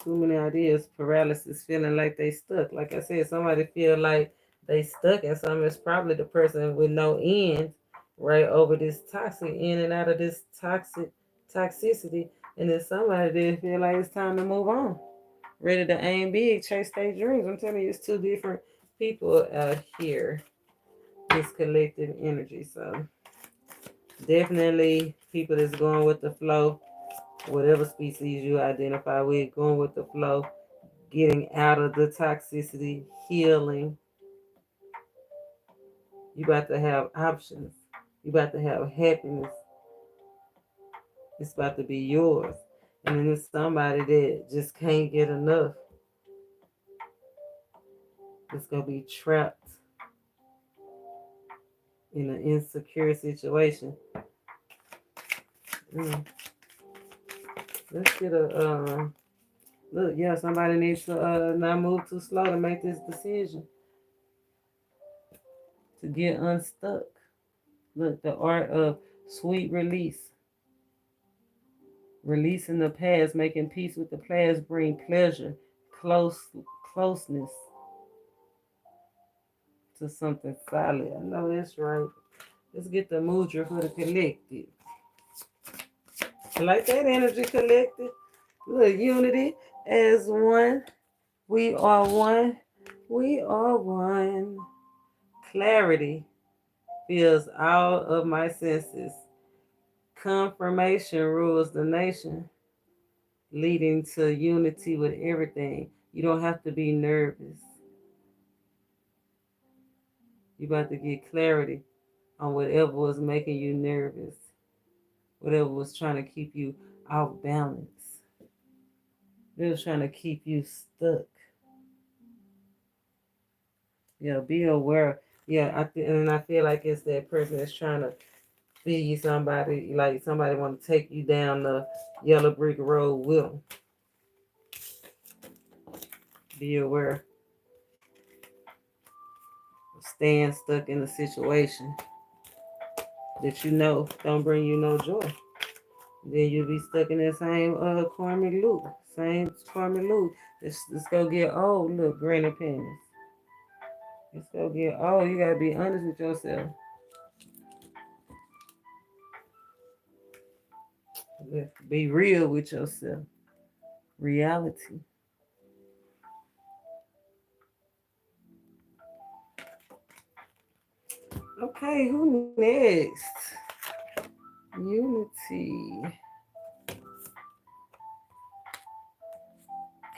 Too many ideas, paralysis, feeling like they stuck. Like I said, somebody feel like they stuck in something. It's probably the person with no end, right, over this toxic, in and out of this toxicity. And then somebody that feel like it's time to move on. Ready to aim big, chase their dreams. I'm telling you, it's two different people out here. This collective energy. So definitely people that's going with the flow, whatever species you identify with, going with the flow, getting out of the toxicity, healing. You about to have options. You about to have happiness. It's about to be yours. And then there's somebody that just can't get enough. It's going to be trapped in an insecure situation. Let's get a look. Yeah, somebody needs to not move too slow to make this decision to get unstuck. Look, the art of sweet release, releasing the past, making peace with the past, bring pleasure, closeness to something solid. I know that's right. Let's get the mudra for the collective. I like that energy, collective. Look, unity as one. We are one. We are one. Clarity. fills all of my senses. Confirmation rules the nation, leading to unity with everything. You don't have to be nervous. You about to get clarity on whatever was making you nervous, whatever was trying to keep you off balance. It was trying to keep you stuck. Yeah, be aware. Yeah, I feel like it's that person that's trying to be somebody, like somebody want to take you down the yellow brick road with them. Be aware of staying stuck in a situation that you know don't bring you no joy. Then you'll be stuck in that same karmic loop. Same karmic loop. Let's go get old, look, granny panties. Let's go get old. You gotta be honest with yourself. Be real with yourself. Reality. Okay, who next? Unity.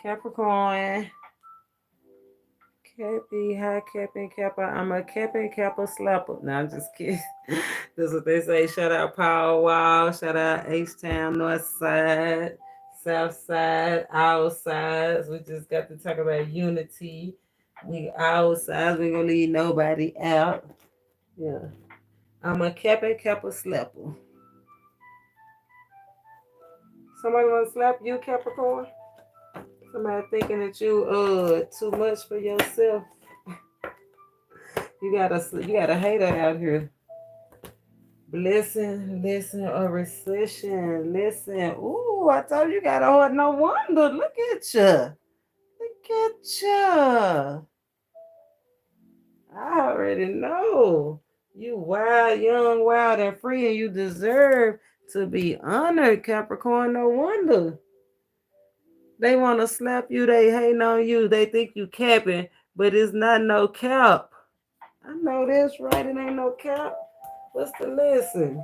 Capricorn. Cappy, hi Cappy Kappa. I'm a Cappy Kappa slapper. No, I'm just kidding. That's what they say. Shout out Power Wall. Shout out H-Town, North Side, South Side, all sides. We just got to talk about unity. We all sides. We gonna leave nobody out. Yeah. I'm a Cappy Kappa slapper. Somebody wanna slap you, Capricorn? Somebody thinking that you too much for yourself. You got a hater out here. Listen, a recession. Listen. Ooh, I told you got a heart. No wonder. Look at you. Look at you. I already know. You wild, young, wild, and free, and you deserve to be honored, Capricorn. No wonder. They want to slap you. They hating on you. They think you capping, but it's not no cap. I know this, right? It ain't no cap. What's the lesson?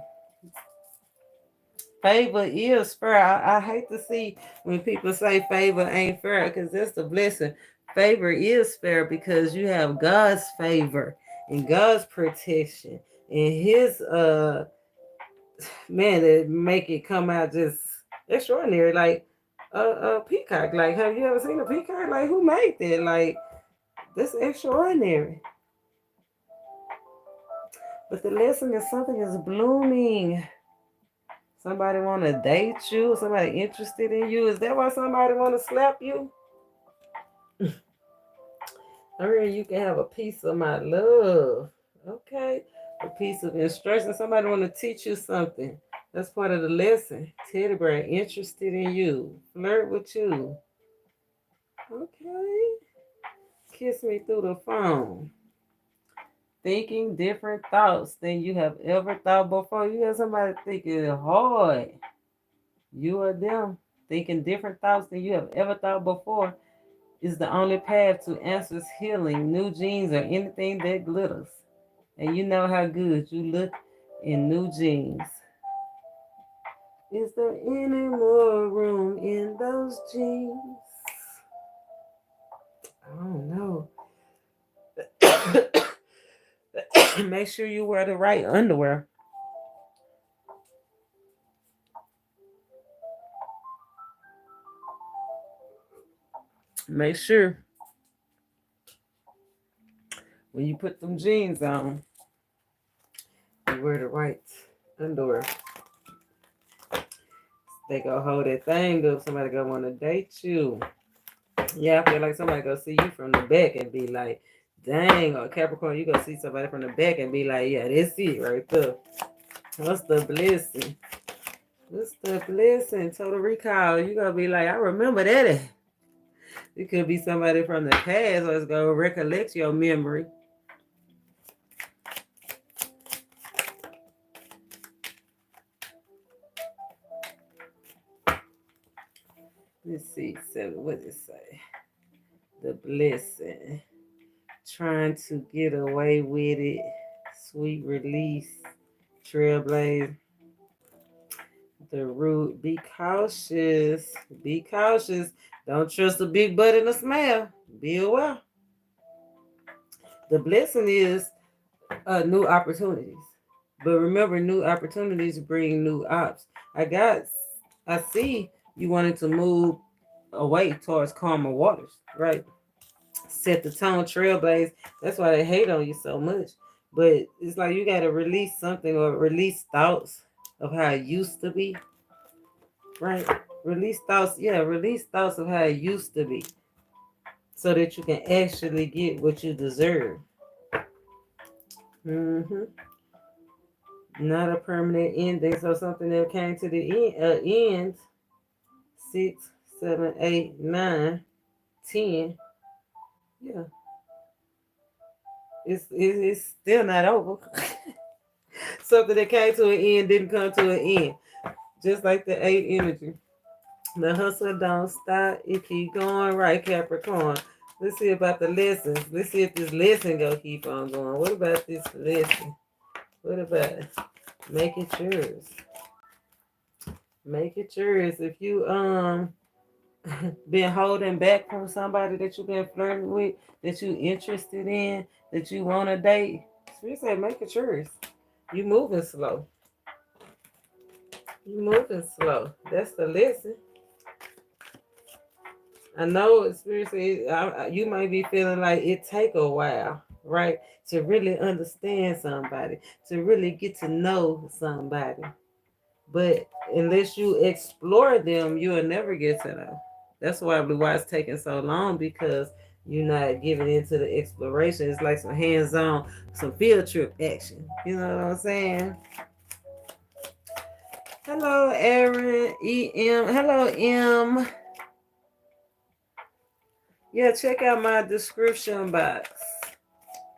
Favor is fair. I hate to see when people say favor ain't fair because that's the blessing. Favor is fair because you have God's favor and God's protection and His man that make it come out just extraordinary. Like a peacock. Like, have you ever seen a peacock? Like, who made that? Like, that's extraordinary. But the lesson is something is blooming. Somebody want to date you? Somebody interested in you? Is that why somebody want to slap you? I heard you can have a piece of my love. Okay. A piece of instruction. Somebody want to teach you something. That's part of the lesson. Teddy bear interested in you. Flirt with you. Okay. Kiss me through the phone. Thinking different thoughts than you have ever thought before. You have somebody thinking hard. You or them thinking different thoughts than you have ever thought before is the only path to answers, healing, new jeans, or anything that glitters. And you know how good you look in new jeans. Is there any more room in those jeans? I don't know. Make sure you wear the right underwear. Make sure when you put them jeans on, you wear the right underwear. They go hold that thing up. Somebody gonna want to date you. Yeah, I feel like somebody gonna see you from the back and be like, dang, or Capricorn, you gonna see somebody from the back and be like, yeah, that's it right there. What's the blessing? What's the blessing? Total recall. You gonna be like, I remember that. It could be somebody from the past, or it's gonna recollect your memory. Let's see, 7. What does it say? The blessing. Trying to get away with it. sweet release, trailblaze, the root. Be cautious. Be cautious. Don't trust a big butt and a smell. Be aware. The blessing is new opportunities. But remember, new opportunities bring new ops. I see you wanted to move away towards calmer waters, right? Set the tone, trailblaze. That's why they hate on you so much. But it's like you got to release something or release thoughts of how it used to be, right? Release thoughts, yeah, release thoughts of how it used to be so that you can actually get what you deserve. Mm-hmm. Not a permanent ending, so something that came to the end. 6, 7, 8, 9, 10. Yeah, it's still not over. Something that came to an end didn't come to an end. Just like the 8 energy. The hustle don't stop. It keep going right, Capricorn. Let's see about the lessons. Let's see if this lesson gonna keep on going. What about this lesson? What about it? Make it yours. Make it yours. If you been holding back from somebody that you've been flirting with, that you interested in, that you want to date, Spirit say make it yours. You moving slow. You moving slow. That's the lesson. I know Spirit says you might be feeling like it take a while, right, to really understand somebody, to really get to know somebody. But unless you explore them, you will never get to know. That's why Blue White's taking so long, because you're not giving into the exploration. It's like some hands-on, some field trip action. You know what I'm saying? Hello, Aaron, EM. Hello, M. Yeah, check out my description box.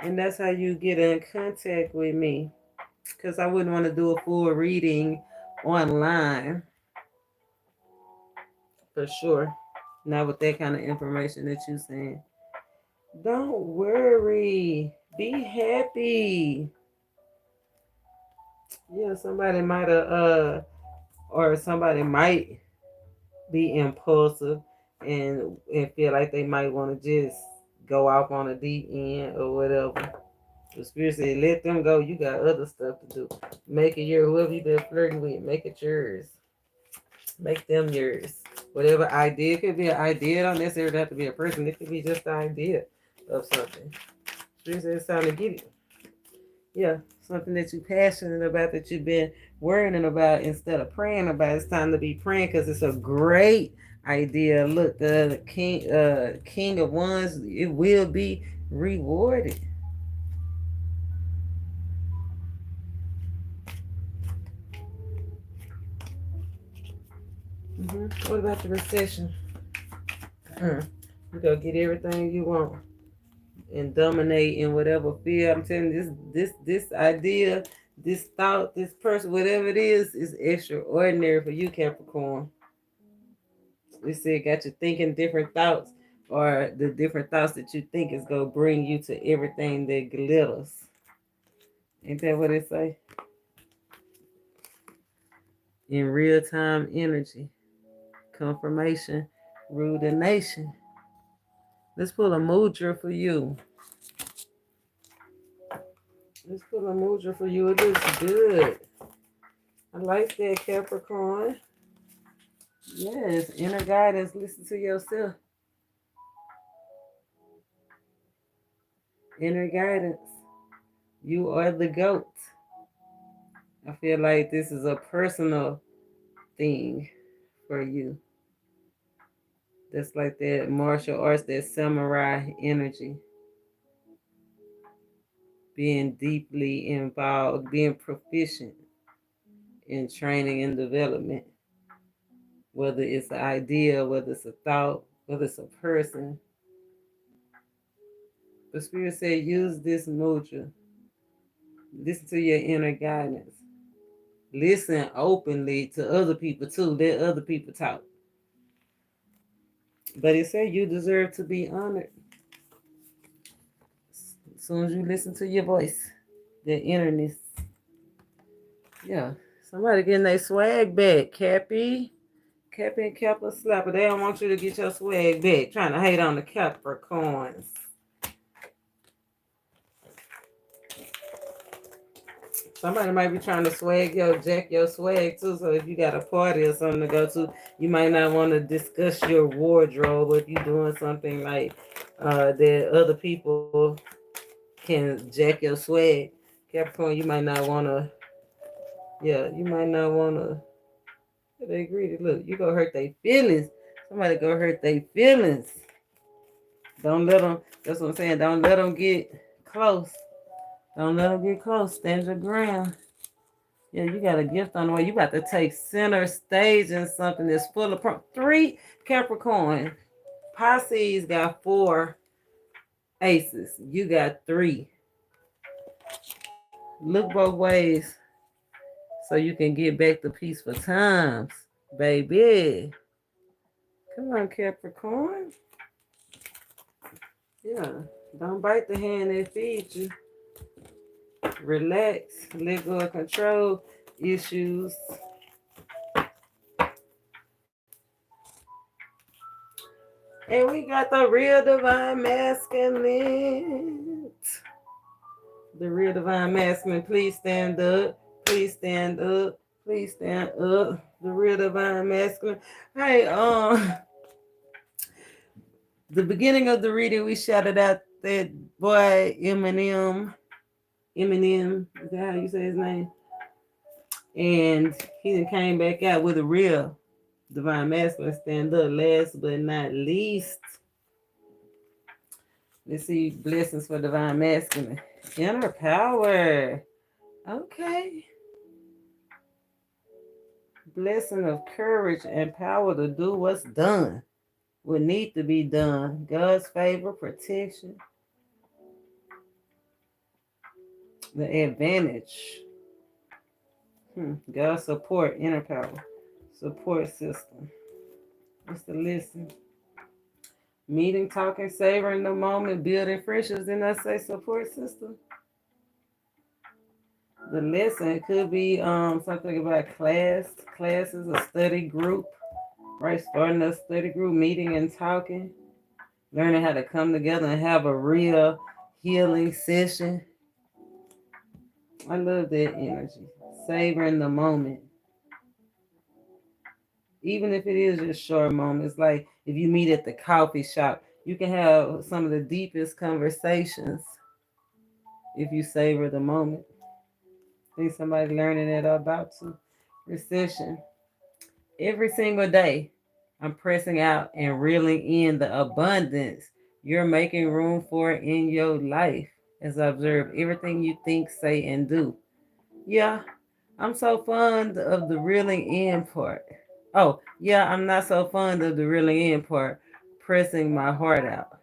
And that's how you get in contact with me. Because I wouldn't want to do a full reading online. For sure. Not with that kind of information that you're saying. Don't worry. Be happy. Yeah, somebody might have or somebody might be impulsive and feel like they might want to just go off on a deep end or whatever. The Spirit said, let them go. You got other stuff to do. Make it yours. Whoever you've been flirting with, make it yours. Make them yours. Whatever idea, it could be an idea. It don't necessarily have to be a person. It could be just the idea of something. Spirit said it's time to get it. Yeah, something that you're passionate about, that you've been worrying about instead of praying about. It's time to be praying because it's a great idea. Look, the King of Wands, it will be rewarded. What about the recession? You're gonna get everything you want and dominate in whatever field. I'm telling you, this idea, this thought, this person, whatever it is extraordinary for you, Capricorn. It said got you thinking different thoughts, or the different thoughts that you think is gonna bring you to everything that glitters. Ain't that what it say? In real time energy, confirmation, rule the nation. Let's pull a mudra for you. Let's pull a mudra for you. It looks good. I like that, Capricorn. Yes, inner guidance. Listen to yourself. Inner guidance. You are the GOAT. I feel like this is a personal thing for you. That's like that martial arts, that samurai energy. Being deeply involved, being proficient in training and development. Whether it's an idea, whether it's a thought, whether it's a person. The Spirit said, use this mudra. Listen to your inner guidance. Listen openly to other people too. Let other people talk. But it said you deserve to be honored. As soon as you listen to your voice, the interness. Yeah. Somebody getting their swag back. Cappy and Kappa Slapper. They don't want you to get your swag back. Trying to hate on the Capricorns. Somebody might be trying to jack your swag too. So if you got a party or something to go to, you might not want to discuss your wardrobe. If you're doing something like that other people can jack your swag. Capricorn, you might not want to. Yeah, you might not want to. They agree. Look, you go hurt their feelings. Somebody go hurt their feelings. Don't let them. That's what I'm saying. Don't let them get close. Don't let them get close. Stand your ground. Yeah, you got a gift on the way. You about to take center stage in something that's full of 3 Capricorn. Pisces got 4 aces. You got 3. Look both ways so you can get back to peaceful times, baby. Come on, Capricorn. Yeah, don't bite the hand that feeds you. Relax, let go of control issues. And we got the real divine masculine. The real divine masculine, please stand up. Please stand up. Please stand up. The real divine masculine. Hey, the beginning of the reading, we shouted out that boy Eminem. Eminem, is that how you say his name? And he then came back out with a real divine masculine stand up. Last but not least, let's see blessings for divine masculine. Inner power. Okay. Blessing of courage and power to do what's done. What need to be done. God's favor, protection. The advantage. God's support, inner power. Support system. What's the lesson? Meeting, talking, savoring the moment, building friendships. Didn't I say support system? The lesson could be something about classes, a study group, right? Starting a study group, meeting and talking, learning how to come together and have a real healing session. I love that energy. Savoring the moment. Even if it is just short moments, like if you meet at the coffee shop, you can have some of the deepest conversations if you savor the moment. Think somebody learning that about to. Recession. Every single day, I'm pressing out and reeling in the abundance you're making room for in your life as I observe everything you think, say, and do. Yeah, I'm so fond of the reeling in part. Oh, yeah, I'm not so fond of the reeling in part, pressing my heart out.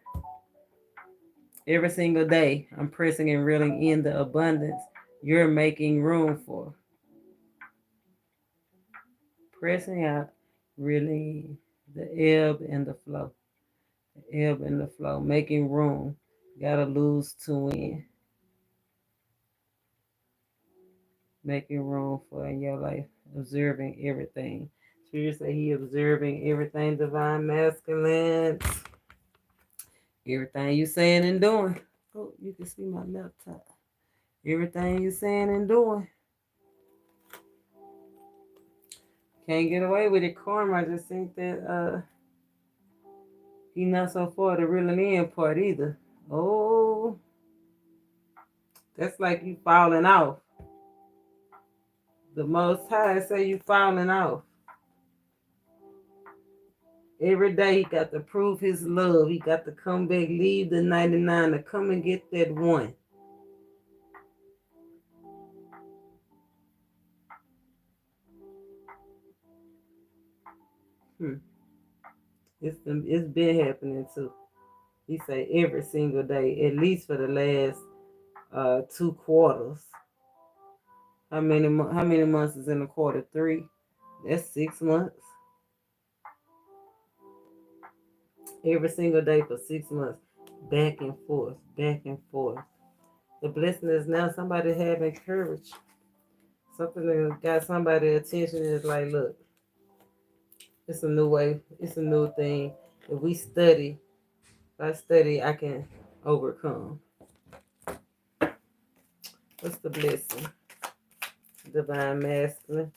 Every single day, I'm pressing and reeling in the abundance you're making room for. Pressing out, reeling the ebb and the flow. The ebb and the flow, making room. Gotta lose to win. Making room for in your life, observing everything. Spirit say he observing everything, divine masculine. Everything you saying and doing. Oh, you can see my laptop. Everything you saying and doing. Can't get away with it, karma. I just think that he not so far the reeling in part either. Oh, that's like you falling off. The Most High say you falling off. Every day he got to prove his love. He got to come back, leave the 99 to come and get that one. It's been happening too. He say every single day, at least for the last 2 quarters. How many months is in a quarter? 3. That's 6 months. Every single day for 6 months. Back and forth, back and forth. The blessing is now somebody having courage. Something that got somebody's attention is like, look, it's a new way, it's a new thing. If we study, if I study, I can overcome. What's the blessing? Divine masculine.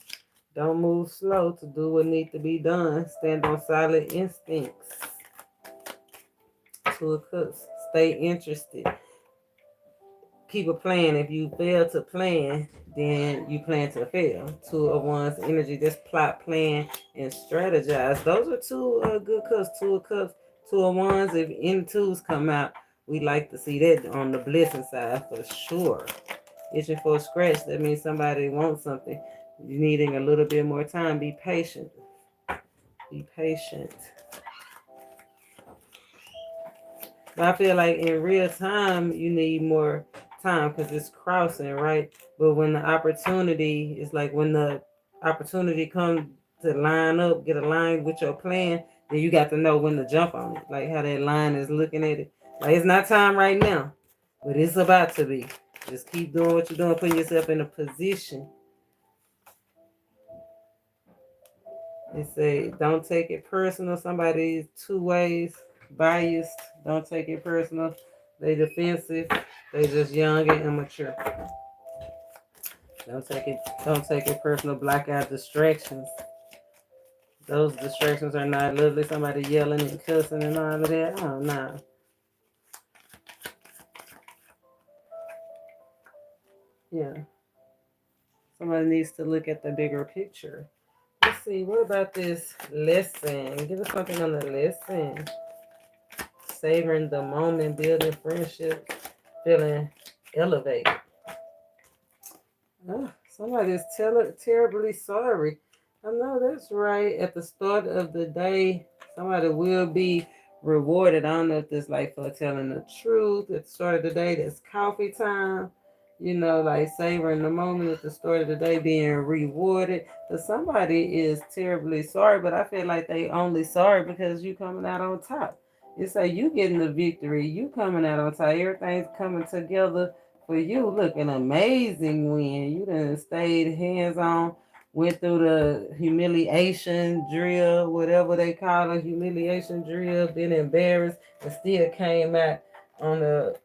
Don't move slow to do what needs to be done. Stand on solid instincts. Two of Cups. Stay interested. Keep a plan. If you fail to plan, then you plan to fail. Two of Wands energy. Just plot, plan, and strategize. Those are two good cups. Two of Cups, Two of Wands. If any twos come out, we like to see that on the blessing side for sure. Itching for a scratch. That means somebody wants something. You're needing a little bit more time. Be patient. Be patient. But I feel like in real time, you need more time because it's crossing, right? But when the opportunity is like when the opportunity comes to line up, get aligned with your plan, then you got to know when to jump on it. Like how that line is looking at it. Like it's not time right now, but it's about to be. Just keep doing what you're doing, putting yourself in a position. They say, don't take it personal. Somebody's two ways, biased. Don't take it personal. They defensive. They just young and immature. Don't take it personal. Block out distractions. Those distractions are not lovely. Somebody yelling and cussing and all of that. Oh, no. Yeah. Somebody needs to look at the bigger picture. Let's see. What about this lesson? Give us something on the lesson. Savoring the moment, building friendships, feeling elevated. Somebody's terribly sorry. I know that's right. At the start of the day, somebody will be rewarded. I don't know if it's like for telling the truth. At the start of the day, that's coffee time. You know, like savoring the moment at the start of the day, being rewarded. But somebody is terribly sorry, but I feel like they only sorry because you coming out on top. It's like you getting the victory. You coming out on top. Everything's coming together for you. Look, an amazing win. You done stayed hands-on, went through the humiliation drill, whatever they call it, humiliation drill, been embarrassed, and still came out on the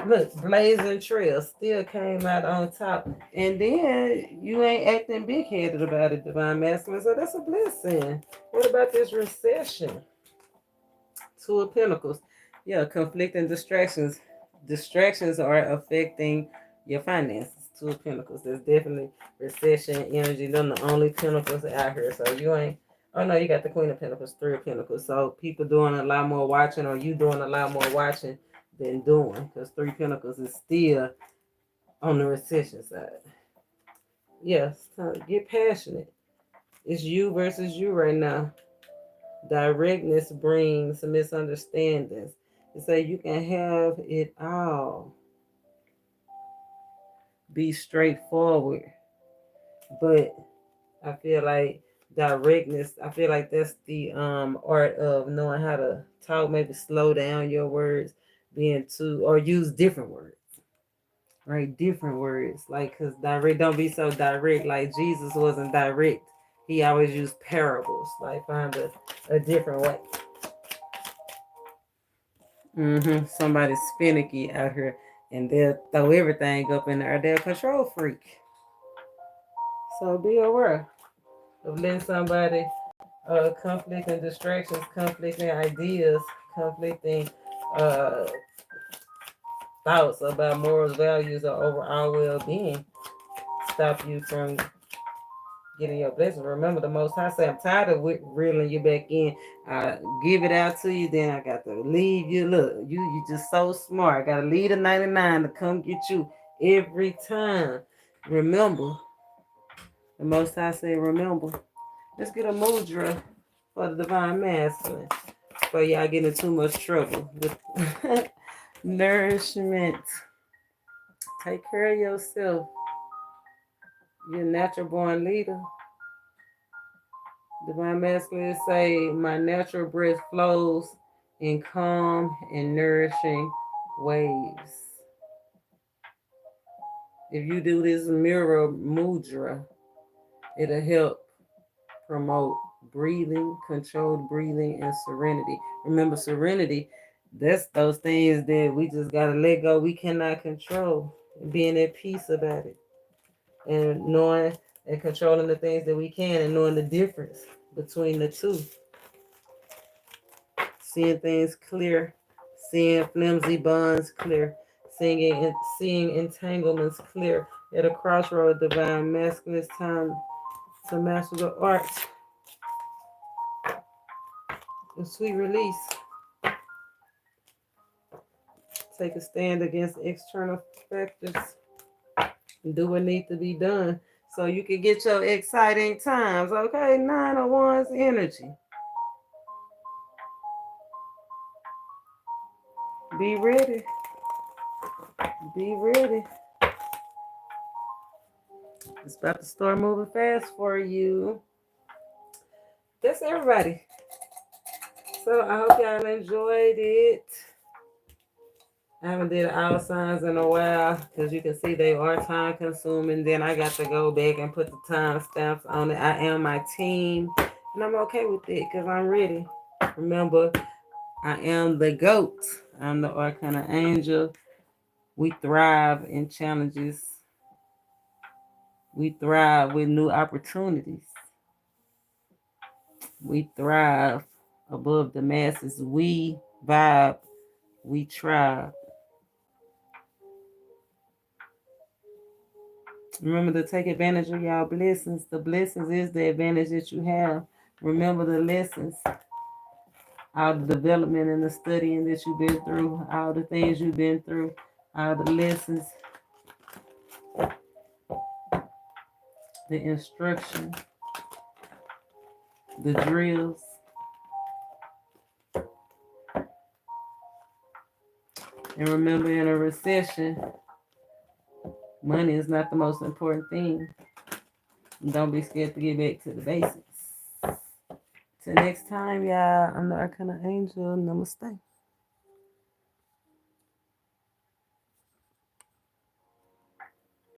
look, blazing trail, still came out on top. And then you ain't acting big-headed about it, Divine Masculine. So that's a blessing. What about this recession? Two of Pentacles. Yeah, conflicting distractions. Distractions are affecting your finances. Two of Pentacles. There's definitely recession energy. They're the only Pentacles out here. So you ain't. Oh no, you got the Queen of Pentacles, Three of Pentacles. So people doing a lot more watching, or you doing a lot more watching than doing, because Three Pentacles is still on the recession side. Yes, get passionate. It's you versus you right now. Directness brings misunderstandings. They say you can have it all. Be straightforward. But I feel like directness, I feel like that's the art of knowing how to talk, maybe slow down your words, being too, or use different words. Right? Different words. Like, because direct, don't be so direct. Like Jesus wasn't direct. He always used parables. Like, find a different way. Somebody's finicky out here, and they'll throw everything up in there. They're a control freak. So be aware of letting somebody conflicting distractions, conflicting ideas, conflicting thoughts about morals, values, or overall well-being stop you from getting your blessing. Remember, the Most High say, I'm tired of reeling you back in. I give it out to you, then I got to leave you. Look, you just so smart. I got to leave the 99 to come get you every time. Remember, the Most High say, remember. Let's get a mudra for the Divine Masculine. For y'all getting too much trouble with nourishment. Take care of yourself. You're a natural born leader. Divine Masculine say, my natural breath flows in calm and nourishing waves. If you do this mirror mudra, it'll help promote breathing, controlled breathing, and serenity. Remember, serenity, that's those things that we just got to let go. We cannot control. Being at peace about it. And knowing and controlling the things that we can and knowing the difference between the two. Seeing things clear, seeing flimsy bonds clear, seeing entanglements clear. At a crossroad, divine masculine, it's time to master the art of sweet release. Take a stand against external factors. Do what needs to be done so you can get your exciting times. Okay, 9 of Wands energy. Be ready. Be ready. It's about to start moving fast for you. That's everybody. So I hope y'all enjoyed it. I haven't did our signs in a while because you can see they are time consuming. Then I got to go back and put the time stamps on it. I am my team and I'm okay with it because I'm ready. Remember, I am the GOAT. I'm the ArcanaAngel. We thrive in challenges. We thrive with new opportunities. We thrive above the masses. We vibe. We try. Remember to take advantage of y'all blessings. The blessings is the advantage that you have. Remember the lessons, all the development and the studying that you've been through, all the things you've been through, all the lessons, the instruction, the drills. And remember, in a recession, money is not the most important thing. Don't be scared to get back to the basics. Till next time, y'all, I'm the ArcanaAngel. Namaste.